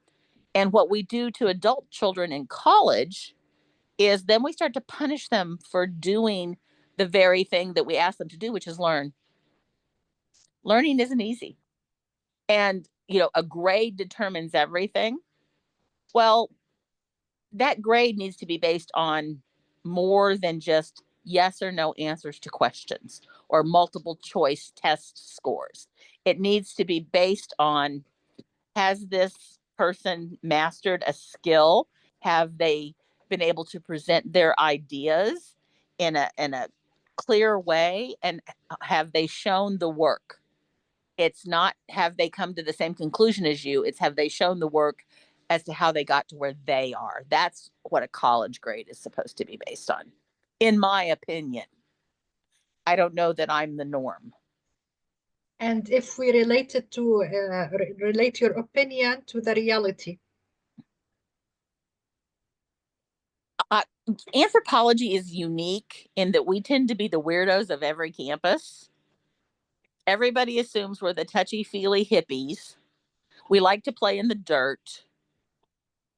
And what we do to adult children in college is then we start to punish them for doing the very thing that we ask them to do, which is learn. Learning isn't easy. And, a grade determines everything. Well, that grade needs to be based on more than just yes or no answers to questions or multiple choice test scores. It needs to be based on, has this person mastered a skill? Have they been able to present their ideas in a clear way, and have they shown the work? It's not have they come to the same conclusion as you, it's have they shown the work as to how they got to where they are. That's what a college grade is supposed to be based on, in my opinion. I don't know that I'm the norm. And if we relate it to relate your opinion to the reality. Anthropology is unique in that we tend to be the weirdos of every campus. Everybody assumes we're the touchy-feely hippies. We like to play in the dirt.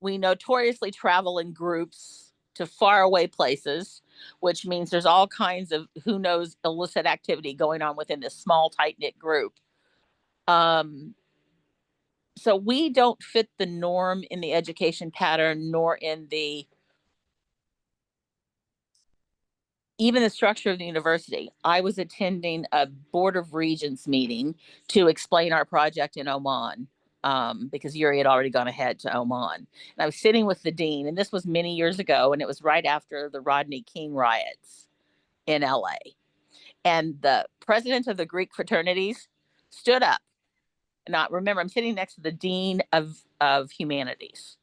We notoriously travel in groups to faraway places, which means there's all kinds of who knows illicit activity going on within this small, tight-knit group. So we don't fit the norm in the education pattern, nor in even the structure of the university. I was attending a Board of Regents meeting to explain our project in Oman, because Yuri had already gone ahead to Oman. And I was sitting with the dean, and this was many years ago, and it was right after the Rodney King riots in LA. And the president of the Greek fraternities stood up Not remember, I'm sitting next to the dean of humanities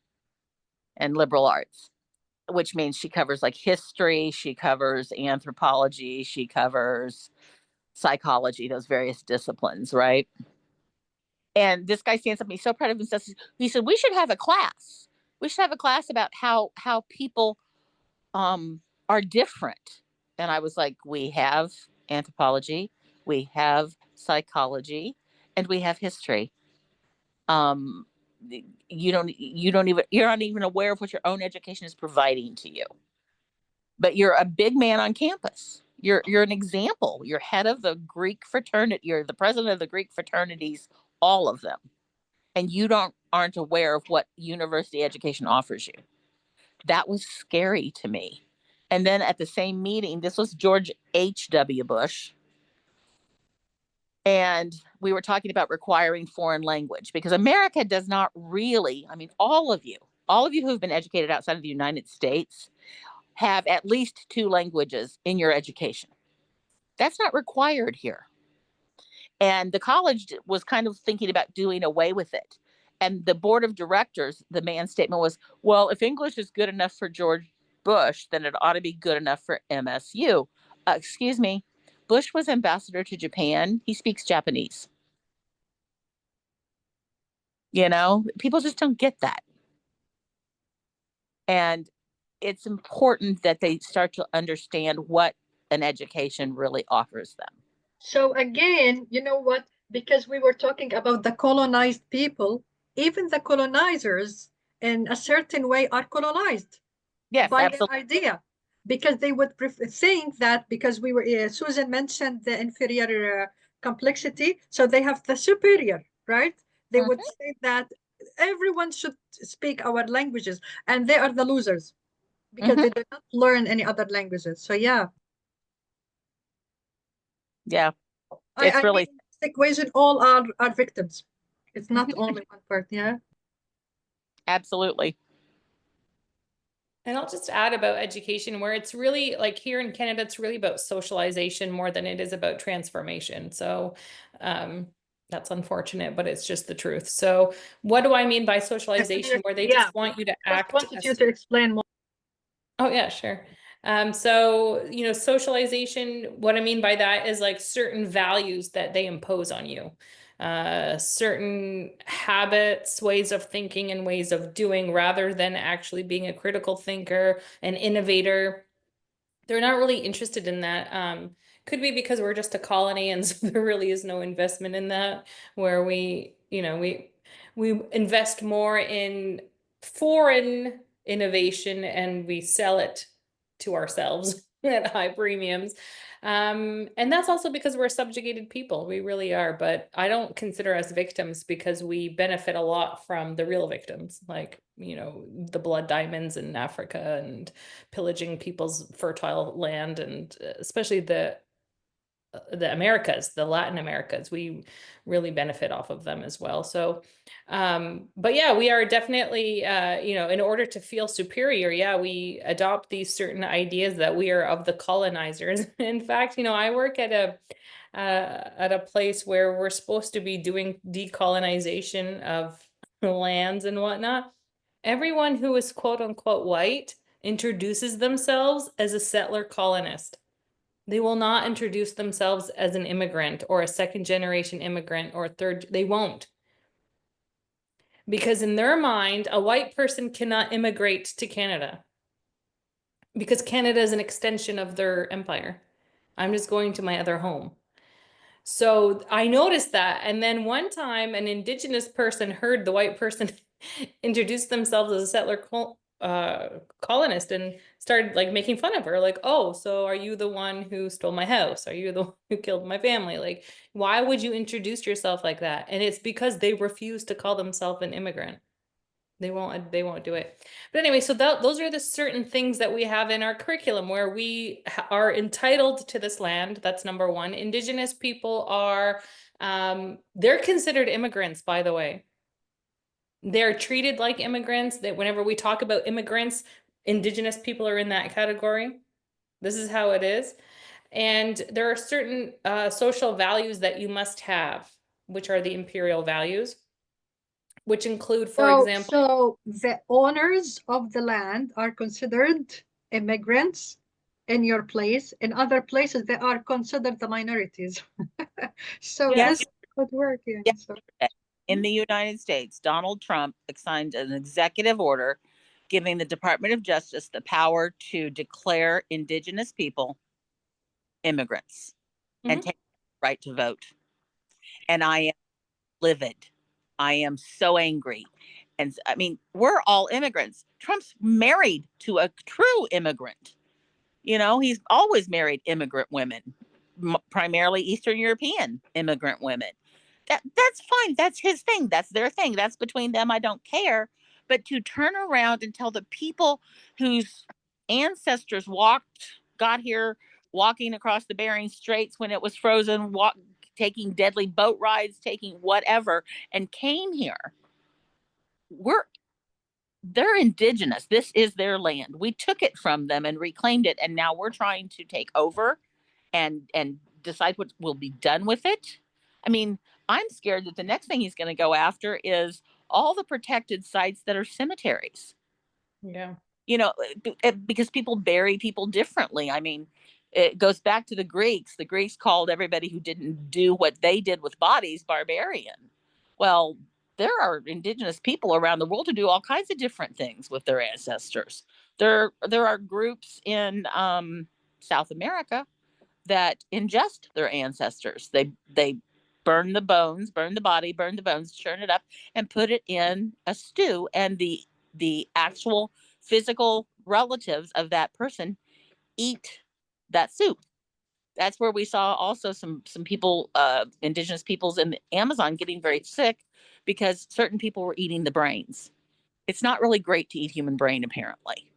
and liberal arts, which means she covers like history, she covers anthropology, she covers psychology, those various disciplines, right? And this guy stands up and he's so proud of himself. He said, "We should have a class. We should have a class about how people are different." And I was like, "We have anthropology, we have psychology, and we have history. Um, you're not even aware of what your own education is providing to you. But you're a big man on campus. You're an example. You're head of the Greek fraternity. You're the president of the Greek fraternities, all of them, and you aren't aware of what university education offers you." That was scary to me. And then at the same meeting, this was George H.W. Bush, and we were talking about requiring foreign language because America does not really, I mean, all of you who have been educated outside of the United States have at least 2 languages in your education. That's not required here. And the college was kind of thinking about doing away with it. And the board of directors, the man's statement was, "Well, if English is good enough for George Bush, then it ought to be good enough for MSU." Excuse me, Bush was ambassador to Japan. He speaks Japanese. People just don't get that. And it's important that they start to understand what an education really offers them. So again, you know what? Because we were talking about the colonized people, even the colonizers, in a certain way, are colonized Yes, by their absolutely. idea, because they would think that because we were Susan mentioned the inferior complexity, so they have the superior, right? They would Mhm. say that everyone should speak our languages, and they are the losers because Mhm. they did not learn any other languages. So yeah, Yeah, I it's mean, really this equation, all are victims. It's not only one part. Yeah. absolutely. And I'll just add about education, where it's really like here in Canada, it's really about socialization more than it is about transformation. So that's unfortunate, but it's just the truth. So what do I mean by socialization? Where they Yeah, just want you to just act wanted you as to explain more. Oh, yeah, sure. So, socialization, what I mean by that is like certain values that they impose on you, certain habits, ways of thinking, and ways of doing, rather than actually being a critical thinker, an innovator. They're not really interested in that. Could be because we're just a colony, and so there really is no investment in that, where we invest more in foreign innovation and we sell it to ourselves at high premiums. And that's also because we're a subjugated people. We really are. But I don't consider us victims because we benefit a lot from the real victims, like, the blood diamonds in Africa and pillaging people's fertile land, and especially the Americas, the Latin Americas, we really benefit off of them as well. So, but yeah, we are definitely, in order to feel superior, yeah, we adopt these certain ideas that we are of the colonizers. In fact, I work at a place where we're supposed to be doing decolonization of lands and whatnot. Everyone who is quote unquote white introduces themselves as a settler colonist. They will not introduce themselves as an immigrant or a second generation immigrant or third. They won't. Because in their mind, a white person cannot immigrate to Canada because Canada is an extension of their empire. I'm just going to my other home. So I noticed that. And then one time an indigenous person heard the white person introduce themselves as a settler colonist and started like making fun of her. Like, "Oh, so are you the one who stole my house? Are you the one who killed my family? Like, why would you introduce yourself like that?" And it's because they refuse to call themselves an immigrant. They won't do it. But anyway, so those are the certain things that we have in our curriculum where we are entitled to this land. That's number one. Indigenous people are, they're considered immigrants, by the way. They're treated like immigrants. That whenever we talk about immigrants, Indigenous people are in that category. This is how it is. And there are certain social values that you must have which are the imperial values, which include, for example, so the owners of the land are considered immigrants in your place. In other places, they are considered the minorities. So Yes. this could work. Yeah. Yes. So, In the United States, Donald Trump signed an executive order giving the Department of Justice the power to declare indigenous people immigrants and take the right to vote. And I am livid. I am so angry. And I mean, we're all immigrants. Trump's married to a true immigrant. You know, he's always married immigrant women, primarily Eastern European immigrant women. That's fine. That's his thing. That's their thing. That's between them. I don't care. But to turn around and tell the people whose ancestors got here walking across the Bering Straits when it was frozen, taking deadly boat rides, taking whatever, and came here. They're indigenous. This is their land. We took it from them and reclaimed it, and now we're trying to take over and decide what will be done with it. I mean, I'm scared that the next thing he's going to go after is all the protected sites that are cemeteries. Yeah. You know, because people bury people differently. I mean, it goes back to the Greeks. The Greeks called everybody who didn't do what they did with bodies barbarian. Well, there are indigenous people around the world who do all kinds of different things with their ancestors. There are groups in South America that ingest their ancestors. They burn the bones, burn the body, burn the bones, churn it up, and put it in a stew. And the actual physical relatives of that person eat that soup. That's where we saw also some people, indigenous peoples in the Amazon getting very sick because certain people were eating the brains. It's not really great to eat human brain, apparently.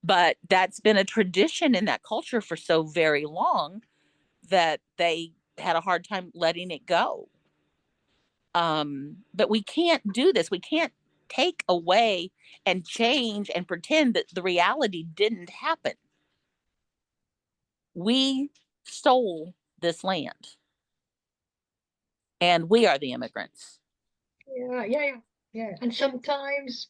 But that's been a tradition in that culture for so very long that they had a hard time letting it go. But we can't do this. We can't take away and change and pretend that the reality didn't happen. We stole this land, and we are the immigrants. yeah. And sometimes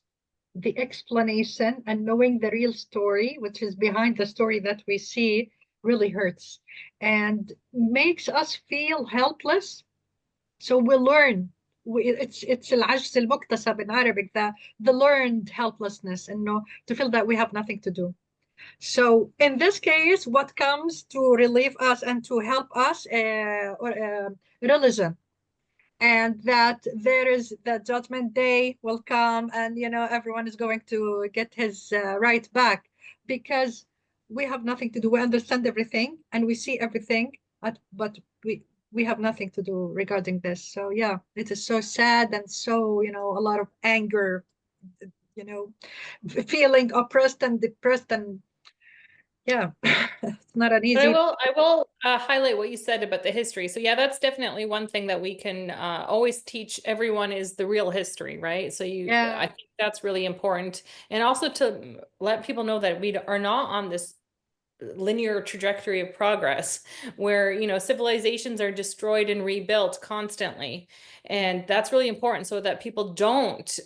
the explanation and knowing the real story, which is behind the story that we see, really hurts and makes us feel helpless. So we learn. It's العجز المكتسب in Arabic, the learned helplessness, and to feel that we have nothing to do. So in this case, what comes to relieve us and to help us, religion, and that there is the judgment day will come, and everyone is going to get his right back, because we have nothing to do. We understand everything and we see everything, but we have nothing to do regarding this. So yeah, it is so sad, and so a lot of anger, you know feeling oppressed and depressed, and yeah. It's not an But I easy. will highlight what you said about the history. So yeah, that's definitely one thing that we can always teach everyone is the real history, right? So Yeah. I think that's really important. And also to let people know that we are not on this linear trajectory of progress where civilizations are destroyed and rebuilt constantly, and that's really important so that people don't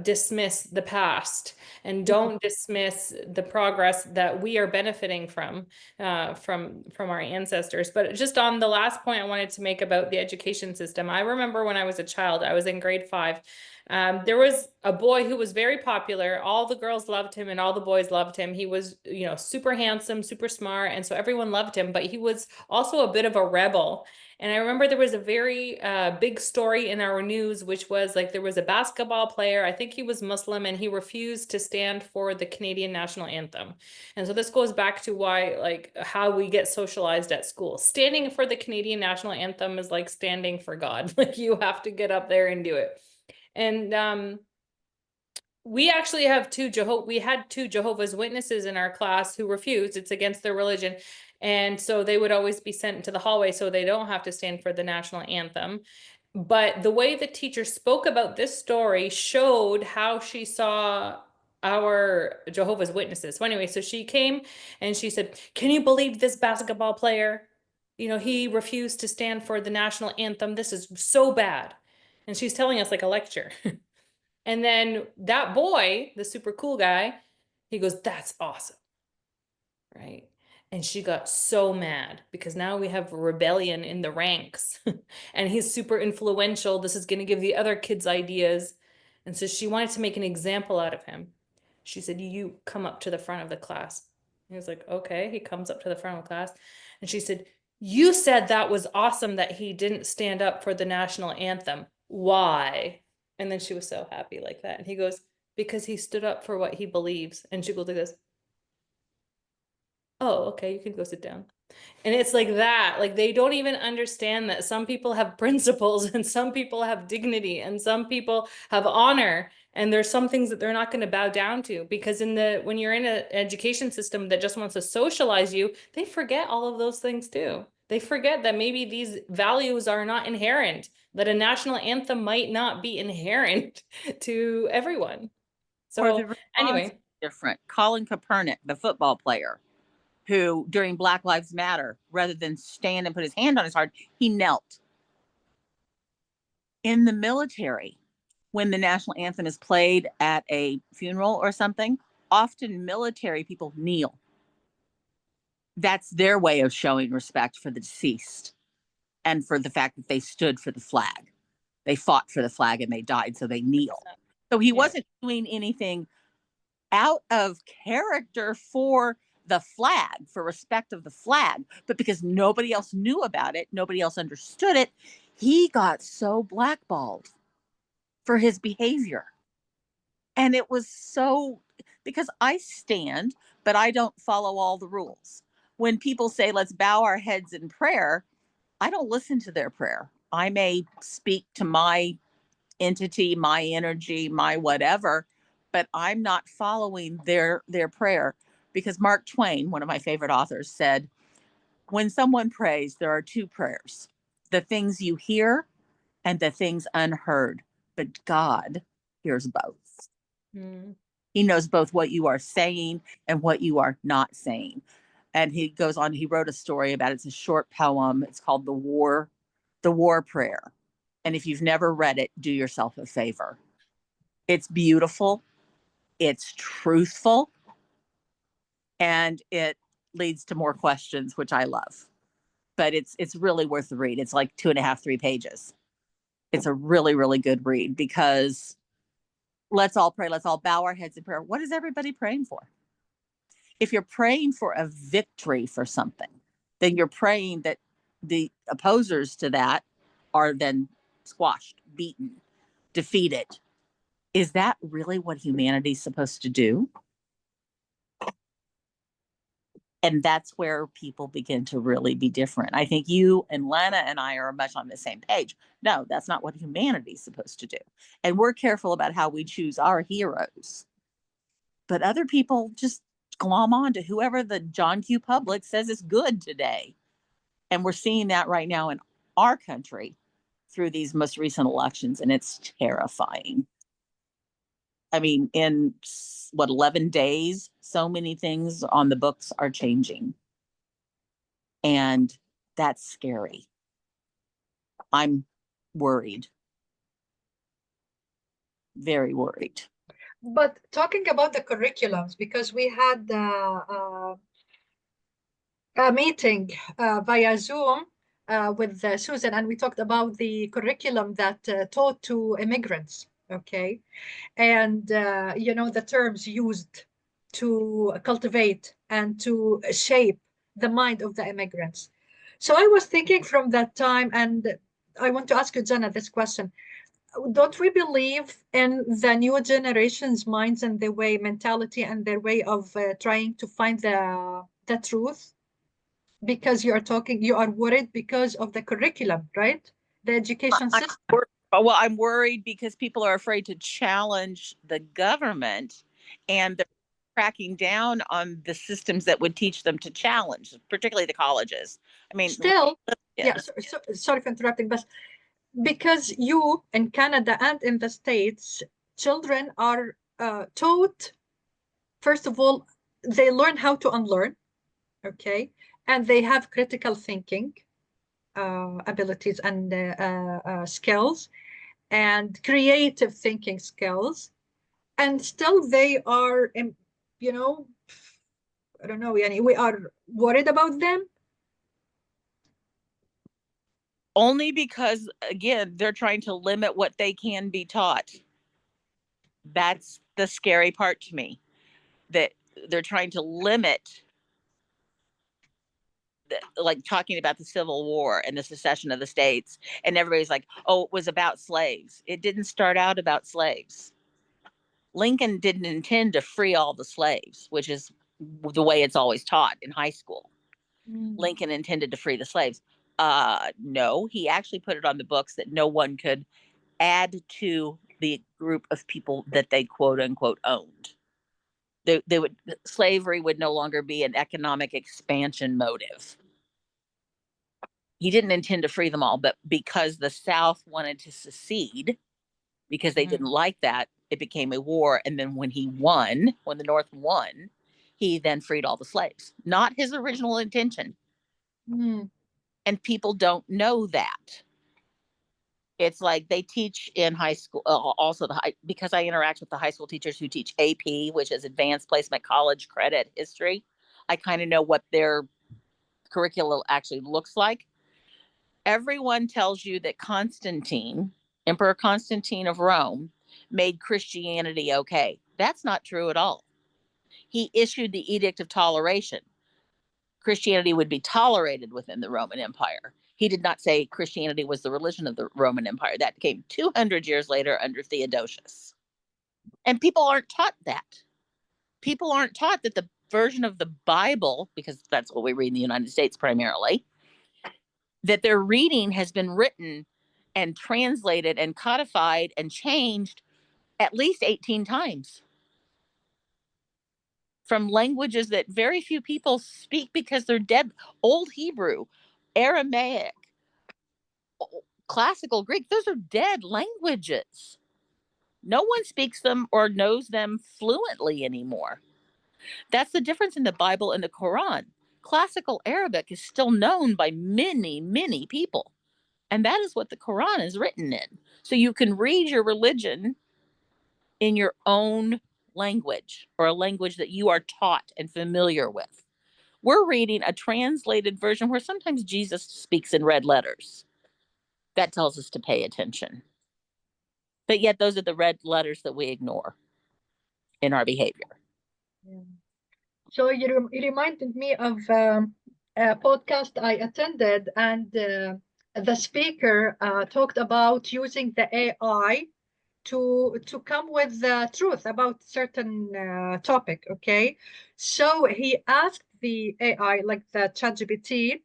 dismiss the past and don't dismiss the progress that we are benefiting from our ancestors. But just on the last point I wanted to make about the education system, I remember when I was a child, I was in grade 5. There was a boy who was very popular. All the girls loved him and all the boys loved him. He was, super handsome, super smart. And so everyone loved him, but he was also a bit of a rebel. And I remember there was a very big story in our news, which was like there was a basketball player, I think he was Muslim, and he refused to stand for the Canadian national anthem. And so this goes back to why, like, how we get socialized at school. Standing for the Canadian national anthem is like standing for God. Like you have to get up there and do it. And we actually have we had two Jehovah's Witnesses in our class who refused. It's against their religion. And so they would always be sent into the hallway so they don't have to stand for the national anthem. But the way the teacher spoke about this story showed how she saw our Jehovah's Witnesses. So anyway, so she came and she said, "Can you believe this basketball player you know, he refused to stand for the national anthem. This is so bad. And she's telling us like a lecture. And then that boy, the super cool guy, he goes, that's awesome. Right. And she got so mad because now we have rebellion in the ranks and he's super influential. This is going to give the other kids ideas. And so she wanted to make an example out of him. She said, you come up to the front of the class. He was like, okay. He comes up to the front of the class and she said, you said that was awesome that he didn't stand up for the national anthem. Why? And then she was so happy like that. And he goes, because he stood up for what he believes. And she goes like this, oh, okay, you can go sit down. And it's like that, like they don't even understand that some people have principles and some people have dignity and some people have honor. And there's some things that they're not going to bow down to because when you're in an education system that just wants to socialize you, they forget all of those things too. They forget that maybe these values are not inherent, that a national anthem might not be inherent to everyone. Or the So response anyway. is different. Colin Kaepernick, the football player, who during Black Lives Matter, rather than stand and put his hand on his heart, he knelt. In the military, when the national anthem is played at a funeral or something, often military people kneel. That's their way of showing respect for the deceased and for the fact that they stood for the flag. They fought for the flag and they died, so they kneel. So he wasn't doing anything out of character for the flag, for respect of the flag, but because nobody else knew about it, nobody else understood it, he got so blackballed for his behavior. And it was so, because I stand, but I don't follow all the rules. When people say, let's bow our heads in prayer, I don't listen to their prayer. I may speak to my entity, my energy, my whatever, but I'm not following their prayer, because Mark Twain, one of my favorite authors, said, when someone prays, there are two prayers: the things you hear and the things unheard. But God hears both. Mm. He knows both what you are saying and what you are not saying. And he goes on, he wrote a story about it. It's a short poem. It's called The War Prayer. And if you've never read it, do yourself a favor. It's beautiful, it's truthful, and it leads to more questions, which I love. But it's really worth the read. It's like 2.5, 3 pages. It's a really, really good read, because let's all pray. Let's all bow our heads in prayer. What is everybody praying for? If you're praying for a victory for something, then you're praying that the opposers to that are then squashed, beaten, defeated. Is that really what humanity's supposed to do? And that's where people begin to really be different. I think you and Lana and I are much on the same page. No, that's not what humanity's supposed to do. And we're careful about how we choose our heroes. But other people just glom on to whoever the John Q. Public says is good today. And we're seeing that right now in our country through these most recent elections, and it's terrifying. I mean, in 11 days, so many things on the books are changing. And that's scary. I'm worried. Very worried. But talking about the curriculums, because we had a meeting via Zoom with Suzan, and we talked about the curriculum that taught to immigrants, okay? And, the terms used to cultivate and to shape the mind of the immigrants. So I was thinking from that time, and I want to ask you, Jana, this question. Don't we believe in the new generation's minds and their way, mentality, and their way of trying to find the truth? Because you are worried because of the curriculum, right? The education system. Well, I'm worried because people are afraid to challenge the government, and they're cracking down on the systems that would teach them to challenge, particularly the colleges. I mean, Still, yeah, sorry for interrupting, but because you in Canada and in the States, children are taught, first of all, they learn how to unlearn, okay? And they have critical thinking. abilities and skills and creative thinking skills, and still they are, you know, I don't know, yani we are worried about them. Only because, again, they're trying to limit what they can be taught. That's the scary part to me, that they're trying to limit, like talking about the Civil War and the secession of the states, and everybody's like, oh, it was about slaves. It didn't start out about slaves. Lincoln didn't intend to free all the slaves, which is the way it's always taught in high school. Lincoln intended to free the slaves. No, he actually put it on the books that no one could add to the group of people that they quote unquote owned. Slavery would no longer be an economic expansion motive. He didn't intend to free them all, but because the South wanted to secede, because they didn't like that, it became a war. And then when the North won, he then freed all the slaves. Not his original intention. And people don't know that. It's like they teach in high school, also because I interact with the high school teachers who teach AP, which is Advanced Placement College Credit History. I kind of know what their curriculum actually looks like. Everyone tells you that Emperor Constantine of Rome, made Christianity okay. That's not true at all. He issued the Edict of Toleration. Christianity would be tolerated within the Roman Empire. He did not say Christianity was the religion of the Roman Empire. That came 200 years later under Theodosius. And people aren't taught that. People aren't taught that the version of the Bible, because that's what we read in the United States primarily, that their reading has been written and translated and codified and changed at least 18 times from languages that very few people speak because they're dead. Old Hebrew, Aramaic, Classical Greek, those are dead languages. No one speaks them or knows them fluently anymore. That's the difference in the Bible and the Quran. Classical Arabic is still known by many, many people. And that is what the Quran is written in. So you can read your religion in your own language, or a language that you are taught and familiar with. We're reading a translated version where sometimes Jesus speaks in red letters. That tells us to pay attention. But yet those are the red letters that we ignore in our behavior. Yeah. So you reminded me of a podcast I attended, and the speaker talked about using the AI to come with the truth about certain topic. Okay, so he asked the AI, like the ChatGPT,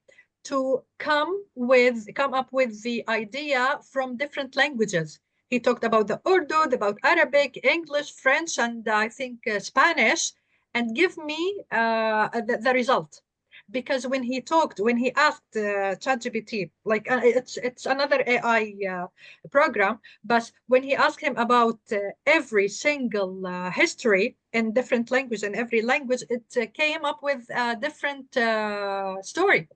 to come up with the idea from different languages. He talked about the Urdu, about Arabic, English, French, and I think Spanish, and give me the result. Because when he asked ChatGPT, like it's another AI program, but when he asked him about every single history in different language, in every language, it came up with a different story.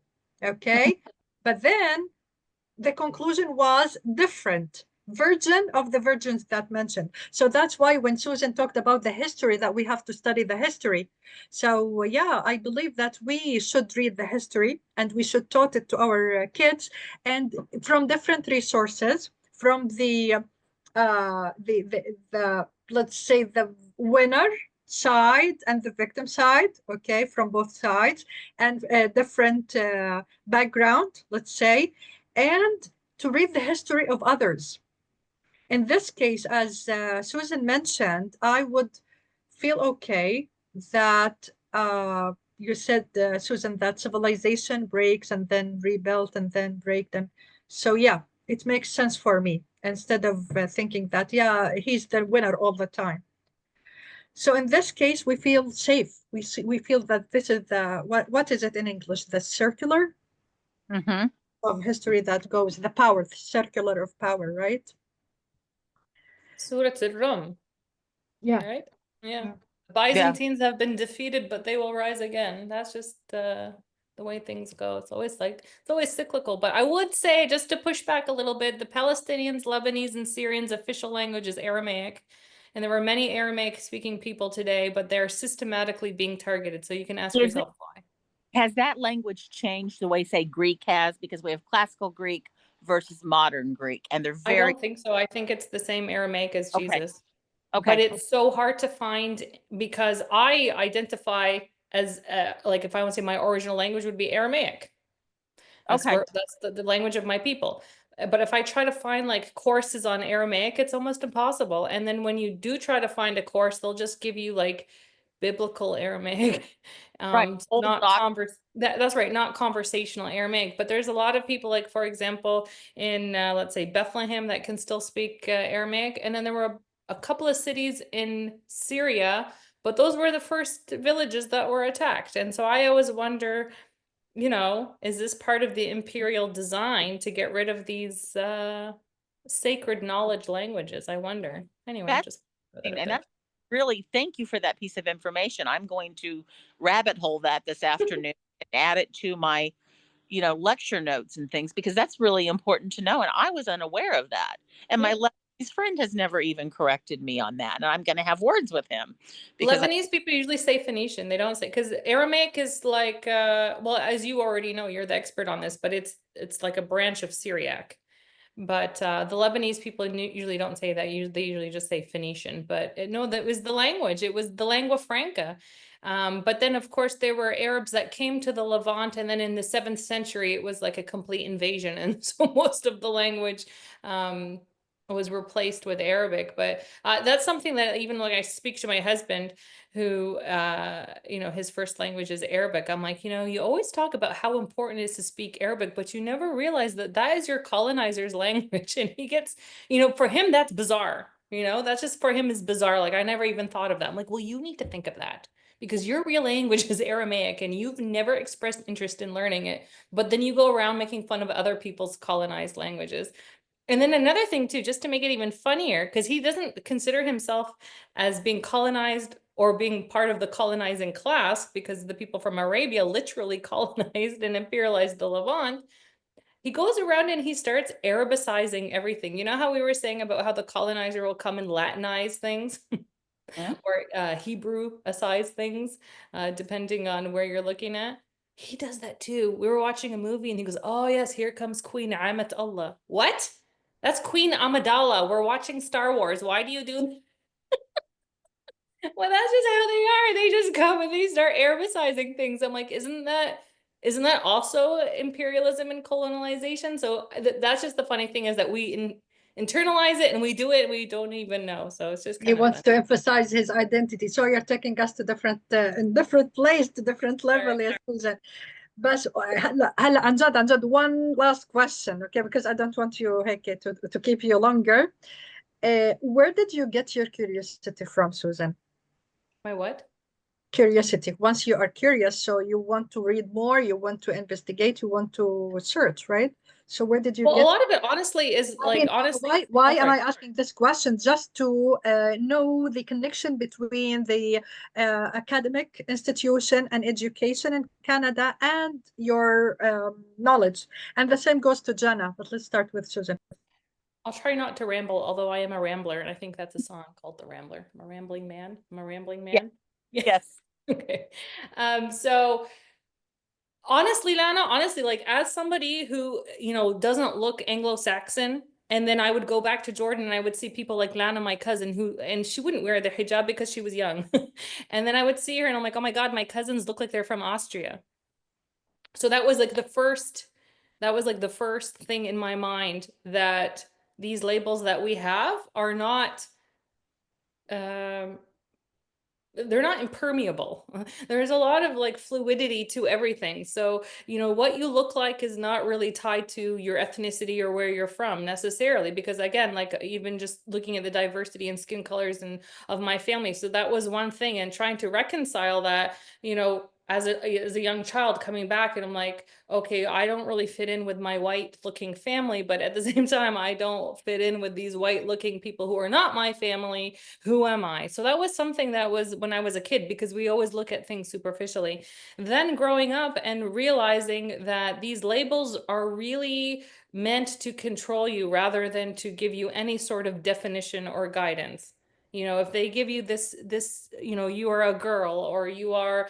Okay, but then the conclusion was different virgin of the virgins that mentioned. So that's why when Suzan talked about the history, that we have to study the history. So yeah, I believe that we should read the history and we should taught it to our kids, and from different resources, from the let's say the winner side and the victim side, okay, from both sides, and a different background, let's say, and to read the history of others. In this case, as Suzan mentioned, I would feel okay that you said, Suzan, that civilization breaks and then rebuilt and then break them. So yeah, it makes sense for me, instead of thinking that, yeah, he's the winner all the time. So in this case, we feel safe. We feel that this is the, what is it in English? The circular of history that goes, the power, the circular of power, right? Surat al-Rum, Yeah. right? Yeah. Yeah. The Byzantines have been defeated, but they will rise again. That's just the way things go. It's always cyclical. But I would say, just to push back a little bit, the Palestinians, Lebanese, and Syrians' official language is Aramaic. And there are many Aramaic speaking people today, but they're systematically being targeted. So you can ask yourself why. Has that language changed the way, say, Greek has? Because we have classical Greek versus modern Greek, and they're I very don't think so. I think it's the same Aramaic as okay. Jesus. But Okay. it's so hard to find because I identify as like, if I want to say my original language would be Aramaic. That's Okay. where that's the language of my people. But if I try to find like courses on Aramaic, it's almost impossible. And then when you do try to find a course, they'll just give you like biblical Aramaic. Right. Old Not doc. that's right, not conversational Aramaic. But there's a lot of people, like for example, in let's say Bethlehem, that can still speak Aramaic. And then there were a couple of cities in Syria, but those were the first villages that were attacked. And so I always wonder, is this part of the imperial design to get rid of these sacred knowledge languages? I wonder. Anyway, That's just put that out and there. that's really, thank you for that piece of information. I'm going to rabbit hole that this afternoon and add it to my, lecture notes and things, because that's really important to know. And I was unaware of that. And my Yeah. Lebanese friend has never even corrected me on that. And I'm going to have words with him because Lebanese people usually say Phoenician. They don't say, because Aramaic is like well, as you already know, you're the expert on this, but it's like a branch of Syriac. But the Lebanese people usually don't say that. They usually just say Phoenician. But no, that was the language. It was the lingua franca. But then, of course, there were Arabs that came to the Levant, and then in the 7th century, it was like a complete invasion, and so most of the language was replaced with Arabic. But that's something that even like I speak to my husband, who his first language is Arabic. I'm like, you always talk about how important it is to speak Arabic, but you never realize that that is your colonizer's language. And he gets, for him that's bizarre. That's just, for him, is bizarre. Like, I never even thought of that. I'm like, well, you need to think of that, because your real language is Aramaic and you've never expressed interest in learning it, but then you go around making fun of other people's colonized languages. And then another thing too, just to make it even funnier, because he doesn't consider himself as being colonized or being part of the colonizing class, because the people from Arabia literally colonized and imperialized the Levant. He goes around and he starts Arabicizing everything. You know how we were saying about how the colonizer will come and Latinize things? Or Hebrew-icize things, depending on where you're looking at. He does that too. We were watching a movie and he goes, "Oh yes, here comes Queen Amat Allah." What? That's Queen Amidala. We're watching Star Wars. Why do you do? Well, that's just how they are. They just come and they start Arabicizing things. I'm like, isn't that also imperialism and colonization? So that's just the funny thing, is that we internalize it and we do it and we don't even know. So it's just He kind of wants fun. to emphasize his identity. So you're taking us to different in different place, to different level, yes, Susan. بس هلا عن جد one last question, okay, because I don't want you هيك to keep you longer. Where did you get your curiosity from, Susan? My what? Curiosity. Once you are curious, so you want to read more, you want to investigate, you want to search, right? So where did you Well, a get? lot of it honestly is I like, mean, honestly, why oh, am I sorry. asking this question? Just to know the connection between the academic institution and education in Canada and your knowledge. And the same goes to Jana, but let's start with Susan. I'll try not to ramble, although I am a rambler, and I think that's a song called The Rambler. I'm a rambling man. I'm a rambling Yeah. man. Yeah. Yes. Okay. So honestly, Lana, like, as somebody who, doesn't look Anglo-Saxon, and then I would go back to Jordan and I would see people like Lana, my cousin, and she wouldn't wear the hijab because she was young. And then I would see her and I'm like, oh my God, my cousins look like they're from Austria. So that was like the first thing in my mind, that these labels that we have are not they're not impermeable. There's a lot of like fluidity to everything. So, what you look like is not really tied to your ethnicity or where you're from necessarily, because again, like even just looking at the diversity in skin colors and of my family. So that was one thing, and trying to reconcile that, as a young child coming back, and I'm like, okay, I don't really fit in with my white looking family, but at the same time, I don't fit in with these white looking people who are not my family. Who am I? So that was something that was when I was a kid, because we always look at things superficially. Then growing up and realizing that these labels are really meant to control you rather than to give you any sort of definition or guidance. You know, if they give you this, you know, you are a girl, or you are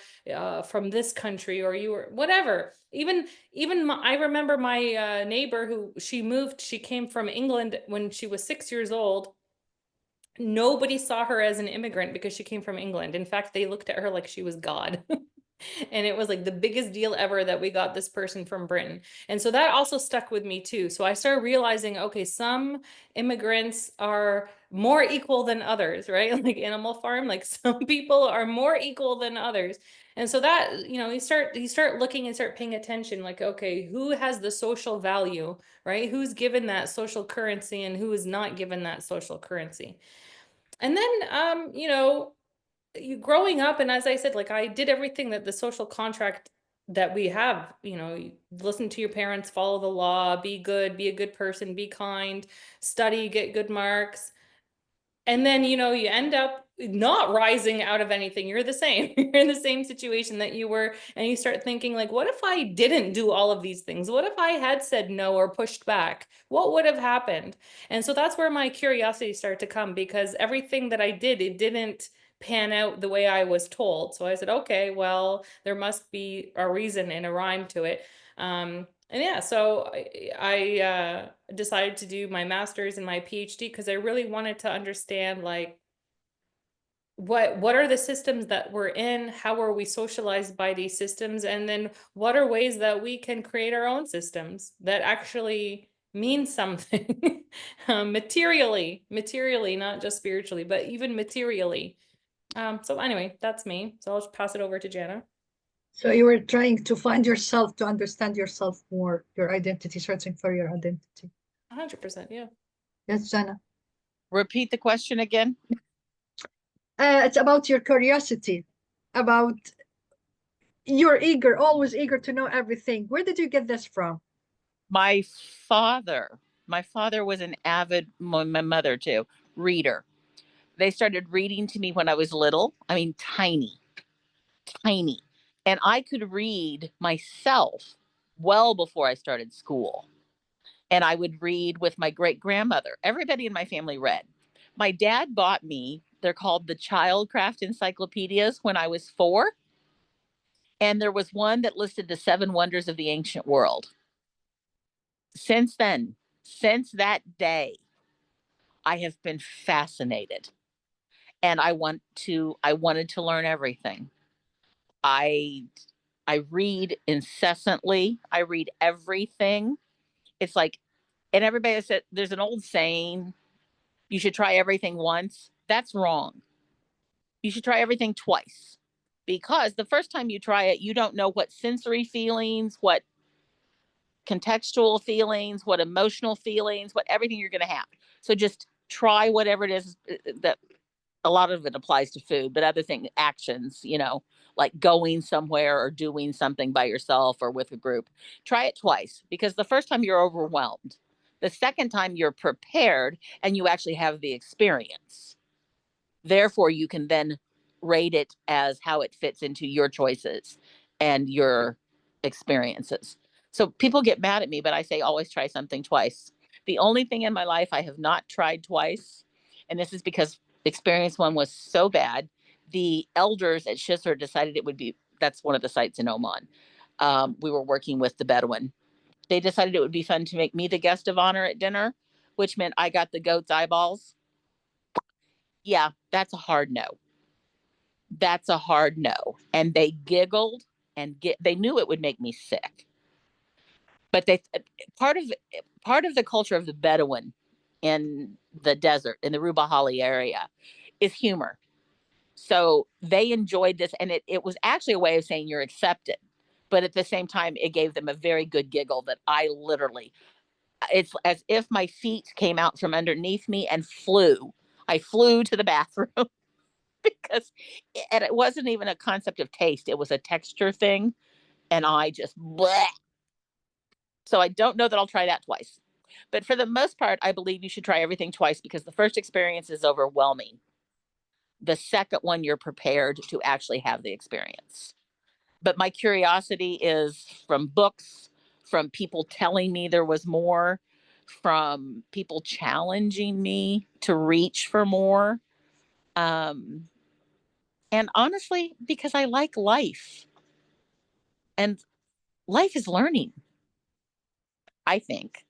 from this country, or you were whatever. Even I remember my neighbor who she came from England when she was 6 years old. Nobody saw her as an immigrant because she came from England. In fact, they looked at her like she was God. And it was like the biggest deal ever that we got this person from Britain. And so that also stuck with me too. So I started realizing, okay, some immigrants are more equal than others, right? Like Animal Farm, like some people are more equal than others. And so that, you know, you start looking and start paying attention, like, okay, who has the social value, right? Who's given that social currency and who is not given that social currency. And then, you know, you growing up, and as I said, like I did everything that the social contract that we have, you know, you listen to your parents, follow the law, be good, be a good person, be kind, study, get good marks. And then, you know, you end up not rising out of anything. You're the same. You're in the same situation that you were. And you start thinking, like, what if I didn't do all of these things? What if I had said no or pushed back? What would have happened? And so that's where my curiosity started to come, because everything that I did, it didn't pan out the way I was told. So I said, okay, well, there must be a reason and a rhyme to it. And yeah, so I decided to do my master's and my PhD because I really wanted to understand, like, what are the systems that we're in, how are we socialized by these systems, and then what are ways that we can create our own systems that actually mean something materially, not just spiritually, but even materially. So anyway, that's me. So I'll just pass it over to Jana. So you were trying to find yourself, to understand yourself more, your identity, searching for your identity. 100%, yeah. Yes, Jana. Repeat the question again. It's about your curiosity, about you're eager, always eager to know everything. Where did you get this from? My father was an avid, my mother too, reader. They started reading to me when I was little. I mean, tiny. And I could read myself well before I started school. And I would read with my great grandmother. Everybody in my family read. My dad bought me, they're called the Childcraft encyclopedias, when I was 4. And there was one that listed the 7 wonders of the ancient world. Since then, since that day, I have been fascinated. And I wanted to learn everything. I I read incessantly. I read everything. It's like, and everybody said there's an old saying, you should try everything once. That's wrong. You should try everything twice. Because the first time you try it, you don't know what sensory feelings, what contextual feelings, what emotional feelings, what everything you're going to have. So just try whatever it is that a lot of it applies to food, but other things, actions, you know, like going somewhere or doing something by yourself or with a group. Try it twice, because the first time you're overwhelmed. The second time you're prepared and you actually have the experience. Therefore, you can then rate it as how it fits into your choices and your experiences. So people get mad at me, but I say always try something twice. The only thing in my life I have not tried twice, and this is because experience one was so bad, the elders at Shisser decided it would be, that's one of the sites in Oman. We were working with the Bedouin. They decided it would be fun to make me the guest of honor at dinner, which meant I got the goat's eyeballs. Yeah, that's a hard no. That's a hard no. And they giggled and they knew it would make me sick. But they part of the culture of the Bedouin in the desert, in the Rubahali area, is humor. So they enjoyed this, and it was actually a way of saying you're accepted. But at the same time, it gave them a very good giggle that I literally, it's as if my feet came out from underneath me and flew. I flew to the bathroom. because it wasn't even a concept of taste. It was a texture thing. And I just, bleh. So I don't know that I'll try that twice. But for the most part, I believe you should try everything twice because the first experience is overwhelming. The second one, you're prepared to actually have the experience. But my curiosity is from books, from people telling me there was more, from people challenging me to reach for more. And honestly, because I like life, and life is learning, I think.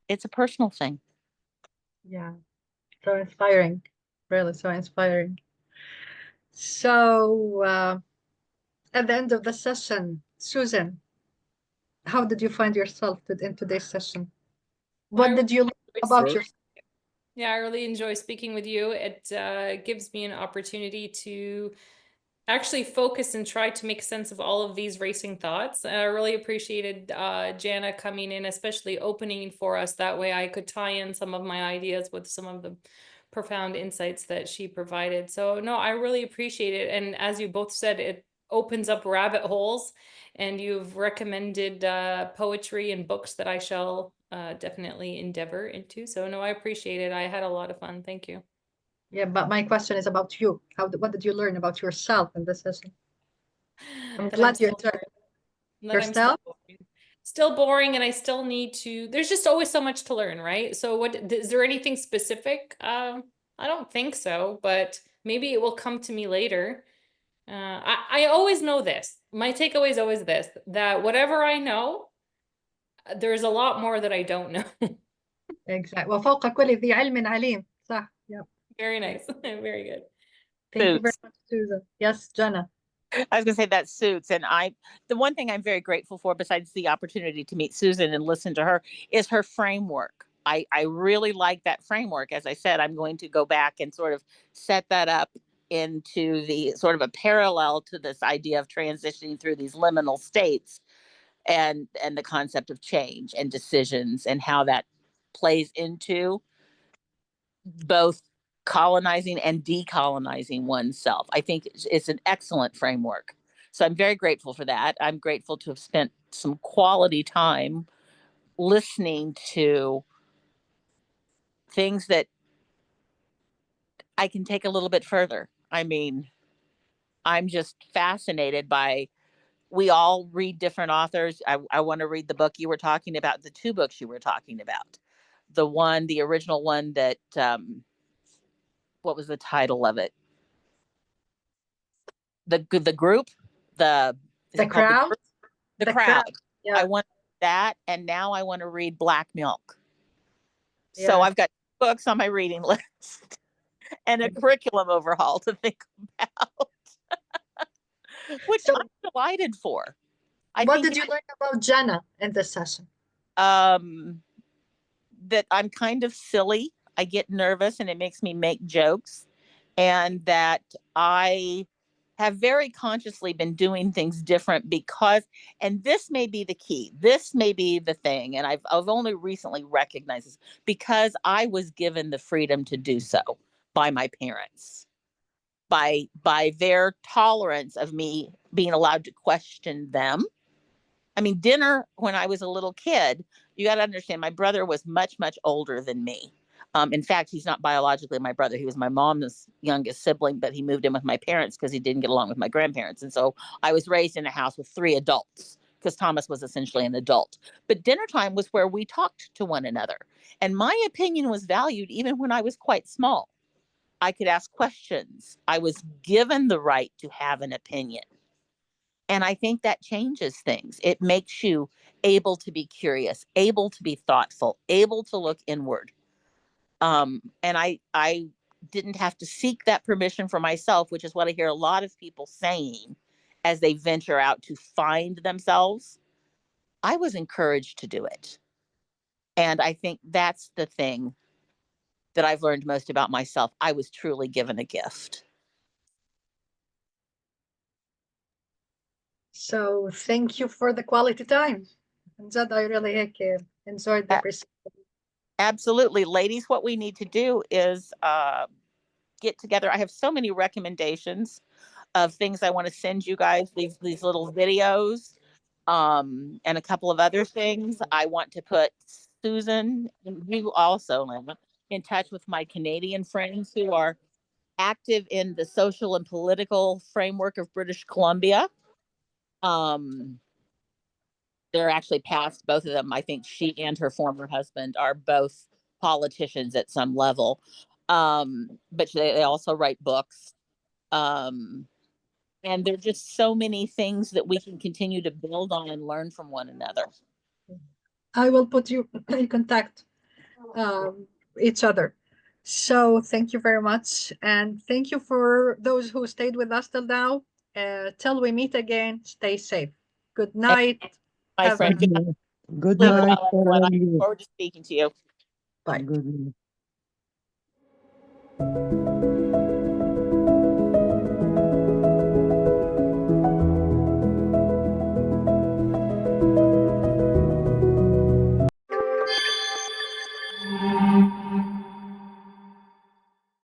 It's a personal thing. Yeah, so inspiring. Really, so inspiring. So, at the end of the session, Susan, how did you find yourself in today's session? I What did you learn about yourself? Yeah, I really enjoy speaking with you. It gives me an opportunity to actually focus and try to make sense of all of these racing thoughts. I really appreciated Jana coming in, especially opening for us. That way I could tie in some of my ideas with some of the profound insights that she provided. So no, I really appreciate it. And as you both said, it opens up rabbit holes, and you've recommended poetry and books that I shall definitely endeavor into. So no, I appreciate it. I had a lot of fun. Thank you. Yeah, but my question is about you. What did you learn about yourself in this session? I'm That I'm glad you still enjoyed that I'm yourself. still boring, and I still need to, there's just always so much to learn, right? So what is there anything specific? I don't think so, but maybe it will come to me later. I always know this. My takeaway is always this, that whatever I know, there's a lot more that I don't know. Exactly. وفوق كل ذي علم عليم. صح. Yeah. Very nice. Very good. Thank you very Suits. much, Susan. Yes, Jana. I was going to say that suits. And the one thing I'm very grateful for, besides the opportunity to meet Susan and listen to her, is her framework. I really like that framework. As I said, I'm going to go back and sort of set that up into the sort of a parallel to this idea of transitioning through these liminal states and the concept of change and decisions and how that plays into both colonizing and decolonizing oneself. I think it's an excellent framework. So I'm very grateful for that. I'm grateful to have spent some quality time listening to things that I can take a little bit further. I mean, I'm just fascinated by, we all read different authors. I want to read the book you were talking about, the two books you were talking about. The original one that, what was the title of it? The group, is The it called crowd. the The crowd? crowd. Yeah. I want that, and now I want to read Black Milk. So Yeah. I've got books on my reading list and a curriculum overhaul to think about, which So, I'm delighted for. I what think did you learn about Jana in this session? um, that I'm kind of silly. I get nervous and it makes me make jokes, and that I have very consciously been doing things different because, and this may be the key, this may be the thing, and I've only recently recognized this, because I was given the freedom to do so by my parents, by their tolerance of me being allowed to question them. I mean, dinner when I was a little kid, you got to understand, my brother was much, much older than me. In fact, he's not biologically my brother. He was my mom's youngest sibling, but he moved in with my parents because he didn't get along with my grandparents. And so I was raised in a house with three adults because Thomas was essentially an adult. But dinner time was where we talked to one another. And my opinion was valued even when I was quite small. I could ask questions. I was given the right to have an opinion. And I think that changes things. It makes you able to be curious, able to be thoughtful, able to look inward. And I didn't have to seek that permission for myself, which is what I hear a lot of people saying as they venture out to find themselves. I was encouraged to do it. And I think that's the thing that I've learned most about myself. I was truly given a gift. So, thank you for the quality time. And that I really enjoyed the A- presentation. Absolutely. Ladies, what we need to do is get together. I have so many recommendations of things I want to send you guys, these little videos, and a couple of other things. I want to put Suzan and you also, Lana, in touch with my Canadian friends who are active in the social and political framework of British Columbia. They're actually past, both of them. I think she and her former husband are both politicians at some level. But they also write books. And there are just so many things that we can continue to build on and learn from one another. I will put you in contact each other. So thank you very much. And thank you for those who stayed with us till now. Till we meet again, stay safe. Good night. My Have friend, Good sleep night well, for everyone. all I look you. forward to speaking to you. bye. Good night.